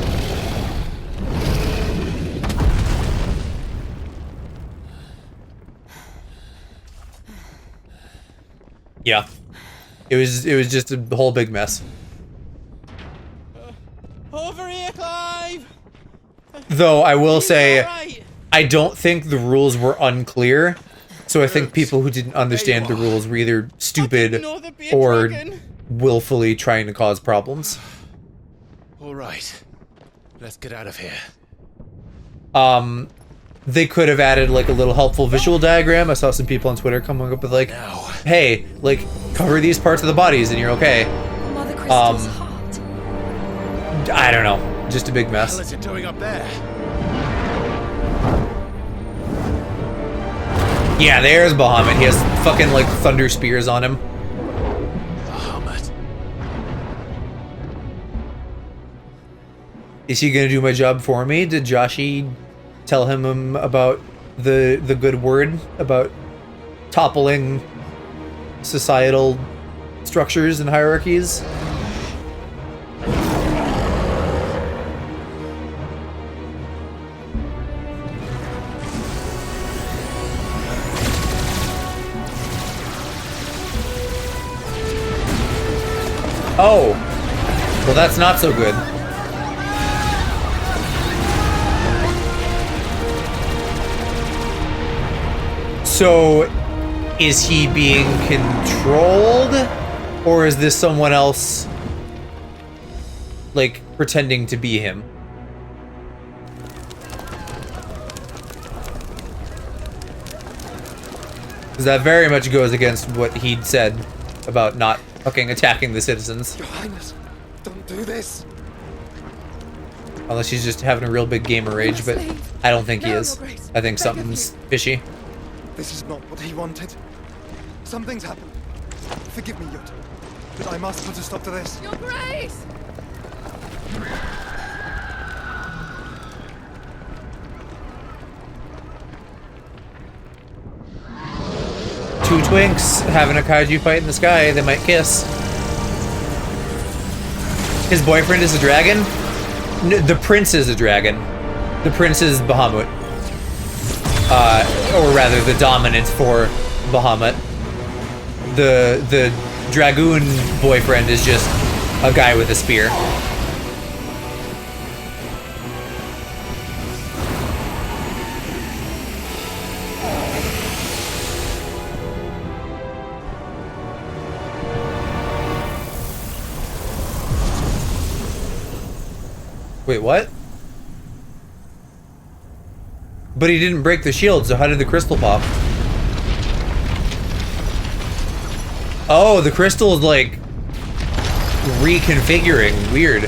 Yeah. It was just a whole big mess. Over here, Clive! Though I will say, I don't think the rules were unclear, so I think people who didn't understand the rules were either stupid or willfully trying to cause problems. All right, let's get out of here. They could have added like a little helpful visual diagram. I saw some people on Twitter coming up with like, hey, like, cover these parts of the bodies and you're okay. I don't know, just a big mess. What is it doing up there? Yeah, there's Bahamut. He has fucking, like, thunder spears on him. Bahamut. Is he gonna do my job for me? Did Joshi tell him about the good word about toppling societal structures and hierarchies? Oh, well, that's not so good. So, is he being controlled, or is this someone else, like, pretending to be him? Because that very much goes against what he'd said about not fucking attacking the citizens. Your Highness, don't do this. Unless he's just having a real big gamer rage, but I don't think he is. I think something's fishy. This is not what he wanted. Something's happened. Forgive me, Yut, but I must put a stop to this. Your Grace! Two twinks having a kaiju fight in the sky, they might kiss. His boyfriend is a dragon? No, the prince is a dragon. The prince is Bahamut. Or rather, the dominant for Bahamut. The dragoon boyfriend is just a guy with a spear. Wait, what? But he didn't break the shield, so how did the crystal pop? Oh, the crystal is like reconfiguring. Weird.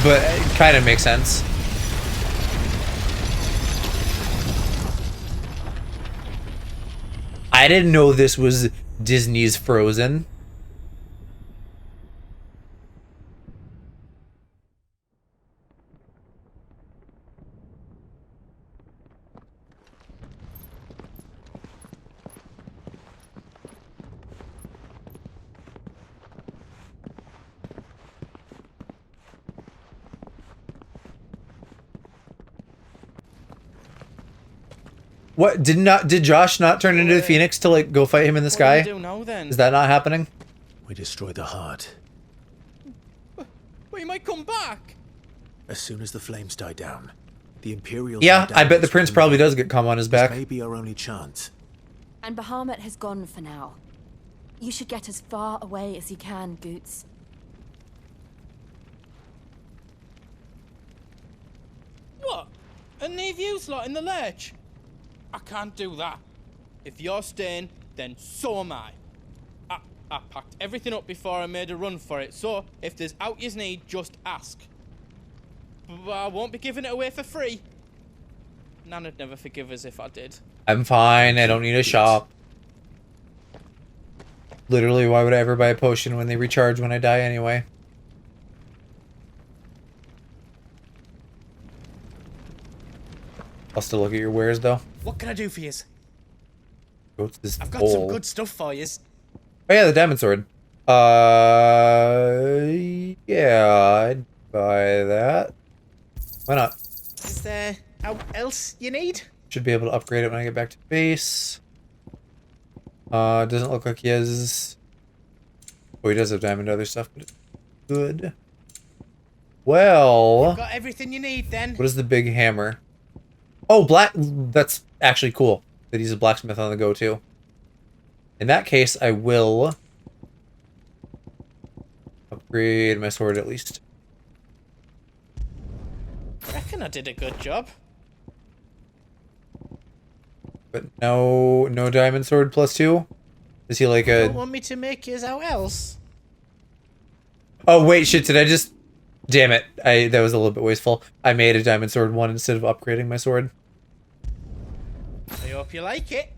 But it kind of makes sense. I didn't know this was Disney's Frozen. What did Josh not turn into the Phoenix to like go fight him in the sky? What do we do now, then? Is that not happening? We destroy the heart. But he might come back. As soon as the flames die down, the Imperials... Yeah, I bet the prince probably does get come on his back. This may be our only chance. And Bahamut has gone for now. You should get as far away as you can, Goots. What? And leave you lot in the lurch? I can't do that. If you're staying, then so am I. I packed everything up before I made a run for it, so if there's out you need, just ask. But I won't be giving it away for free. Nana'd never forgive us if I did. I'm fine, I don't need a shop. Literally, why would I ever buy a potion when they recharge when I die anyway? I'll still look at your wares though. What can I do for you? What's this I've got bowl? some good stuff for you. Oh yeah, the diamond sword. Yeah, I'd buy that. Why not? Is there else you need? Should be able to upgrade it when I get back to base. Doesn't look like he has... Oh, he does have diamond other stuff, but it's good. Well... You've got everything you need then. What is the big hammer? Oh, black... That's actually cool that he's a blacksmith on the go too. In that case, I will upgrade my sword at least. I reckon I did a good job. But no diamond sword +2? Is he like You a... don't want me to make yours out else? Oh wait, shit, did I just... Damn it, that was a little bit wasteful. I made a diamond sword 1 instead of upgrading my sword. I hope you like it.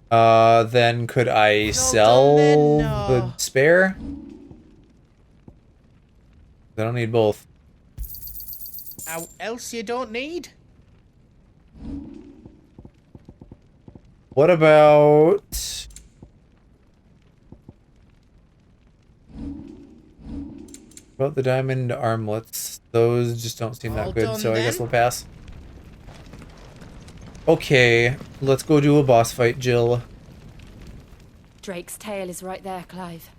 Then could I sell the spare? I don't need both. How else you don't need? What about... the diamond armlets? Those just don't seem that good, so I guess we'll pass. Okay, let's go do a boss fight, Jill. Drake's tail is right there, Clive.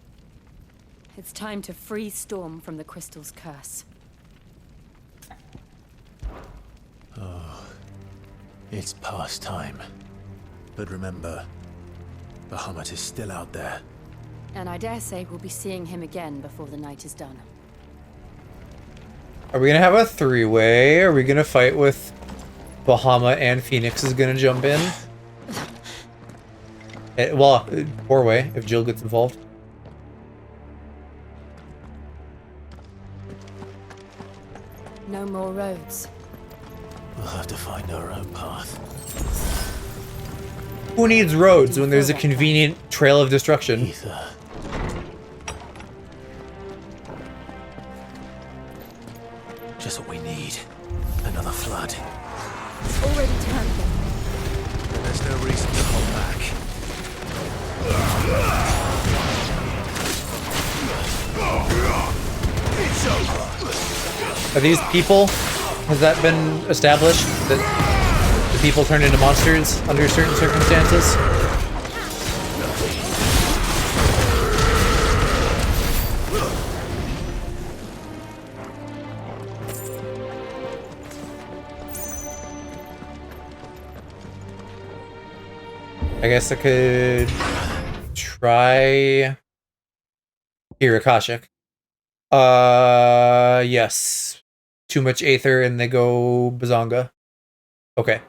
It's time to free Storm from the crystal's curse. Oh, it's past time. But remember, Bahamut is still out there. And I dare say we'll be seeing him again before the night is done. Are we gonna have a 3-way? Are we gonna fight with Bahamut and Phoenix is gonna jump in? Well, 4-way if Jill gets involved. No more roads. We'll have to find our own path. Who needs roads when there's a convenient trail of destruction? Just what we need. Another flood. Already turned them. Then there's no reason to hold back. Are these people? Has that been established? That the people turn into monsters under certain circumstances? I guess I could try here, Akashic. Yes. Too much Aether and they go Bazonga. Okay.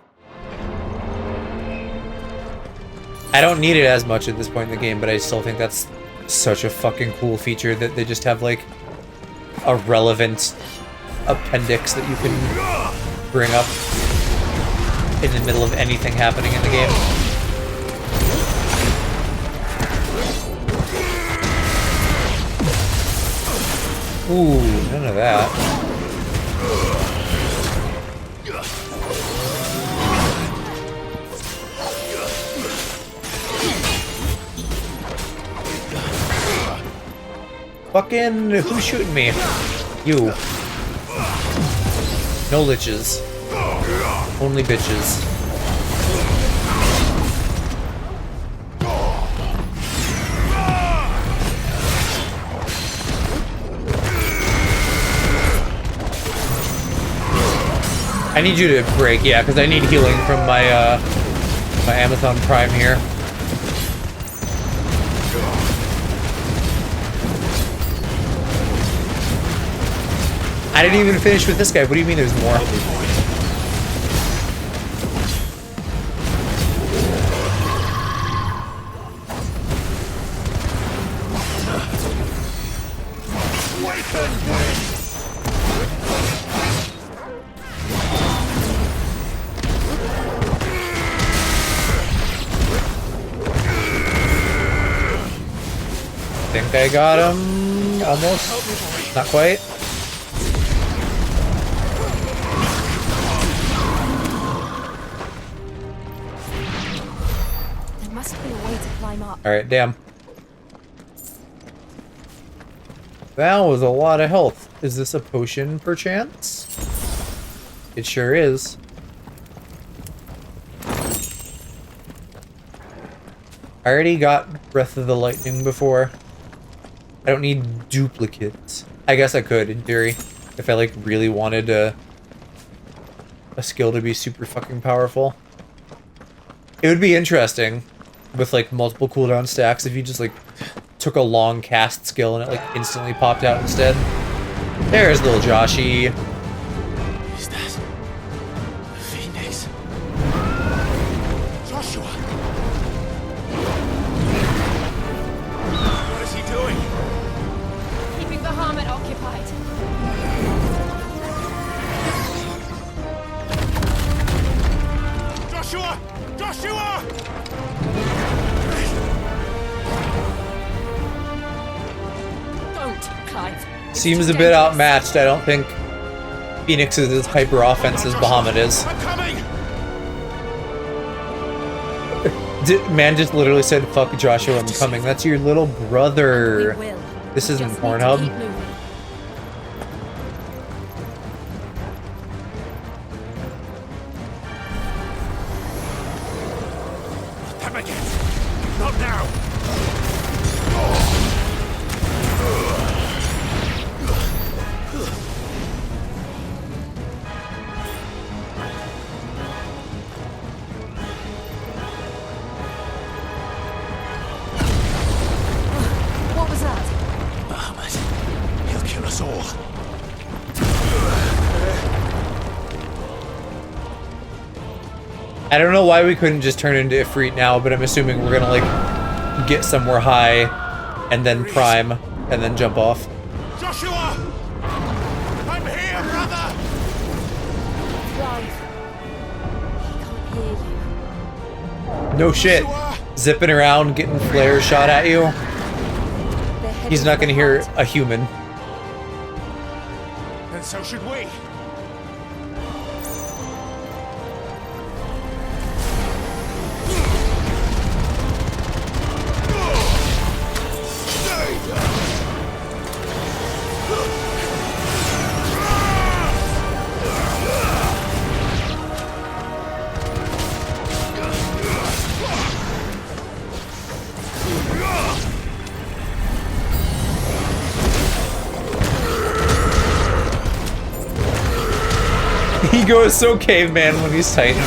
I don't need it as much at this point in the game, but I still think that's such a fucking cool feature that they just have, like, a relevant appendix that you can bring up in the middle of anything happening in the game. Ooh, none of that. Fucking, who's shooting me? You. No liches. Only bitches. I need you to break, yeah, because I need healing from my my Amazon Prime here. I didn't even finish with this guy. What do you mean there's more? I think I got him. Almost. Not quite. Alright, damn. That was a lot of health. Is this a potion, perchance? It sure is. I already got Breath of the Lightning before. I don't need duplicates. I guess I could, in theory, if I, like, really wanted a skill to be super fucking powerful. It would be interesting with, like, multiple cooldown stacks if you just, like, took a long cast skill and it, like, instantly popped out instead. There's little Joshy. Is that the Phoenix? Joshua! What is he doing? Keeping Bahamut occupied. Joshua! Joshua! Seems a bit outmatched. I don't think Phoenix is as hyper offense as Bahamut is. Man just literally said, "Fuck Joshua, I'm coming." That's your little brother. This isn't Pornhub. Not now! What was that? Bahamut. He'll kill us all. I don't know why we couldn't just turn into Ifrit now, but I'm assuming we're gonna, like, get somewhere high, and then prime, and then jump off. Joshua! I'm here, brother! Drive. He can't hear you. No shit. Zipping around, getting flares shot at you. He's not gonna hear a human. And so should we. He goes so caveman when he's Titan.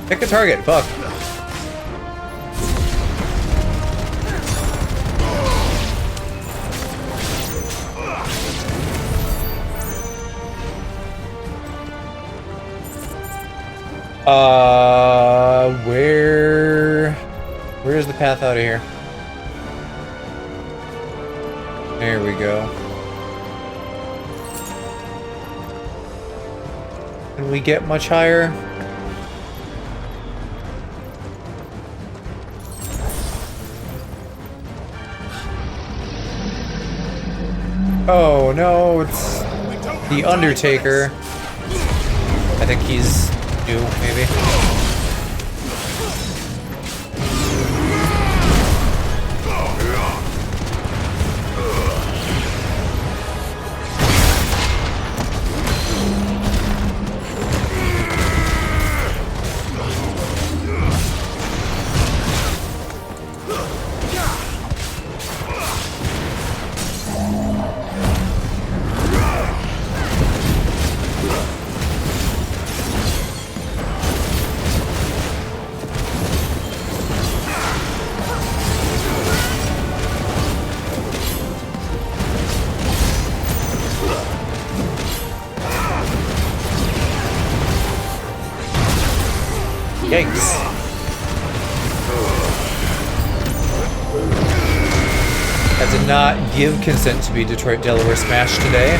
Pick a target, fuck. Where's the path out of here? There we go. Can we get much higher? Oh no, it's the Undertaker. I think he's new, maybe. Yikes. I did not give consent to be Detroit Delaware smashed today.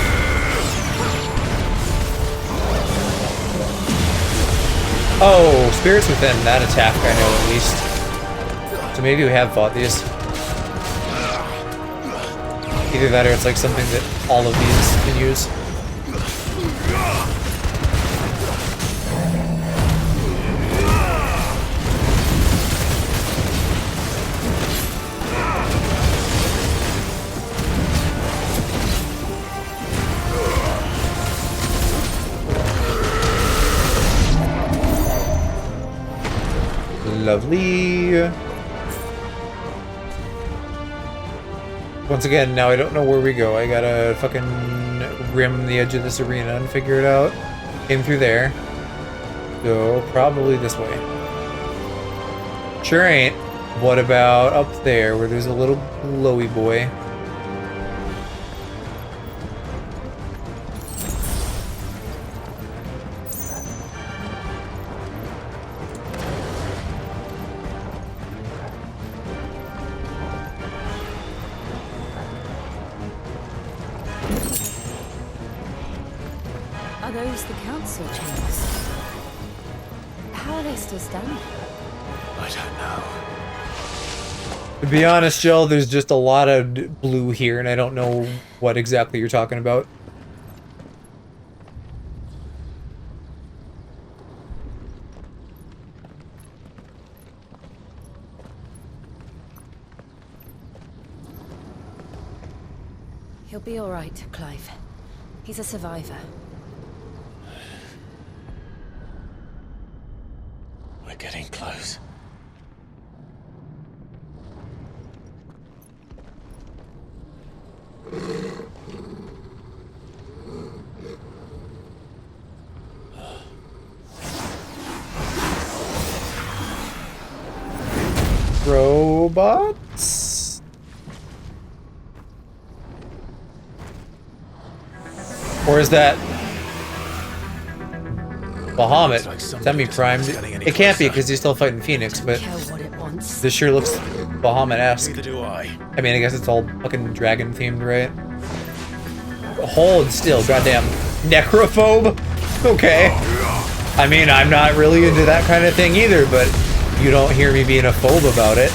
Oh, Spirits Within, that attack I know at least. So maybe we have fought these. Either that or it's like something that all of these can use. Lovely. Once again, now I don't know where we go. I gotta fucking rim the edge of this arena and figure it out. Came through there. So, probably this way. Sure ain't. What about up there where there's a little glowy boy? Are those the council chambers? How are they still standing? I don't know. To be honest, Jill, there's just a lot of blue here, and I don't know what exactly you're talking about. He'll be all right, Clive. He's a survivor. We're getting close. Robots? Or is that Bahamut? Semi-primed. It can't be because he's still fighting Phoenix, but this sure looks Bahamut-esque. Neither do I. I mean, I guess it's all fucking dragon themed, right? Hold still, goddamn. Necrophobe? Okay. I mean, I'm not really into that kind of thing either, but you don't hear me being a phobe about it.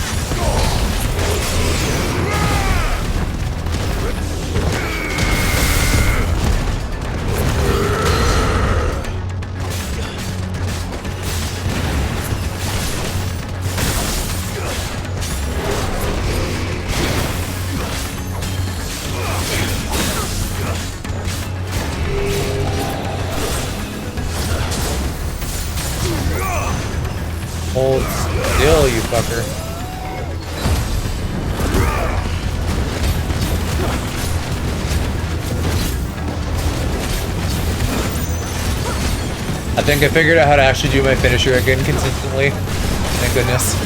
Hold still, you fucker. I think I figured out how to actually do my finisher again consistently. Thank goodness.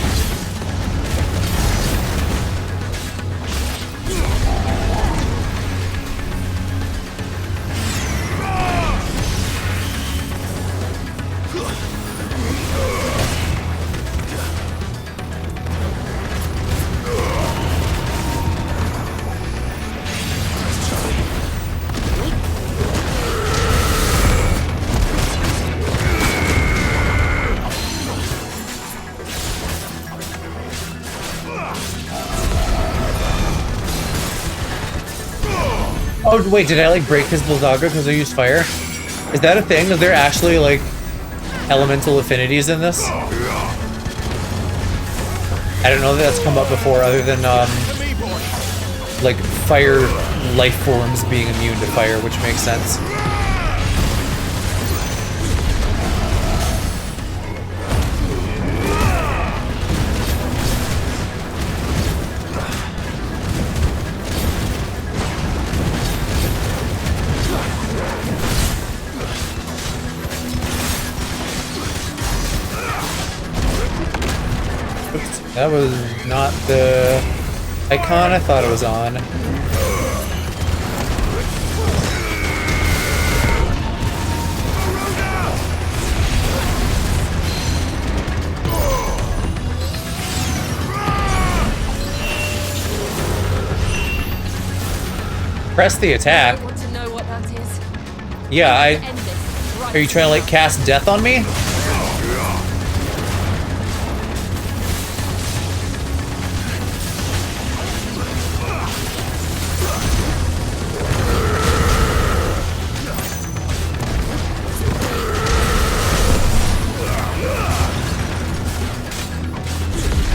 Oh, wait, did I, like, break his Bulldoga because I used fire? Is that a thing? Is there actually, like, elemental affinities in this? I don't know that that's come up before, other than, like, fire life forms being immune to fire, which makes sense. That was not the icon I thought it was on. Press the attack. I want to know what that is. Yeah, End this right Are you trying to, like, cast death on me?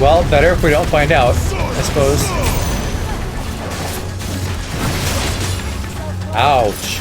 Well, better if we don't find out, I suppose. Ouch.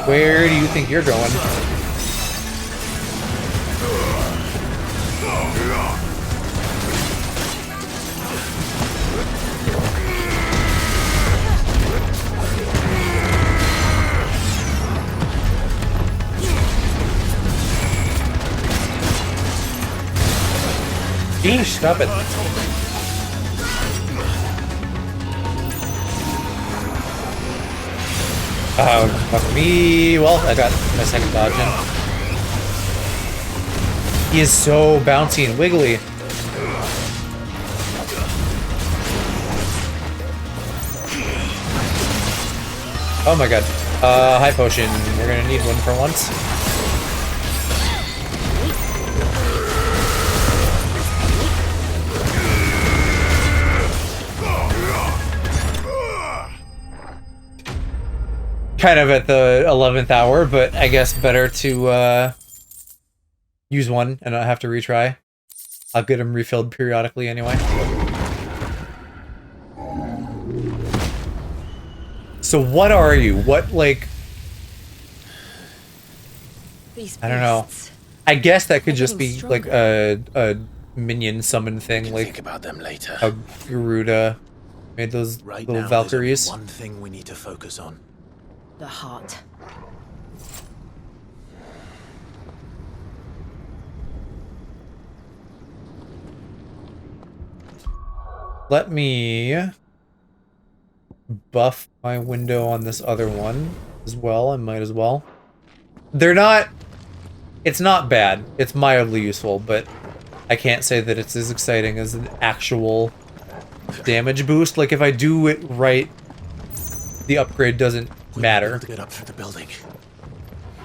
Where do you think you're going? Geesh, stop it. Oh, fuck me. Well, I got my second dodge in. He is so bouncy and wiggly. Oh my god. High potion. We're gonna need one for once. Kind of at the 11th hour, but I guess better to use one and not have to retry. I'll get them refilled periodically anyway. So what are you? What, like... I don't know. I guess that could just be like a minion summon thing, like think about them later. how Garuda made those Right little now, Valkyries. there's only one thing we need to focus on. The heart. Let me buff my window on this other one as well. I might as well. They're not... It's not bad. It's mildly useful, but I can't say that it's as exciting as an actual damage boost. Like, if I do it right, the upgrade doesn't matter. To get up through the building.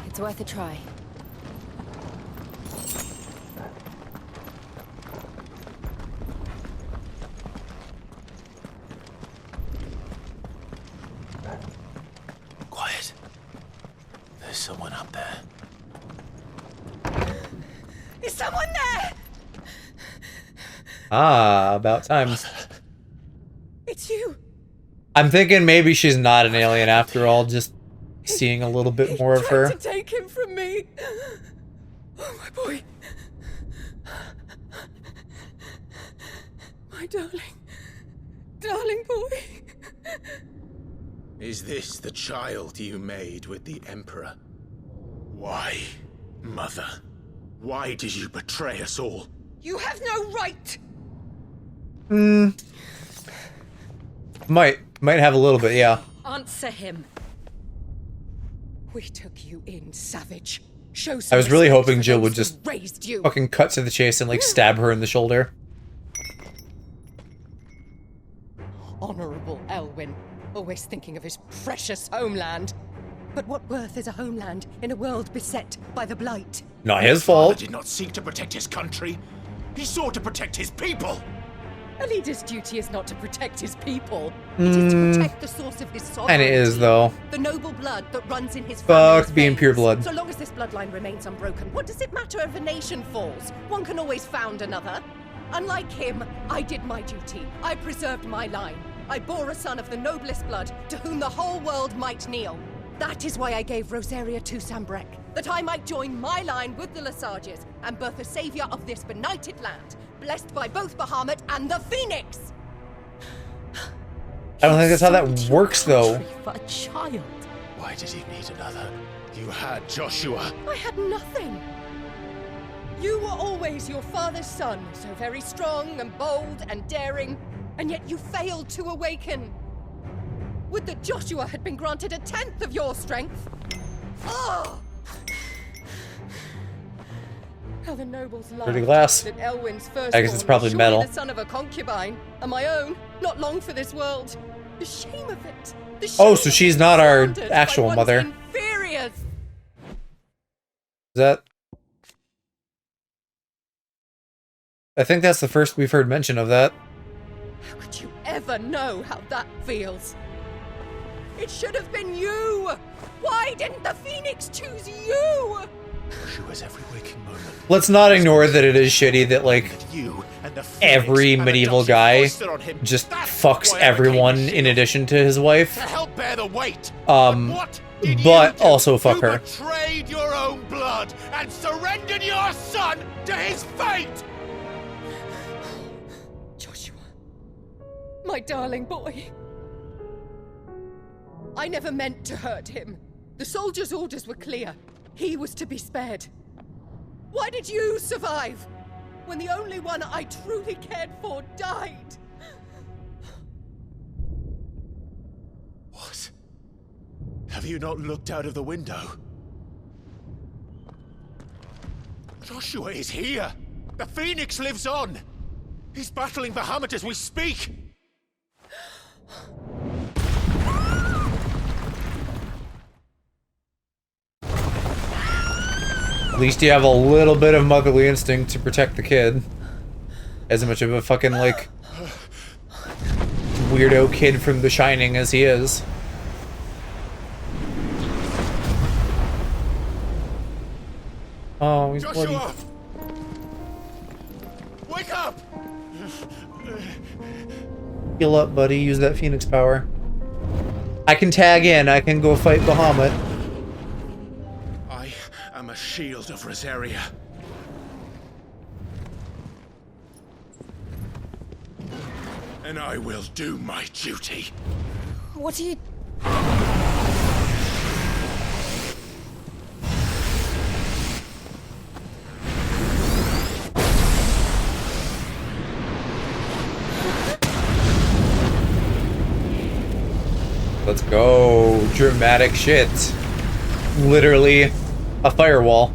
It's worth a try. Quiet. There's someone up there. Is someone there? Ah, about time. It's you. I'm thinking maybe she's not an alien after all, just seeing a little bit more of her. To take him from me. Oh, my boy. My darling. Darling boy. Is this the child you made with the Emperor? Why, Mother? Why did you betray us all? You have no right. Might have a little bit, yeah. Answer him. We took you in, savage. Show I was really respect hoping for Jill those would who just raised you. fucking cut to the chase and like stab her in the shoulder. Honorable Elwyn, always thinking of his precious homeland. But what worth is a homeland in a world beset by the Blight? Not his Father fault. did not seek to protect his country. He sought to protect his people. A leader's duty is not to protect his people. It is to protect the source of his sovereignty. And it is, though. The noble blood that runs in his family's Fuck being veins. pure blood. So long as this bloodline remains unbroken, what does it matter if a nation falls? One can always found another. Unlike him, I did my duty. I preserved my line. I bore a son of the noblest blood, to whom the whole world might kneel. That is why I gave Rosaria to Sambrek, that I might join my line with the Lesages and birth a savior of this benighted land, blessed by both Bahamut and the Phoenix! I don't think that's how that works, though. For a child. Why did he need another? You had Joshua. I had nothing. You were always your father's son, so very strong and bold and daring, and yet you failed to awaken. Would that Joshua had been granted 1/10 of your strength? Oh! How the nobles lied. Dirty glass. That Elwyn's first I guess it's probably metal. the son of a concubine, and my own, not long for this world. The shame of it. The shame Oh, so she's not our slandered by actual one's mother. inferiors. Is that? I think that's the first we've heard mention of that. How could you ever know how that feels? It should have been you! Why didn't the Phoenix choose you? Joshua's every waking moment. Let's not ignore that it is shitty that like You and the Phoenix every and medieval adopted guy foisted on him. just That's fucks why I became everyone his in shield. addition to his wife. To help bear the weight. But Did you also fuck you her. betrayed your own blood and surrendered your son to his fate. Joshua, my darling boy. I never meant to hurt him. The soldiers' orders were clear. He was to be spared. Why did you survive when the only one I truly cared for died? What? Have you not looked out of the window? Joshua is here. The Phoenix lives on. He's battling Bahamut as we speak. At least you have a little bit of motherly instinct to protect the kid. As much of a fucking like weirdo kid from The Shining as he is. Oh, he's bloody. Joshua! Wake up! Heal up, buddy. Use that Phoenix power. I can tag in. I can go fight Bahamut. I am a shield of Rosaria. And I will do my duty. What are you... Let's go. Dramatic shit. Literally a firewall.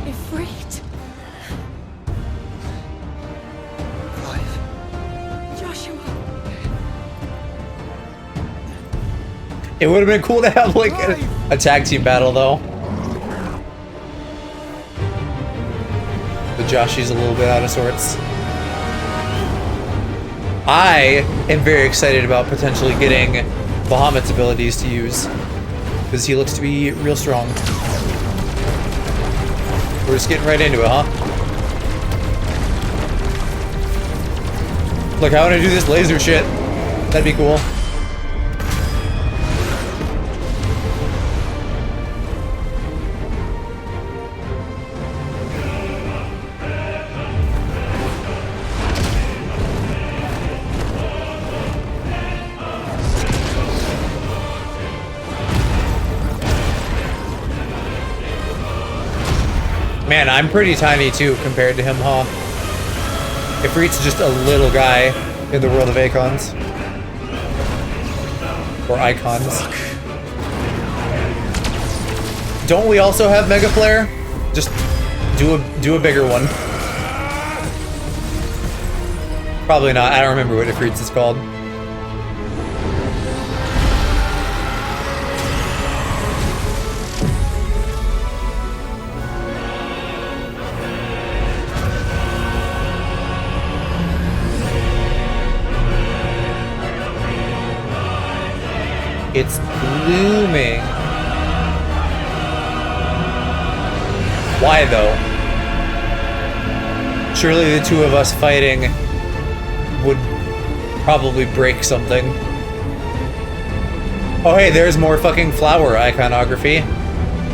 Ifrit? Joshua? It would have been cool to have like a tag team battle though. But Joshy's a little bit out of sorts. I am very excited about potentially getting Bahamut's abilities to use. Because he looks to be real strong. We're just getting right into it, huh? Look, I want to do this laser shit. That'd be cool. Man, I'm pretty tiny too compared to him, huh? Ifrit's just a little guy in the world of Icons. Or Icons. Don't we also have Mega Flare? Just do a bigger one. Probably not. I don't remember what Ifrit's is called. It's blooming. Why though? Surely the two of us fighting would probably break something. Oh hey, there's more fucking flower iconography.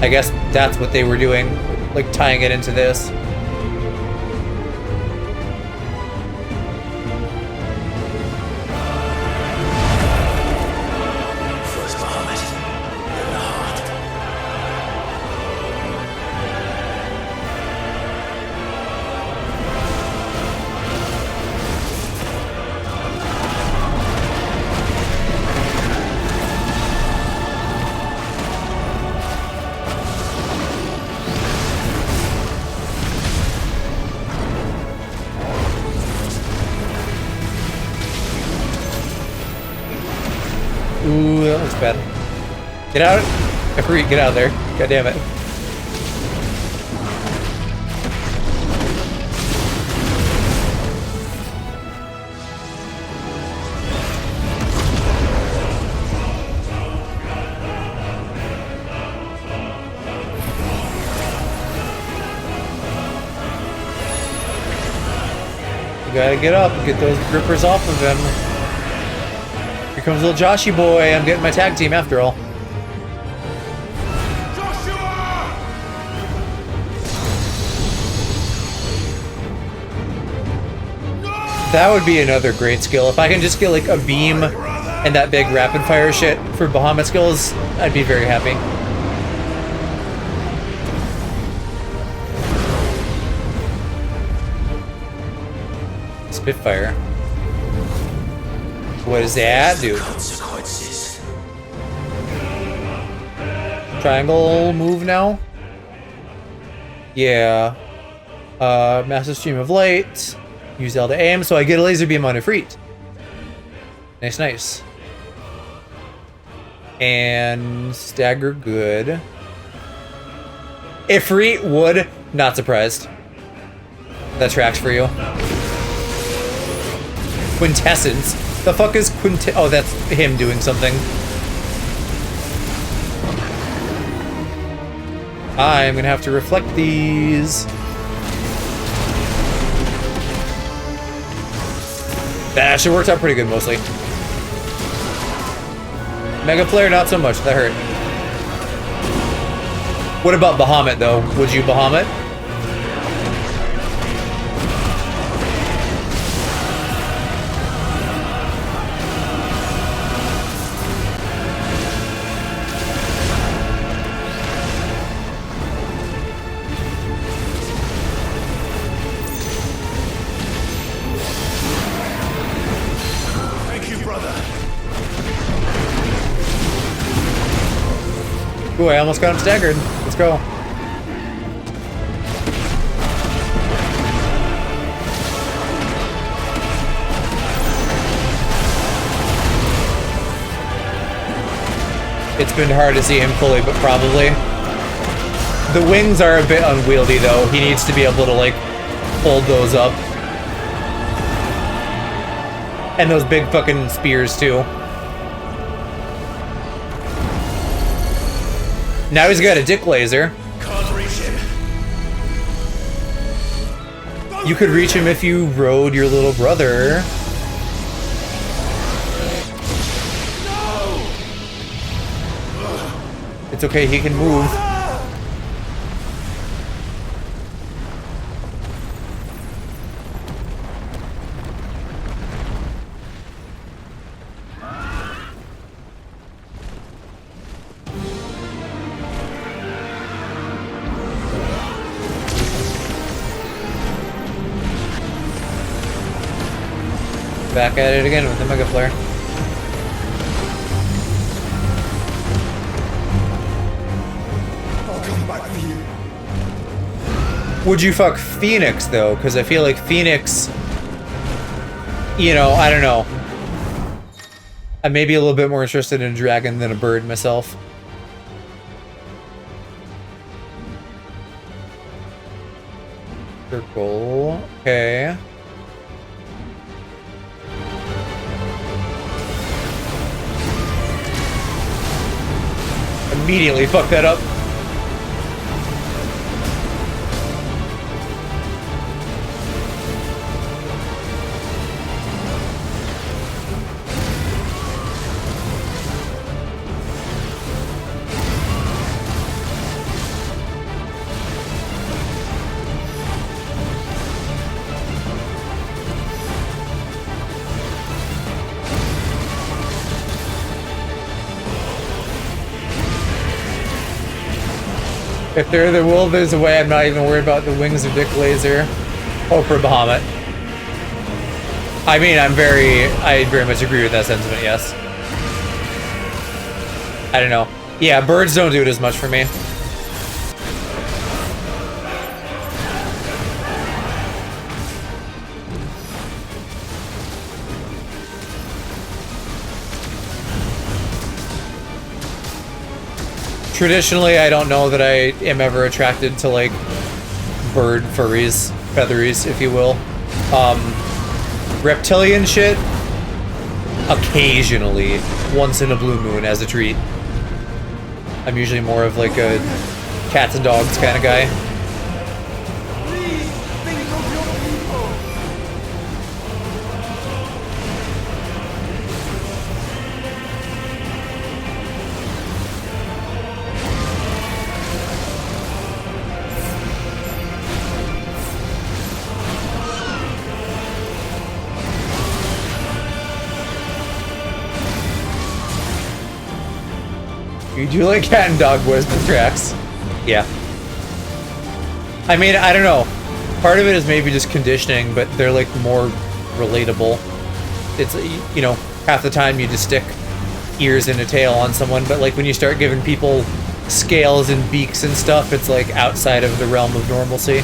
I guess that's what they were doing, like tying it into this. Ooh, that looks bad. Get out. Ifrit, get out of there. God damn it. You gotta get up and get those grippers off of him. Here comes little Joshy boy. I'm getting my tag team after all. That would be another great skill. If I can just get like a beam and that big rapid fire shit for Bahamut skills, I'd be very happy. Spitfire. What does that do? Triangle move now? Yeah. Massive stream of light. Use L to aim, so I get a laser beam on Ifrit. Nice, nice. And stagger good. Ifrit would, not surprised. That tracks for you. Quintessence. The fuck is oh, that's him doing something. I'm gonna have to reflect these. That actually worked out pretty good, mostly. Mega Flare, not so much. That hurt. What about Bahamut, though? Would you Bahamut? Ooh, I almost got him staggered. Let's go. It's been hard to see him fully, but probably. The wings are a bit unwieldy, though. He needs to be able to, like, hold those up. And those big fucking spears, too. Now he's got a dick laser. Can't reach him. You could reach him if you rode your little brother. No! It's okay, he can move. Back at it again with the Mega Flare. Would you fuck Phoenix, though? Because I feel like Phoenix, you know, I don't know. I may be a little bit more interested in a dragon than a bird myself. Circle. Okay. Immediately fuck that up. If they're the wolf, there's a way I'm not even worried about the wings of Dick Laser. Oh, for Bahamut. I mean, I very much agree with that sentiment, yes. I don't know. Yeah, birds don't do it as much for me. Traditionally, I don't know that I am ever attracted to, like, bird furries, featheries, if you will. Reptilian shit, occasionally, once in a blue moon as a treat. I'm usually more of, like, a cats and dogs kind of guy. You do like cat and dog boys with tracks. Yeah. I mean, I don't know. Part of it is maybe just conditioning, but they're like more relatable. It's, you know, half the time you just stick ears and a tail on someone, but like when you start giving people scales and beaks and stuff, it's like outside of the realm of normalcy.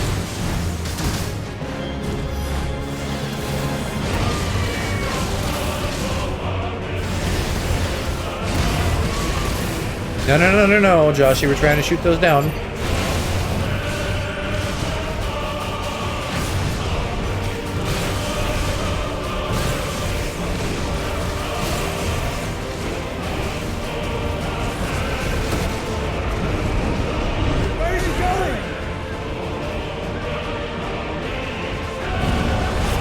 No, Josh, you were trying to shoot those down. Where's he going?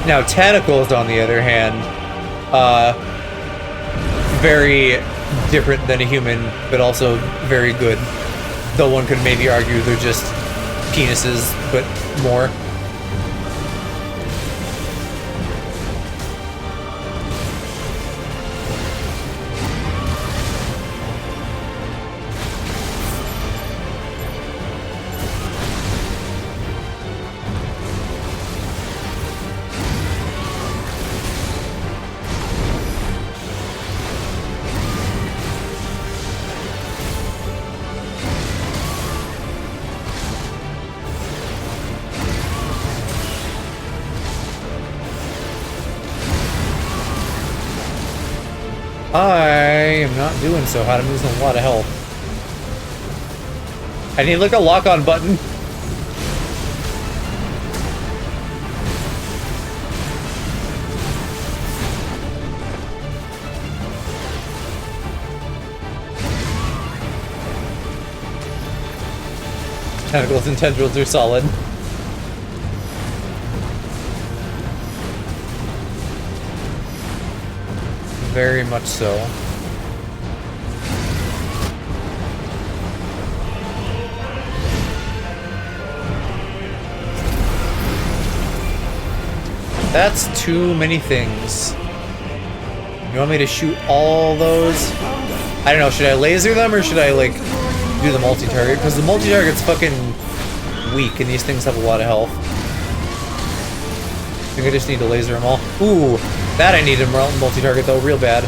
Now, tentacles, on the other hand, very different than a human, but also very good. Though one could maybe argue they're just penises, but more. I am not doing so hot. I'm losing a lot of health. I need like a lock-on button. Tentacles and tendrils are solid. Very much so. That's too many things. You want me to shoot all those? I don't know, should I laser them or should I, like, do the multi-target? Because the multi-target's fucking weak and these things have a lot of health. I think I just need to laser them all. Ooh, That I need a multi-target though, real bad.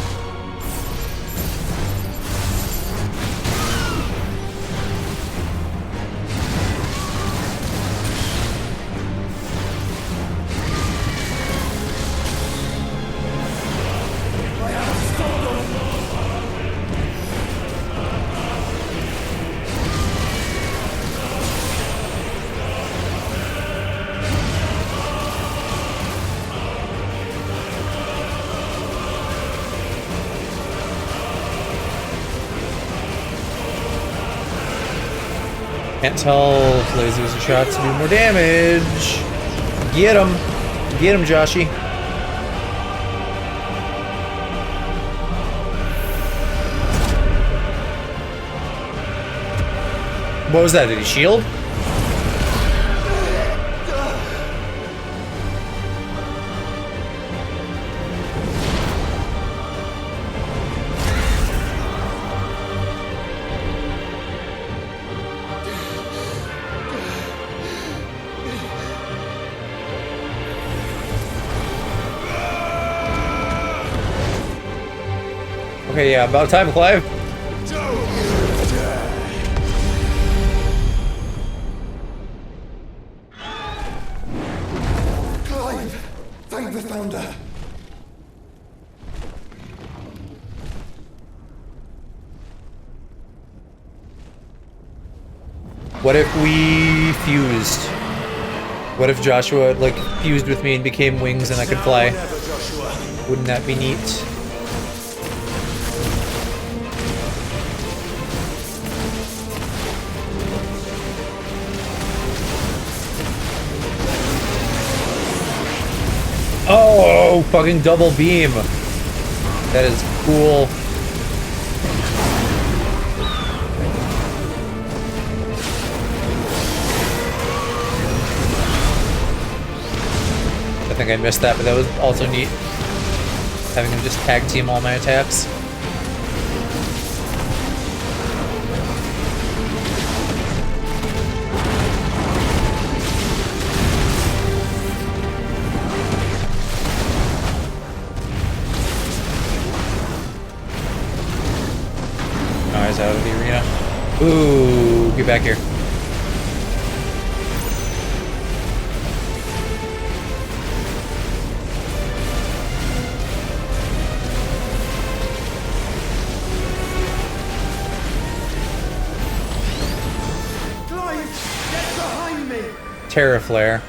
Can't tell if lasers and shots do more damage. Get him. Get him, Joshy. What was that? Did he shield? Okay, yeah, about time, Clive. Clive! Thank the Founder! What if we fused? What if Joshua, like, fused with me and became wings and I could fly? Wouldn't that be neat? Oh, fucking double beam. That is cool. I think I missed that, but that was also neat. Having him just tag team all my attacks. Eyes out of the arena. Ooh, get back here. Terra Flare.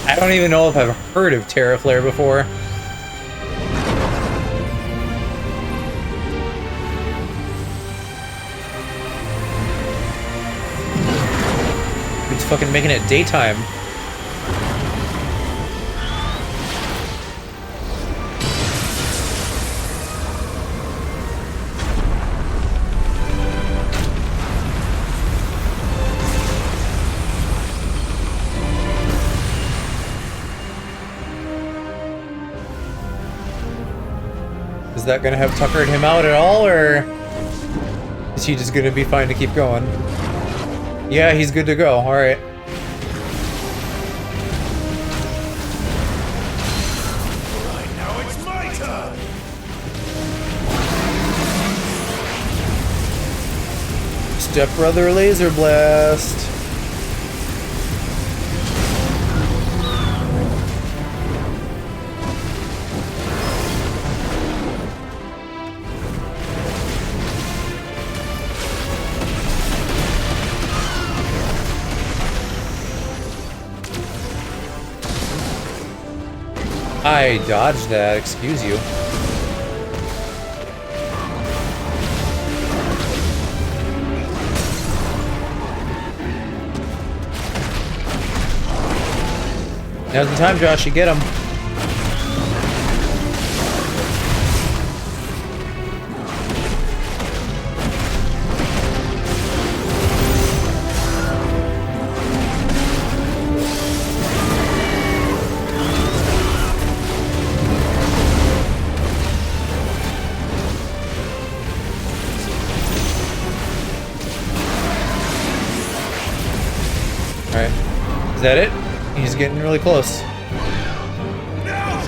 I don't even know if I've heard of Terra Flare before. It's fucking making it daytime. Is that gonna have tuckered him out at all, or is he just gonna be fine to keep going? Yeah, he's good to go. Alright. Right, now it's my turn! Stepbrother Laser Blast. I dodged that, excuse you. Now's the time, Josh, you get him. Alright. Is that it? He's getting really close. Now,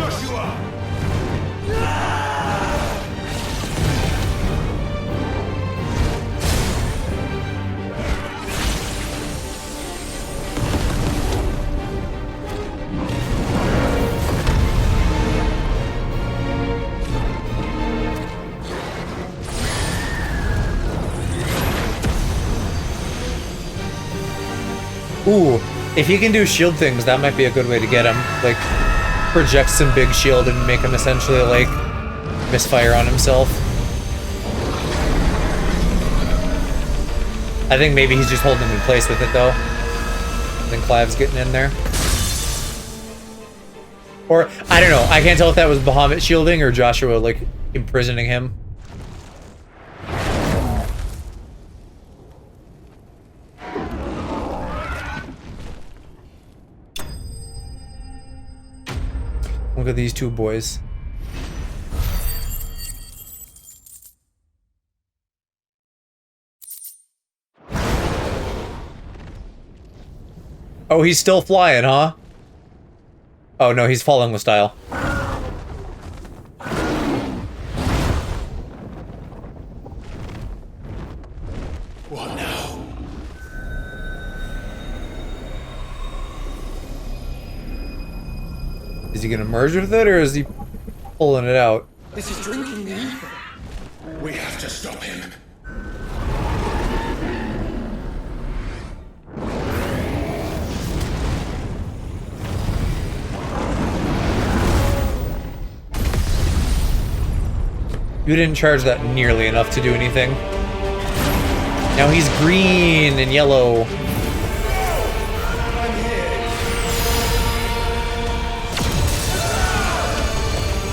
Ooh, if he can do shield things, that might be a good way to get him. Like, project some big shield and make him essentially, like, misfire on himself. I think maybe he's just holding him in place with it, though. I think Clive's getting in there. Or, I don't know. I can't tell if that was Bahamut shielding or Joshua, like, imprisoning him. Look at these two boys. Oh, he's still flying, huh? Oh no, he's falling with style. What now? Is he gonna merge with it, or is he pulling it out? This is drinking me. We have to stop him. You didn't charge that nearly enough to do anything. Now he's green and yellow.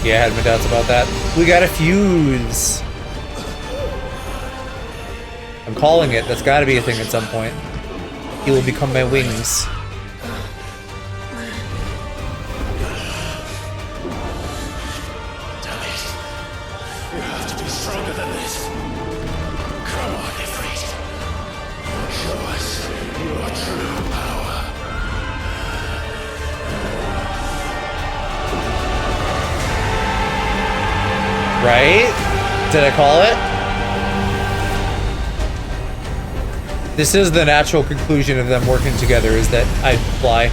Yeah, I had my doubts about that. We got a fuse. I'm calling it. That's gotta be a thing at some point. He will become my wings. Right? Did I call it? This is the natural conclusion of them working together, is that I fly.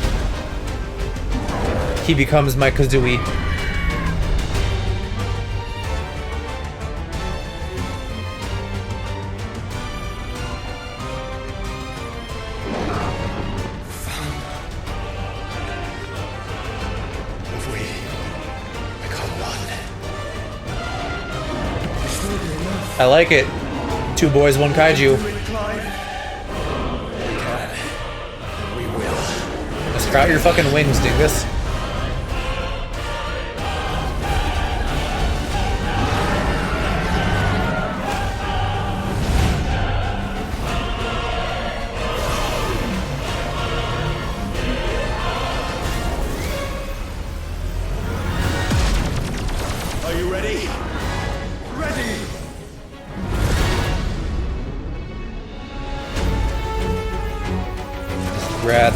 He becomes my Kazooie. I like it. Two boys, one kaiju. Just sprout your fucking wings, dingus. Are you ready? Ready! Rad.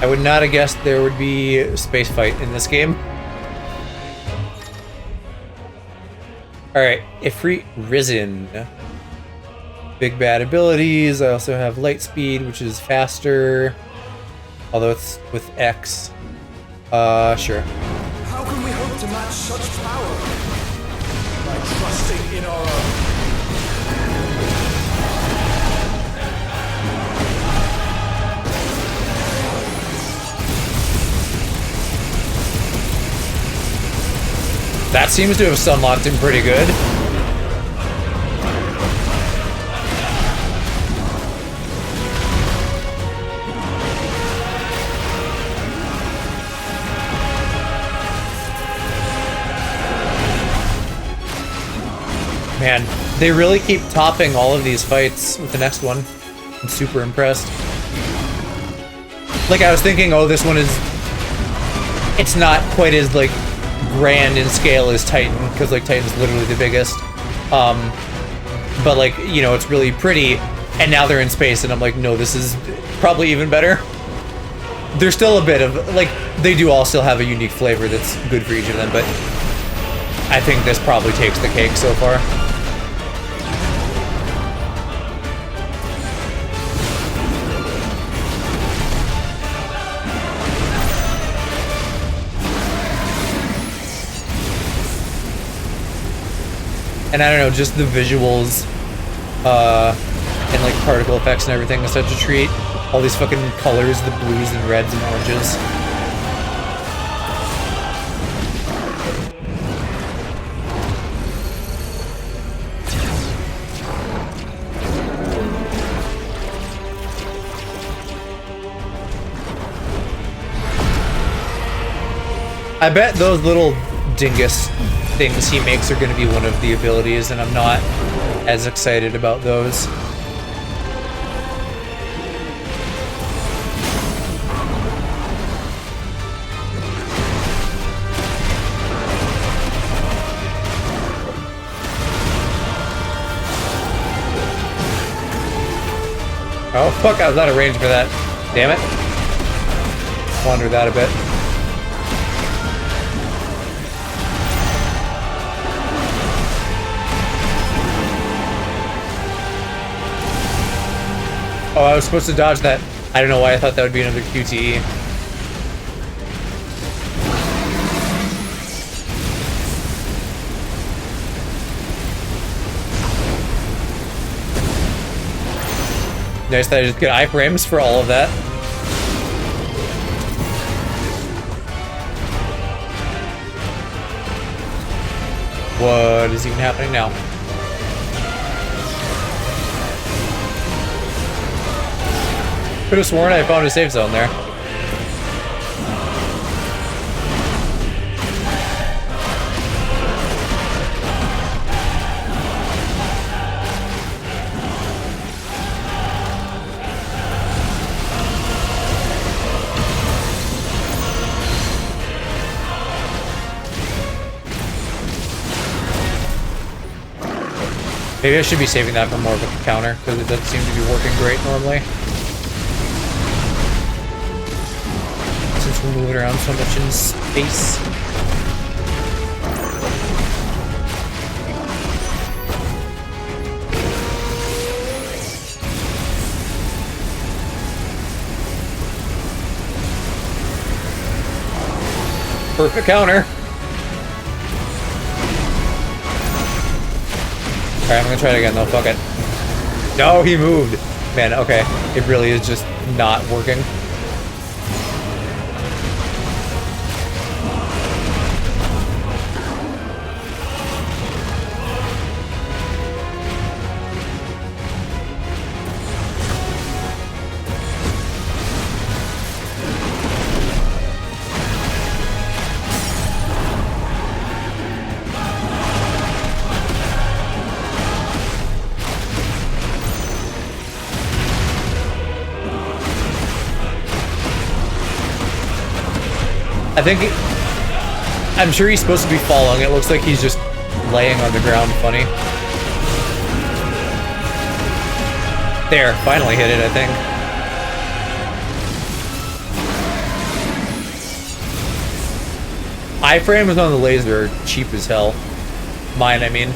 I would not have guessed there would be a space fight in this game. Alright, Ifrit Risen. Big bad abilities. I also have light speed, which is faster. Although it's with X. Sure. How can we hope to match such power? By trusting in our own. That seems to have sunlocked him pretty good. Man, they really keep topping all of these fights with the next one. I'm super impressed. Like, I was thinking, oh, this one is... It's not quite as, like, grand in scale as Titan, because, like, Titan's literally the biggest. But, like, you know, it's really pretty, and now they're in space, and I'm like, no, this is probably even better. There's still a bit of, like, they do all still have a unique flavor that's good for each of them, but I think this probably takes the cake so far. And I don't know, just the visuals, and like particle effects and everything is such a treat. All these fucking colors, the blues and reds and oranges. I bet those little dingus things he makes are going to be one of the abilities, and I'm not as excited about those. Oh fuck, I was out of range for that. Damn it. Wander that a bit. Oh, I was supposed to dodge that. I don't know why I thought that would be another QTE. Nice that I just get iframes for all of that. What is even happening now? Could have sworn I found a safe zone there. Maybe I should be saving that for more of a counter, because it doesn't seem to be working great normally. Since we're moving around so much in space. Perfect counter. Alright, I'm gonna try it again though, fuck it. No, he moved! Man, okay. It really is just not working. I'm sure he's supposed to be falling. It looks like he's just laying on the ground funny. There, finally hit it, I think. Iframes on the laser are cheap as hell. Mine, I mean.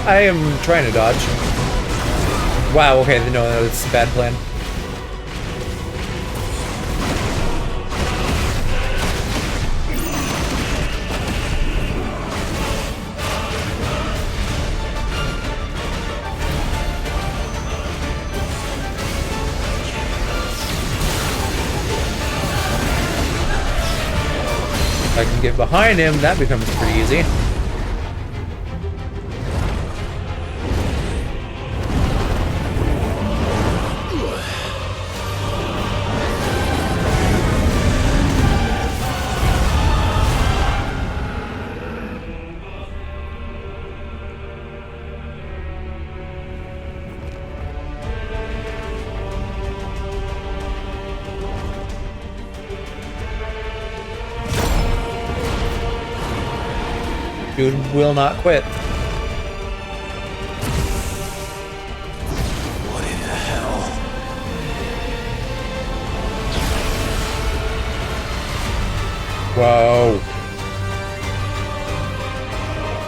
I am trying to dodge. Wow, okay, no, that's a bad plan. If I can get behind him, that becomes pretty easy. Dude will not quit. What in the hell? Whoa.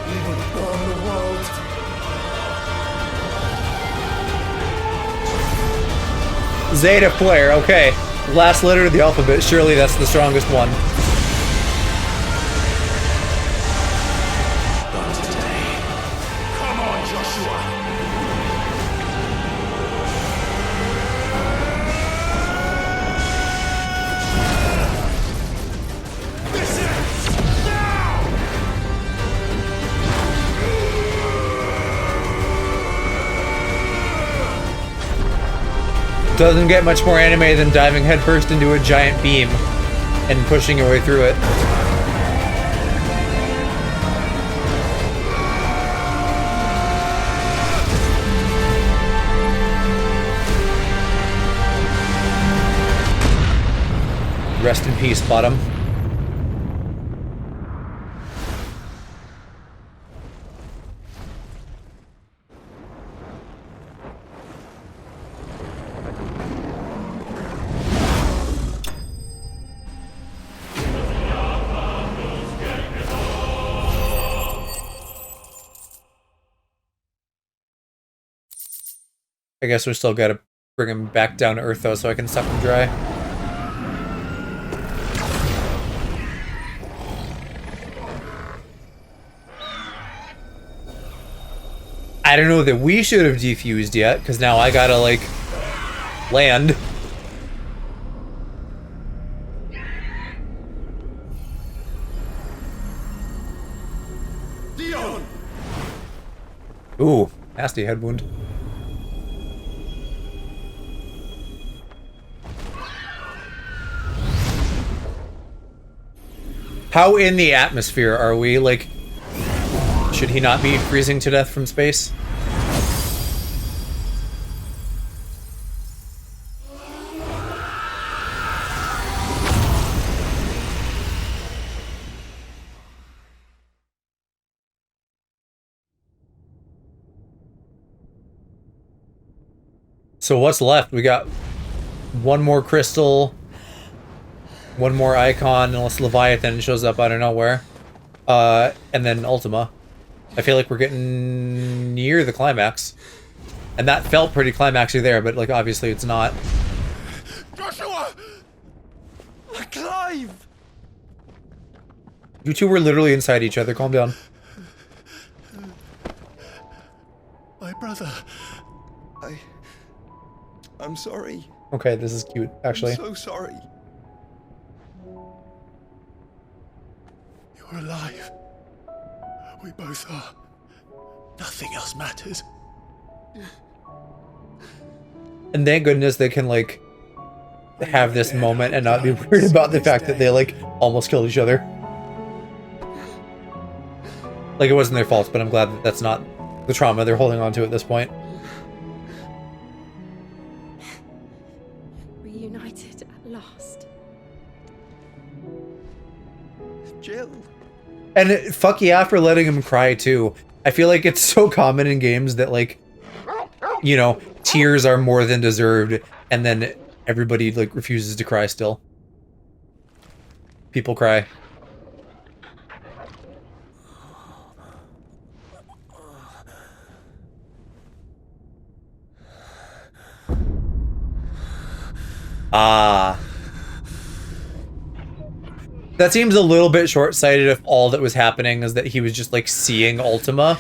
We would burn the world. Zeta flare, okay. Last letter of the alphabet, surely that's the strongest one. Not today. Come on, Joshua. This ends now! Doesn't get much more anime than diving headfirst into a giant beam and pushing your way through it. Rest in peace, Bottom. I guess we still gotta bring him back down to Earth, though, so I can suck him dry. I don't know that we should have defused yet, because now I gotta, like, land. Dion! Ooh, nasty head wound. How in the atmosphere are we? Like, should he not be freezing to death from space? So what's left? We got one more crystal, one more icon, unless Leviathan shows up out of nowhere. And then Ultima. I feel like we're getting near the climax. And that felt pretty climaxy there, but like obviously it's not. Joshua! Clive! You two were literally inside each other, calm down. My brother. I'm sorry. Okay, this is cute, actually. I'm so sorry. You're alive. We both are. Nothing else matters. And thank goodness they can, like, have this moment and not be worried about the fact that they, like, almost killed each other. Like, it wasn't their fault, but I'm glad that that's not the trauma they're holding on to at this point. Reunited at last. Jill. And fuck yeah for letting him cry, too. I feel like it's so common in games that, like, you know, tears are more than deserved, and then everybody, like, refuses to cry still. People cry. Ah. That seems a little bit short-sighted if all that was happening is that he was just, like, seeing Ultima.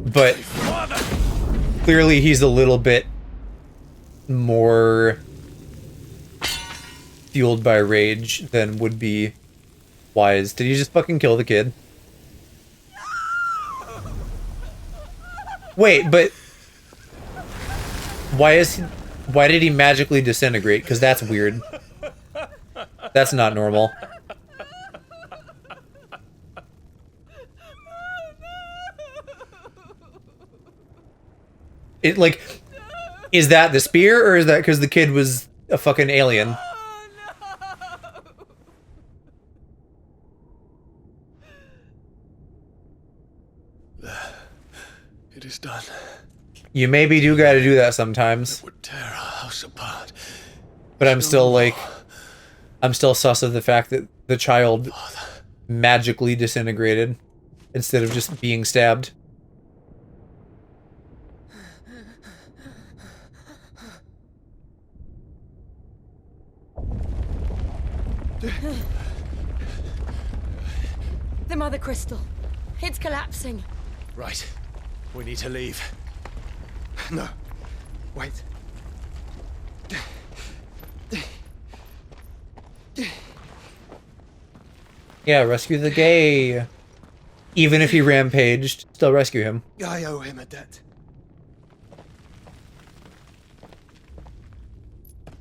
But clearly he's a little bit more fueled by rage than would be wise. Did he just fucking kill the kid? Wait, but why did he magically disintegrate? Because that's weird. That's not normal. It, like, is that the spear, or is that because the kid was a fucking alien? It is done. You maybe do gotta do that sometimes. Tear our house apart. But I'm still, like, I'm still sus of the fact that the child magically disintegrated instead of just being stabbed. The Mother Crystal. It's collapsing. Right. We need to leave. No. Wait. Yeah, rescue the gay. Even if he rampaged, still rescue him. I owe him a debt.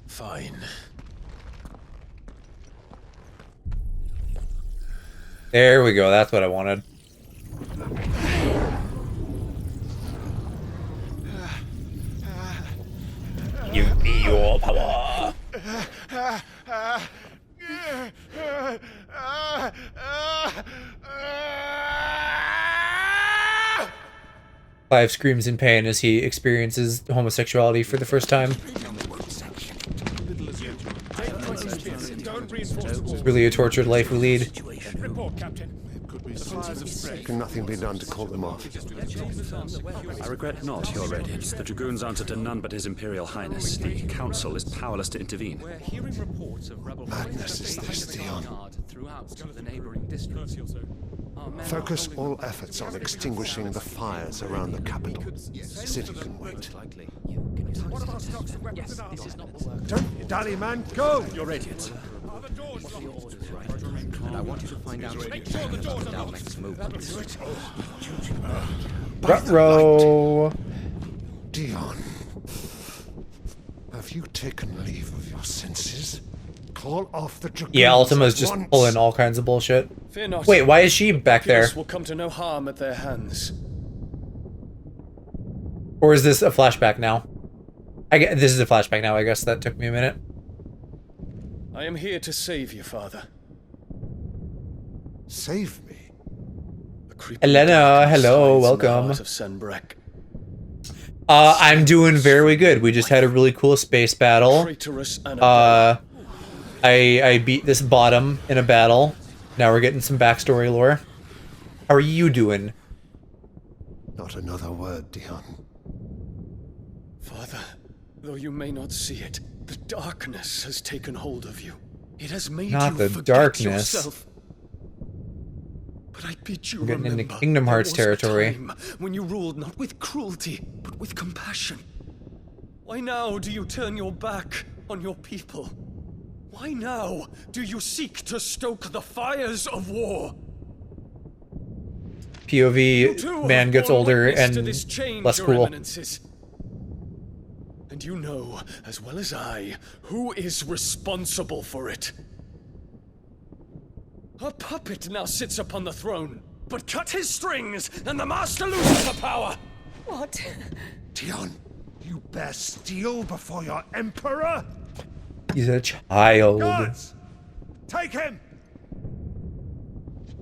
Fine. There we go. That's what I wanted. Give me your power. 5 screams in pain as he experiences homosexuality for the first time. Really a tortured life we lead. Report, Captain. Can nothing be done to call them off? I regret not, Your Radiance. The Dragoons answer to none but His Imperial Highness. The Council is powerless to intervene. We're hearing reports of rebel Madness is this, Dion. throughout the neighboring districts. Focus all efforts on extinguishing the fires around the capital. The city can wait. Don't dally, man. Go! Your Radiance. And I want you to find out Make sure the doors are locked. next move. Ruh-roh. Dion, have you taken leave of your senses? Call off the Dragoons. Yeah, Ultima's just once. pulling all kinds of bullshit. Fear not. Wait, why is she back there? Will come to no harm at their hands. Or is this a flashback now? This is a flashback now, I guess. That took me a minute. I am here to save you, Father. Save me? Elena, hello, welcome. I'm doing very good. We just had a really cool space battle. I beat this bottom in a battle. Now we're getting some backstory lore. How are you doing? Not another word, Dion. Father, though you may not see it, the darkness has taken hold of you. It has made Not you the forget darkness. yourself. But I bid you We're getting into remember Kingdom Hearts there was a territory. time when you ruled not with cruelty, but with compassion. Why now do you turn your back on your people? Why now do you seek to stoke the fires of war? POV man gets older and less Your cool. Eminences. And you know, as well as I, who is responsible for it. A puppet now sits upon the throne, but cut his strings, and the master loses the power! What? Dion, you bear steel before your emperor? He's a child. Guards! Take him!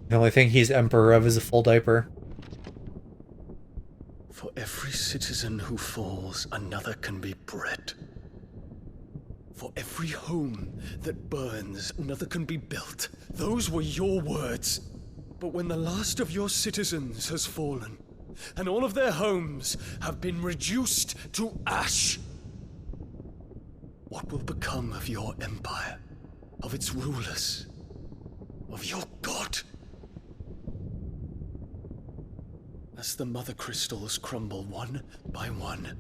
The only thing he's emperor of is a full diaper. For every citizen who falls, another can be bred. For every home that burns, another can be built. Those were your words. But when the last of your citizens has fallen, and all of their homes have been reduced to ash, what will become of your empire, of its rulers, of your god? As the mother crystals crumble one by one,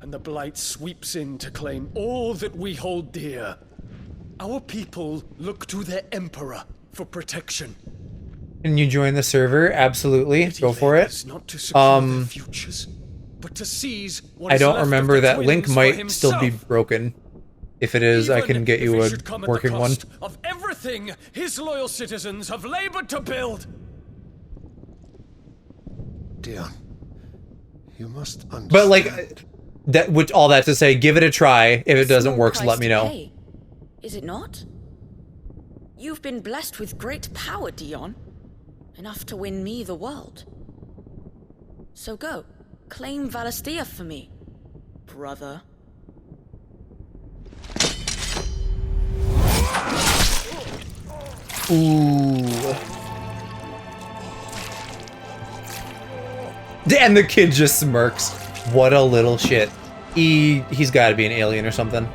and the blight sweeps in to claim all that we hold dear, our people look to their emperor for protection. Can you join the server? Absolutely. Go for it. Not to secure their futures, but to seize what I is don't left of remember the that link twins might for still be himself. broken. If it is, I can get you If it a should come at working the one. cost of everything his loyal citizens have labored to build. Dion, you must understand. But like that, with all that to say, give it a try. If it doesn't work, let me know. Pay, is it not? You've been blessed with great power, Dion. Enough to win me the world. So go, claim Valisthea for me, brother. Ooh. And the kid just smirks. What a little shit. He's got to be an alien or something.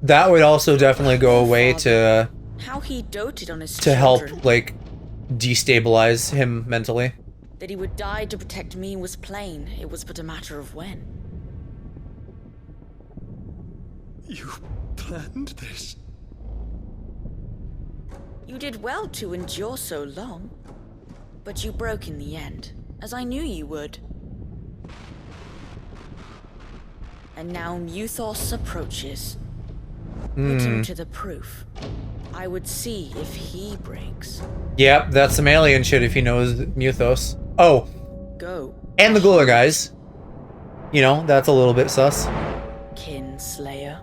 That would also definitely go away to How he doted on his help, children. like, destabilize him mentally. That he would die to protect me was plain. It was but a matter of when. You planned this? You did well to endure so long. But you broke in the end, as I knew you would. And now Muthos approaches. Put him to the proof. I would see if he breaks. Yep, that's some alien shit if he knows Muthos. Oh. Go. And the Glower guys. You know, that's a little bit sus. Kinslayer.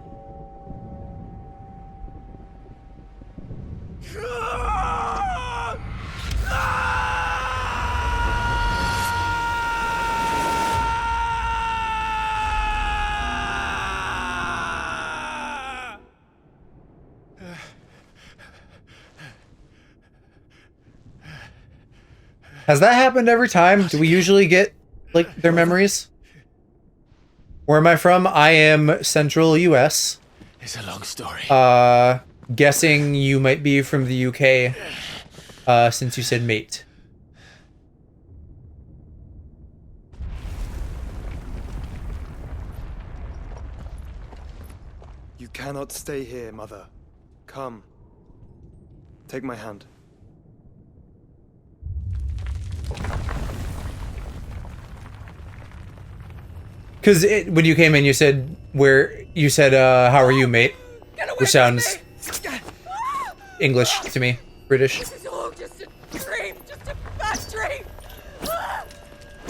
Has that happened every time? Do we usually get, like, their memories? Where am I from? I am Central US. It's a long story. Guessing you might be from the UK, since you said mate. You cannot stay here, Mother. Come. Take my hand. Because when you came in, you said, how are you, mate? Which sounds English to me. British. This is all just a dream, just a bad dream.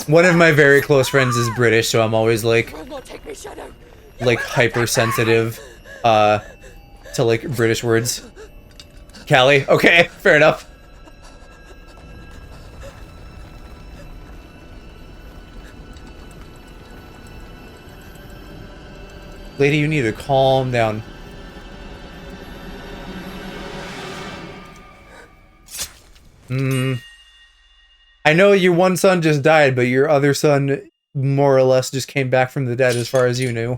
One of my very close friends is British, so I'm always like, Will not take me, Shadow. hypersensitive, to like British words. Callie, okay, fair enough. Lady, you need to calm down. I know your one son just died, but your other son more or less just came back from the dead as far as you knew.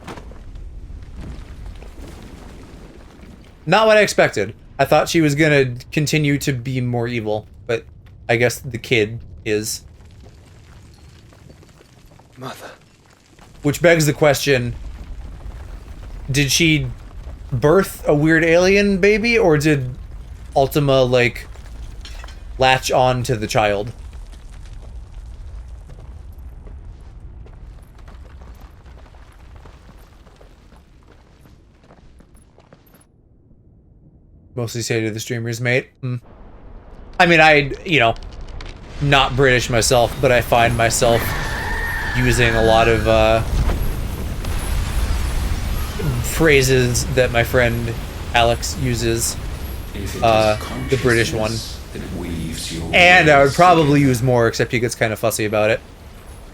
Not what I expected. I thought she was gonna continue to be more evil, but I guess the kid is. Mother. Which begs the question, did she birth a weird alien baby, or did Ultima, like, latch on to the child? Mostly say to the streamers, mate. I mean, you know, not British myself, but I find myself using a lot of, phrases that my friend Alex uses, the British one. And I would probably use more, except he gets kind of fussy about it.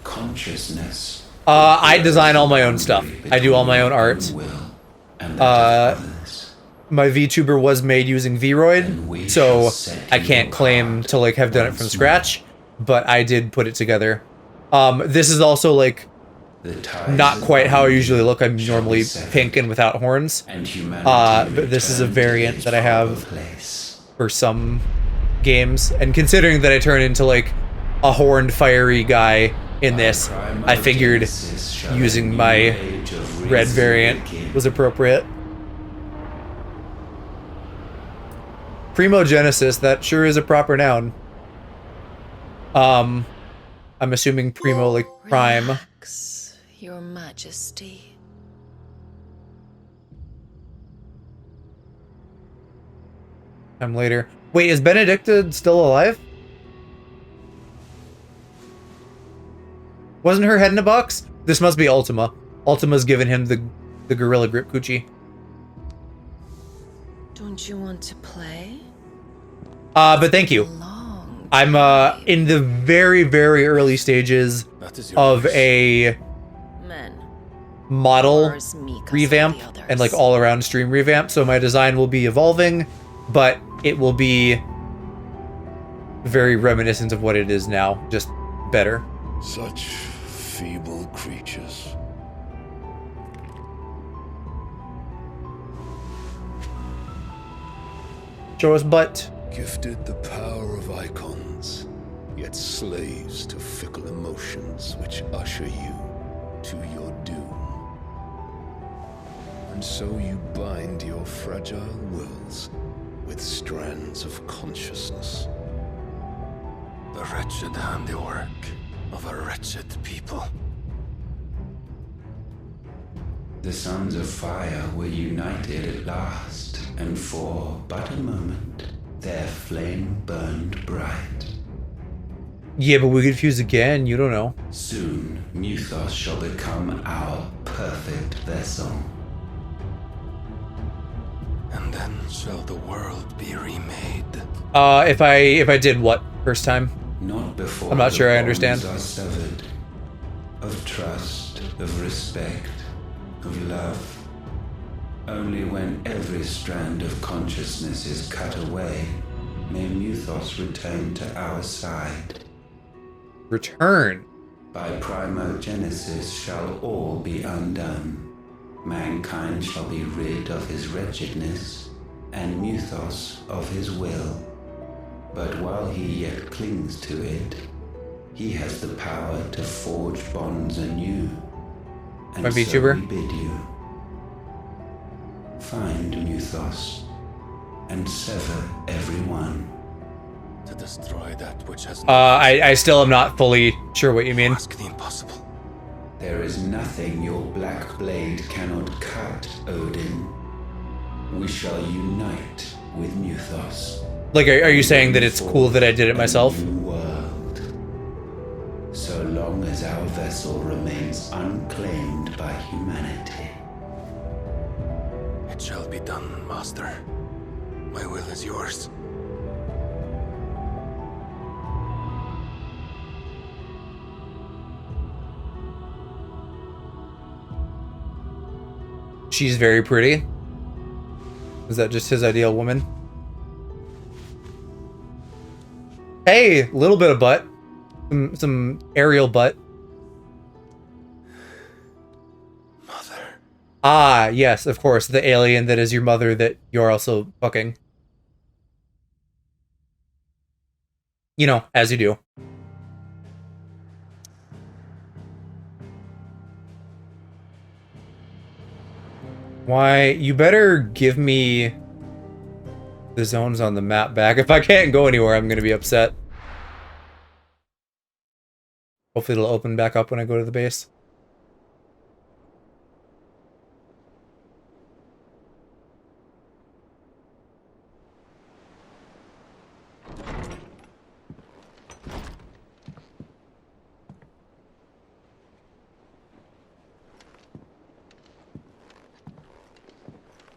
Consciousness. I design all my own stuff. I do all my own art. My VTuber was made using Vroid, so I can't claim to like have done it from scratch, but I did put it together. This is also like not quite how I usually look. I'm normally pink and without horns. But this is a variant that I have for some games. And considering that I turn into like a horned fiery guy in this, I figured using my red variant was appropriate. Primogenesis, that sure is a proper noun. I'm assuming primo like prime. Relax, Your Majesty. Time later. Wait, is Benedicta still alive? Wasn't her head in a box? This must be Ultima. Ultima's given him the Gorilla Grip Coochie. Don't you want to play? But thank you. I'm in the very, very early stages of a model revamp and like all around stream revamp. So my design will be evolving, but it will be very reminiscent of what it is now, just better. Such feeble creatures. Show us butt. Gifted the power of icons, yet slaves to fickle emotions which usher you to your doom. And so you bind your fragile wills with strands of consciousness. The wretched handiwork of a wretched people. The sons of fire were united at last, and for but a moment, their flame burned bright. Yeah, but we could fuse again, you don't know. Soon, Muthos shall become our perfect vessel. And then shall the world be remade. If I did what first time? Not before I'm not sure I understand. the bonds are severed. Of trust, of respect, of love. Only when every strand of consciousness is cut away, may Muthos return to our side. Return? By primogenesis shall all be undone. Mankind shall be rid of his wretchedness, and Muthos of his will. But while he yet clings to it, he has the power to forge bonds anew. And My so VTuber? we bid you, find Muthos, and sever everyone. To destroy that which has I still am not fully sure what you mean. ask the impossible. There is nothing your black blade cannot cut, Odin. We shall unite with Muthos. Like, are you saying that it's cool that I did it myself? A new world. So long as our vessel remains unclaimed by humanity. It shall be done, Master. My will is yours. She's very pretty. Is that just his ideal woman? Hey, little bit of butt. Some aerial butt. Mother. Ah, yes, of course. The alien that is your mother that you're also fucking. You know, as you do. Why, you better give me the zones on the map back. If I can't go anywhere, I'm gonna be upset. Hopefully it'll open back up when I go to the base.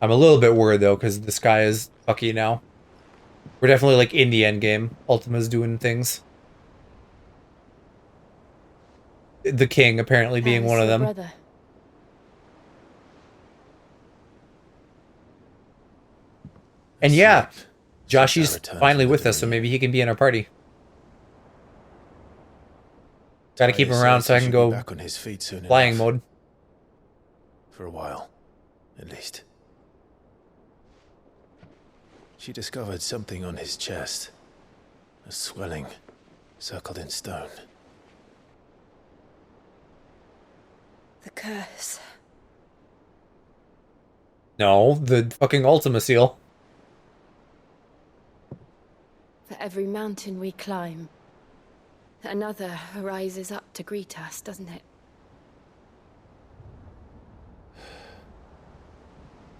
I'm a little bit worried though, because the sky is fucky now. We're definitely like in the end game. Ultima's doing things. The king apparently being one of them. Brother. And yeah, Joshy's finally with us, so maybe he can be in our party. Gotta keep him around so I can go back on his feet soon flying enough. mode. For a while, at least. She discovered something on his chest. A swelling, circled in stone. The curse. No, the fucking Ultima seal. For every mountain we climb, another rises up to greet us, doesn't it?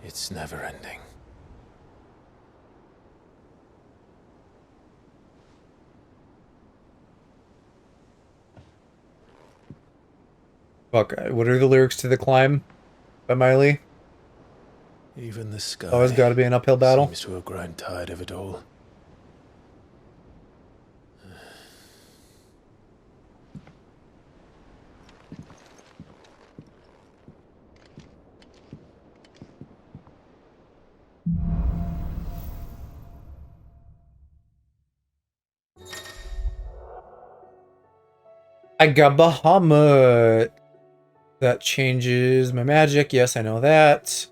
It's never ending. Fuck, what are the lyrics to The Climb by Miley? Even the sky Always gotta be an uphill battle. seems to have grown tired of it all. I got Bahamut. That changes my magic. Yes, I know that.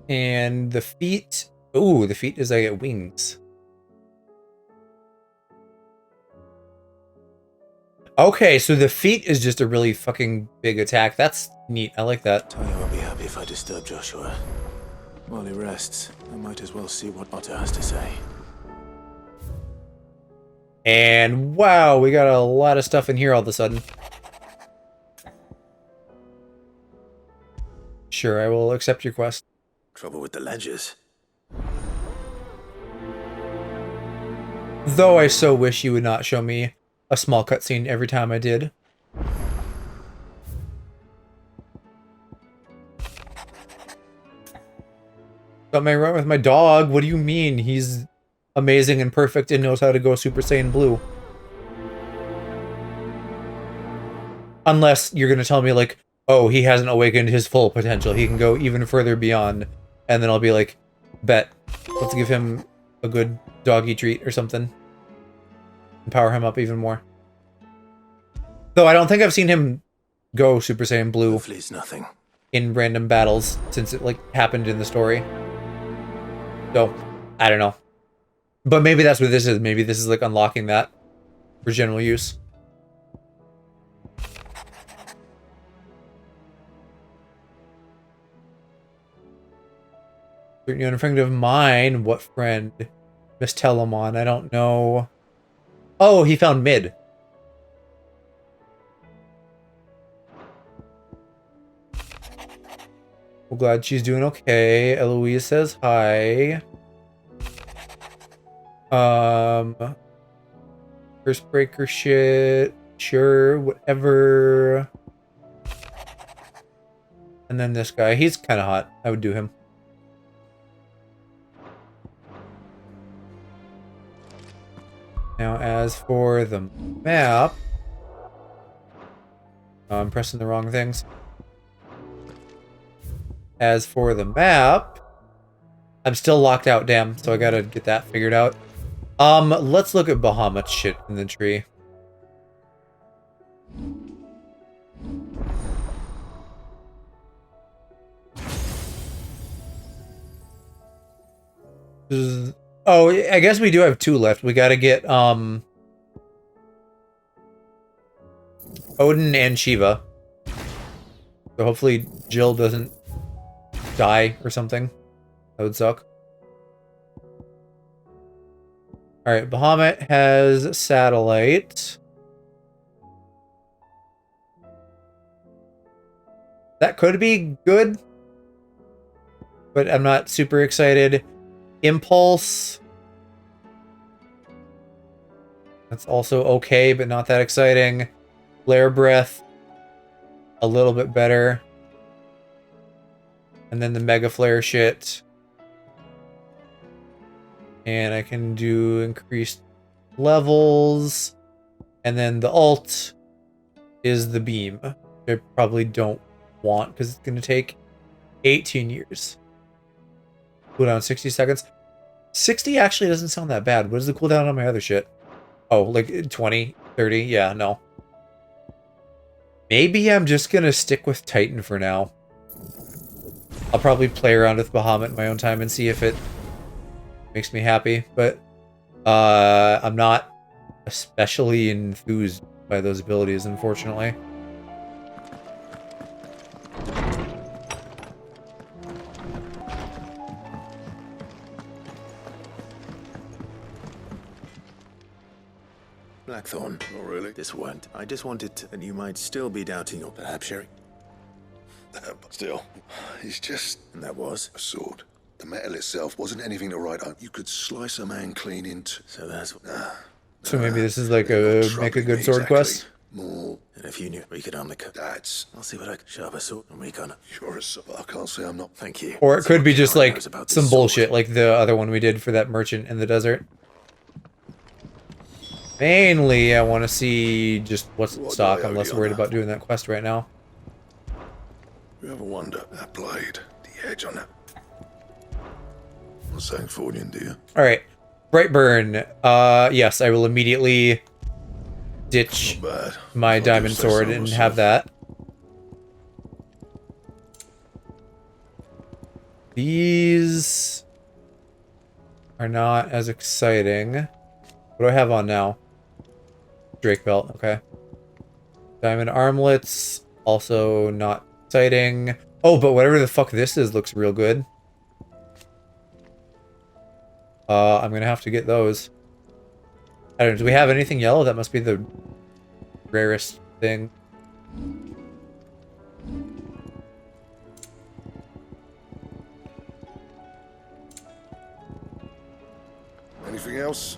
And the feat Ooh, the feat is I get wings. Okay, so the feat is just a really fucking big attack. That's neat. I like that. Tyler won't be happy if I disturb Joshua. While he rests, I might as well see what Otter has to say. And wow, we got a lot of stuff in here all of a sudden. Sure, I will accept your quest. Trouble with the ledgers. Though I so wish you would not show me a small cutscene every time I did. Something wrong with my dog? What do you mean? He's amazing and perfect and knows how to go Super Saiyan Blue. Unless you're gonna tell me like, oh, he hasn't awakened his full potential. He can go even further beyond. And then I'll be like, bet. Let's give him a good doggy treat or something. And power him up even more. Though I don't think I've seen him go Super Saiyan Blue. Hopefully it's nothing. In random battles since it like happened in the story. So, I don't know. But maybe that's what this is. Maybe this is like unlocking that for general use. Certain friend of mine. What friend? Miss Telemon. I don't know. Oh, he found mid. Well, glad she's doing okay. Eloise says hi. First breaker shit. Sure, whatever. And then this guy. He's kind of hot. I would do him. Now, as for the map... Oh, I'm pressing the wrong things. As for the map... I'm still locked out, damn, so I gotta get that figured out. Let's look at Bahamut's shit in the tree. Oh, I guess we do have 2 left. We gotta get, Odin and Shiva. So hopefully Jill doesn't die or something. That would suck. Alright, Bahamut has satellite. That could be good. But I'm not super excited. Impulse. That's also okay, but not that exciting. Flare Breath. A little bit better. And then the Mega Flare shit. And I can do increased levels. And then the ult is the beam. Which I probably don't want because it's going to take 18 years. Cooldown 60 seconds. 60 actually doesn't sound that bad. What is the cooldown on my other shit? Oh, like 20, 30? Yeah, no. Maybe I'm just going to stick with Titan for now. I'll probably play around with Bahamut in my own time and see if it makes me happy. But I'm not especially enthused by those abilities, unfortunately. Blackthorn. Oh, really? This won't. I just wanted to, that you might still be doubting your perhaps sharing. Still, it's just... And that was? A sword. The metal itself wasn't anything to write on. You could slice a man clean into. So that's... So maybe this is like a make a good sword quest? More. And if you knew, we could undercut. That's... I'll see what I can sharp a sword and we can. You're a sword. I can't say I'm not. Thank you. Or it could be just like some bullshit like the other one we did for that merchant in the desert. Mainly, I want to see just what's in stock. I'm less worried about doing that quest right now. You ever wonder that blade, the edge on it? Not saying Fordian, do you? All right, Brightburn. Yes, I will immediately ditch my diamond sword and have that. These are not as exciting. What do I have on now? Drake belt, okay. Diamond armlets, also not exciting. Oh, but whatever the fuck this is looks real good. I'm gonna have to get those. I don't know, do we have anything yellow? That must be the rarest thing. Anything else?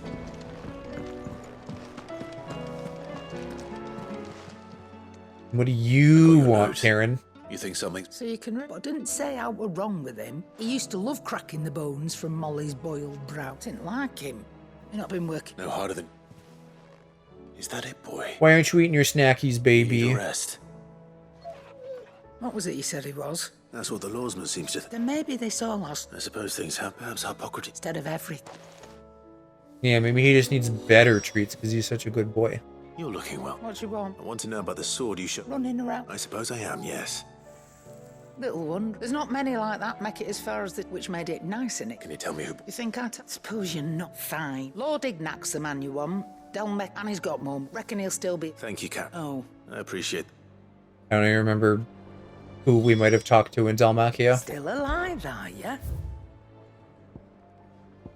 What do you want, Karen? You think something? So you can. I didn't say I were wrong with him. He used to love cracking the bones from Molly's boiled brow. Didn't like him. You've not been working. No harder than. Is that it, boy? Why aren't you eating your snackies, baby? Need a rest. What was it you said he was? That's what the lawsman seems to. Then maybe they saw us. I suppose things have perhaps Hippocrates instead of everything. Yeah, maybe he just needs better treats because he's such a good boy. You're looking well. What you want? I want to know about the sword you shot. Running around. I suppose I am, yes. Little one. There's not many like that make it as far as that, which made it nice in it. Can you tell me who? You think I suppose you're not fine. Lord Ignac's the man you want. Delmec, and he's got mum. Reckon he'll still be. Thank you, Cap. Oh. I appreciate. I don't even remember who we might have talked to in Dalmatia. Still alive, are ya?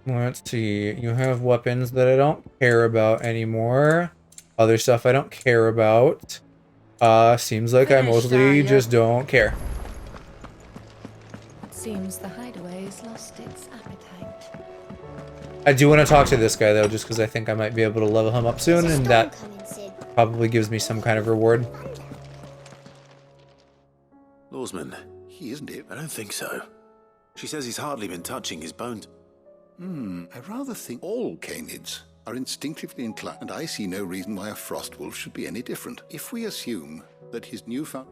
Let's see. You have weapons that I don't care about anymore. Other stuff I don't care about. Seems like I mostly just don't care. Seems the hideaway has lost its appetite. I do want to talk to this guy though, just because I think I might be able to level him up soon, and that probably gives me some kind of reward. Lawsman. He isn't it? I don't think so. She says he's hardly been touching his bones. I rather think all canids are instinctively inclined, and I see no reason why a frostwolf should be any different. If we assume that his newfound...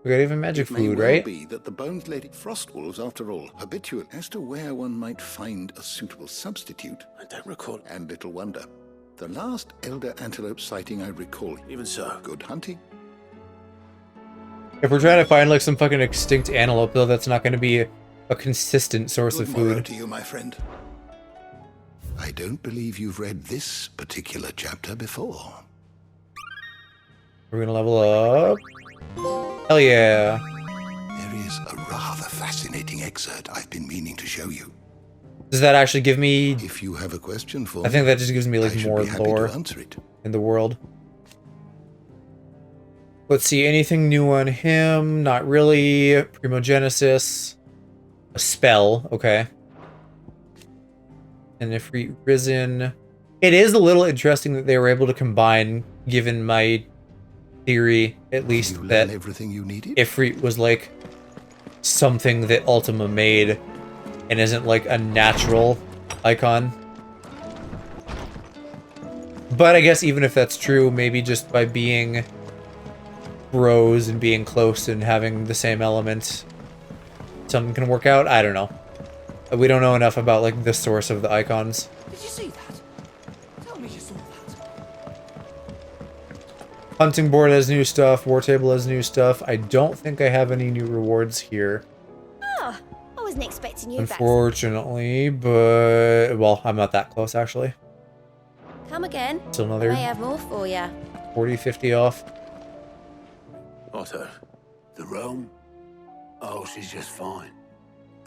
We got even magic it food, may right? well be that the bones lady frostwolves, after all, habitual. As to where one might find a suitable substitute, I don't recall. And little wonder. The last elder antelope sighting I recall. Even so. Good hunting. If we're trying to find like some fucking extinct antelope, though, that's not going to be a consistent source of Good morrow food. to you, my friend. I don't believe you've read this particular chapter before. We're gonna level up. Hell yeah. There is a rather fascinating excerpt I've been meaning to show you. Does that actually give me... If you have a question for I think that just gives me like I should more be happy lore to answer it. in the world. Let's see, anything new on him? Not really. Primogenesis. A spell, okay. And if risen... It is a little interesting that they were able to combine, given my theory, at least, that everything you needed? Ifrit was like something that Ultima made and isn't like a natural icon. But I guess even if that's true, maybe just by being bros and being close and having the same element, something can work out. I don't know. We don't know enough about like the source of the icons. Did you see that? Tell me you saw that. Hunting board has new stuff. War table has new stuff. I don't think I have any new rewards here, Oh, I wasn't expecting you back. unfortunately. But well, I'm not that close actually. Come again. Still I another may have more for you. 40, 50 off. Otto. The realm? Oh, she's just fine.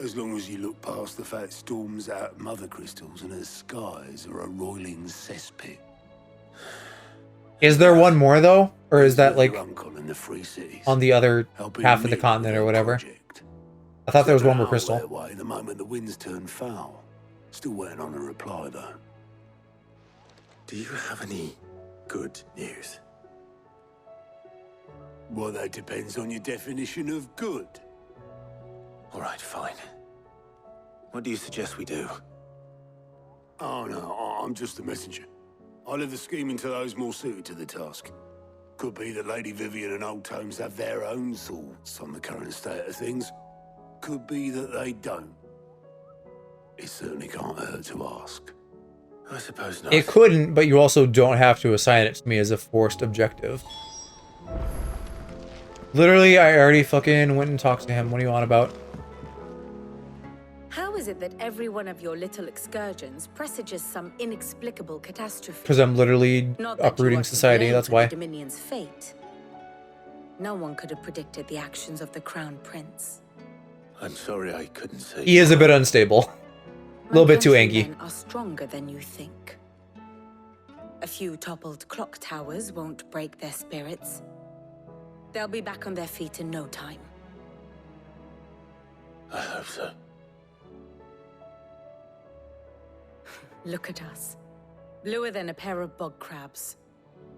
As long as you look past the fact storms out mother crystals and her skies are a roiling cesspit. Is there one more though, or is that like Your uncle in the Free Cities, on the other helping half of me the with continent or their whatever? project. I thought there was one more Out crystal. their way the moment the winds turn foul. Still waiting on a reply though. Do you have any good news? Well, that depends on your definition of good. All right, fine. What do you suggest we do? Oh no, I'm just the messenger. I'll leave the scheming to those more suited to the task. Could be that Lady Vivian and Old Tomes have their own thoughts on the current state of things. Could be that they don't. It certainly can't hurt to ask. I suppose not. It couldn't, but you also don't have to assign it to me as a forced objective. Literally, I already fucking went and talked to him. What do you want about? How is is it that every one of your little excursions presages some inexplicable catastrophe? Because I'm literally Not that you uprooting are to society, blame that's for why. the Dominion's fate. No one could have predicted the actions of the Crown Prince. I'm sorry I couldn't say. He is a bit unstable. A little bit too angy. Men are stronger than you think. A few toppled clock towers won't break their spirits. They'll be back on their feet in no time. I hope so. Look at us. Bluer than a pair of bog crabs.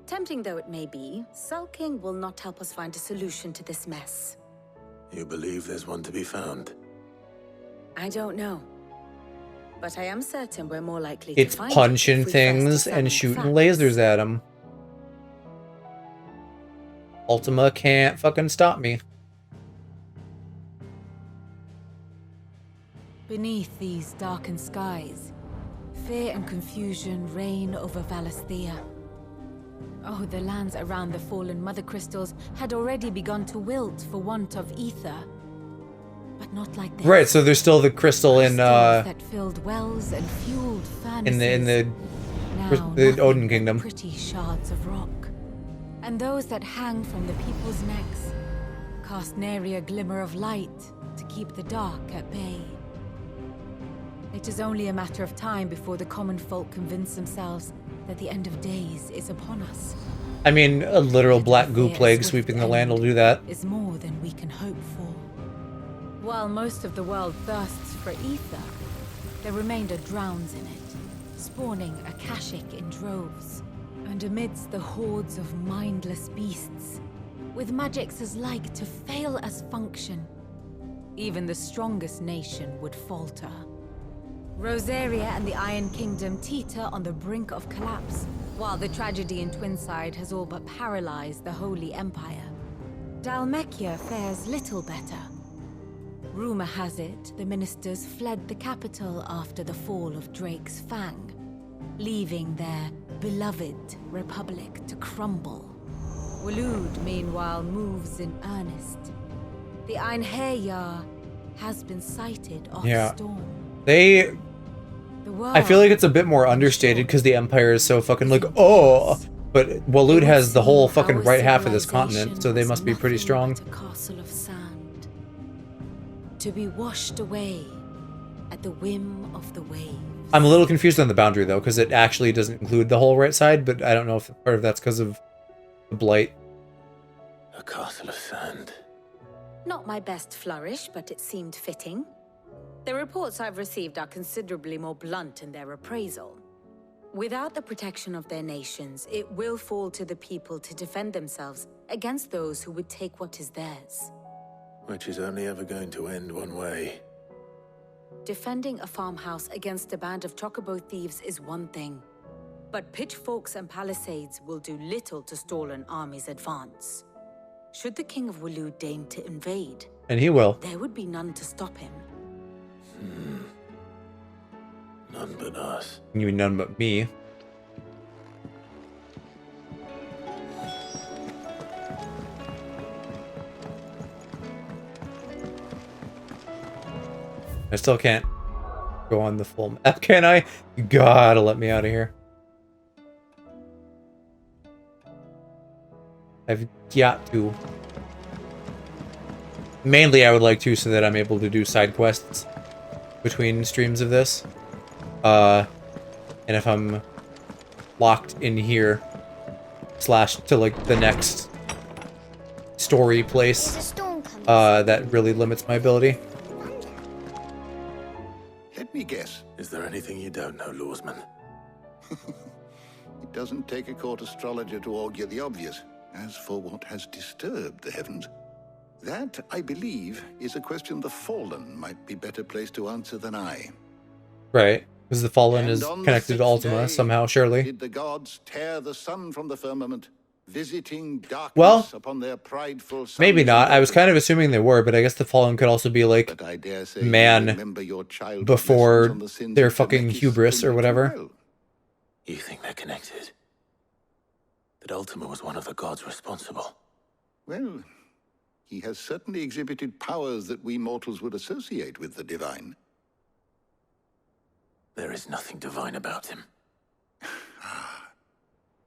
Tempting though it may be, sulking will not help us find a solution to this mess. You believe there's one to be found? I don't know. But I am certain we're more likely It's to find punching it if we things first and examine shooting facts. lasers at them. Ultima can't fucking stop me. Beneath these darkened skies, fear and confusion reign over Valisthea. Oh, the lands around the fallen Mother Crystals had already begun to wilt for want of ether. But not like this. Right, so there's still the crystal in that filled wells and fueled furnaces. in the Now, Odin Kingdom. Pretty shards of rock. And those that hang from the people's necks cast nary a glimmer of light to keep the dark at bay. It is only a matter of time before the common folk convince themselves that the end of days is upon us. I mean, a literal black goo plague sweeping the land will do that. Is more than we can hope for. While most of the world thirsts for ether, the remainder drowns in it, spawning Akashic in droves. And amidst the hordes of mindless beasts, with magics as like to fail as function, even the strongest nation would falter. Rosaria and the Iron Kingdom teeter on the brink of collapse, while the tragedy in Twinside has all but paralyzed the Holy Empire. Dhalmekia fares little better. Rumor has it the ministers fled the capital after the fall of Drake's Fang, leaving their beloved republic to crumble. Waloed, meanwhile, moves in earnest. The Einherjar has been sighted off Storm. I feel like it's a bit more understated because the Empire is so fucking like, oh, but Waloed has the whole fucking right half of this continent, so they must be pretty strong. Castle of sand, to be washed away at the whim of the waves. I'm a little confused on the boundary though, because it actually doesn't include the whole right side, but I don't know if part of that's because of the blight. A castle of sand. Not my best flourish, but it seemed fitting. The reports I've received are considerably more blunt in their appraisal. Without the protection of their nations, it will fall to the people to defend themselves against those who would take what is theirs. Which is only ever going to end one way. Defending a farmhouse against a band of chocobo thieves is one thing, but pitchforks and palisades will do little to stall an army's advance. Should the King of Waloed deign to invade, And he will. there would be none to stop him. None but us. You mean none but me. I still can't go on the full map, can I? You gotta let me out of here. I've got to. Mainly I would like to so that I'm able to do side quests between streams of this. And if I'm locked in here, slash to like the next story place, that really limits my ability. Let me guess. Is there anything you don't know, Lawsman? It doesn't take a court astrologer to augur the obvious. As for what has disturbed the heavens, that, I believe, is a question the Fallen might be better placed to answer than I. Right, because the Fallen And is on the connected to sixth Ultima day, somehow, surely. Did the gods tear the sun from the firmament, visiting darkness Well, upon their prideful sons maybe and not. I was daughters? kind of assuming they were, but I guess the Fallen could also be like But I dare say you man remember your childhood before lessons on the sins their of fucking Zemeckis hubris or too whatever. well. You think they're connected? That Ultima was one of the gods responsible? Well, he has certainly exhibited powers that we mortals would associate with the divine. There is nothing divine about him.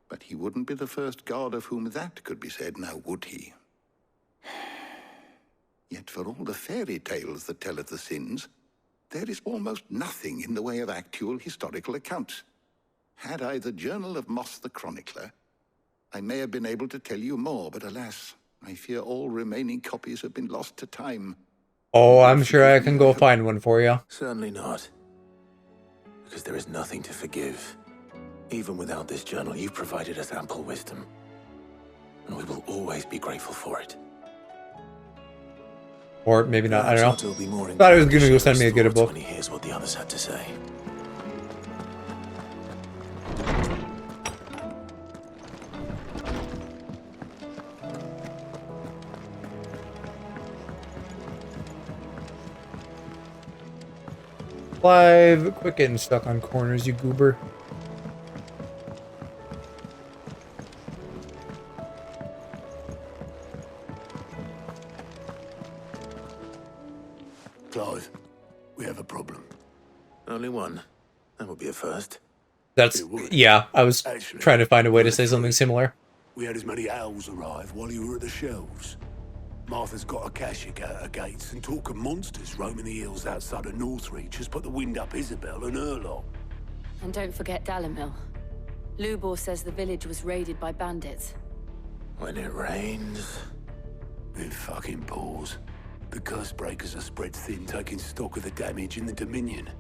But he wouldn't be the first god of whom that could be said, now would he? Yet for all the fairy tales that tell of the sins, there is almost nothing in the way of actual historical accounts. Had I the Journal of Moss the Chronicler, I may have been able to tell you more, but alas, I fear all remaining copies have been lost to time. Oh, I'm sure I can go find one for you. Certainly not. Because there is nothing to forgive. Even without this journal, you've provided us ample wisdom. And we will always be grateful for it. Or maybe not, I don't Perhaps know. Otto will be more Thought he was inclined gonna to go share send me a his good thoughts book. when he hears what the others had to say. Clive, quit getting stuck on corners, you goober. Clive, we have a problem. Only one. That would be a first. That's, yeah, I was Actually, trying to find a way to say something similar. We had as many owls arrive while you were at the shelves. Martha's got a Kashik out her gates, and talk of monsters roaming the hills outside of Northreach has put the wind up Isabel and her lot. And don't forget Dalimil. Lubor says the village was raided by bandits. When it rains... It fucking pours. The curse breakers are spread thin, taking stock of the damage in the Dominion.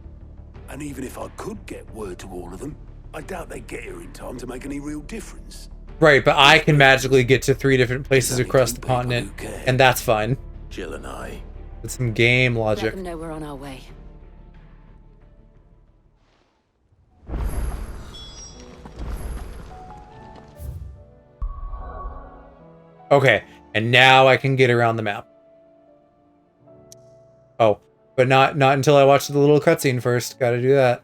And even if I could get word to all of them, I doubt they'd get here in time to make any real difference. Right, but I can magically get to 3 different places across the continent, and that's fine. Jill and I. It's some game Let logic. them know we're on our way. Okay, and now I can get around the map. Oh, but not until I watch the little cutscene first. Gotta do that.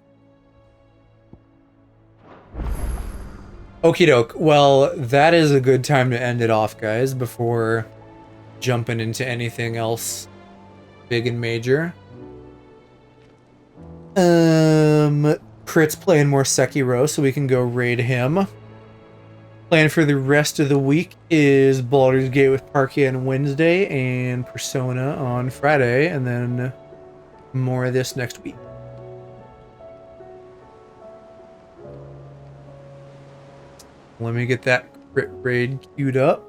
Okie doke. Well, that is a good time to end it off, guys, before jumping into anything else big and major. Crit's playing more Sekiro, so we can go raid him. Plan for the rest of the week is Baldur's Gate with Parky on Wednesday and Persona on Friday, and then more of this next week. Let me get that crit raid queued up.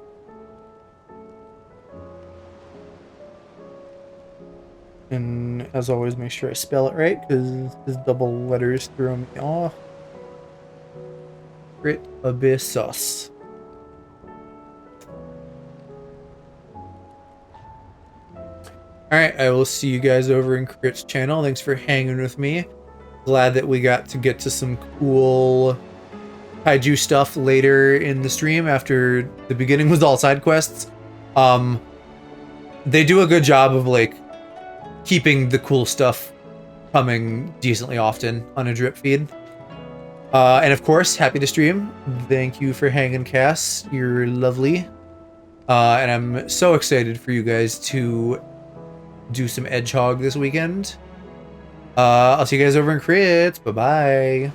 And as always, make sure I spell it right, because his double letters throw me off. Crit Abyssos. Alright, I will see you guys over in Crit's channel. Thanks for hanging with me. Glad that we got to get to some cool kaiju stuff later in the stream after the beginning was all side quests. They do a good job of like keeping the cool stuff coming decently often on a drip feed. And of course, happy to stream. Thank you for hanging, Cass. You're lovely. And I'm so excited for you guys to do some Edgehog this weekend. I'll see you guys over in Crits. Bye-bye.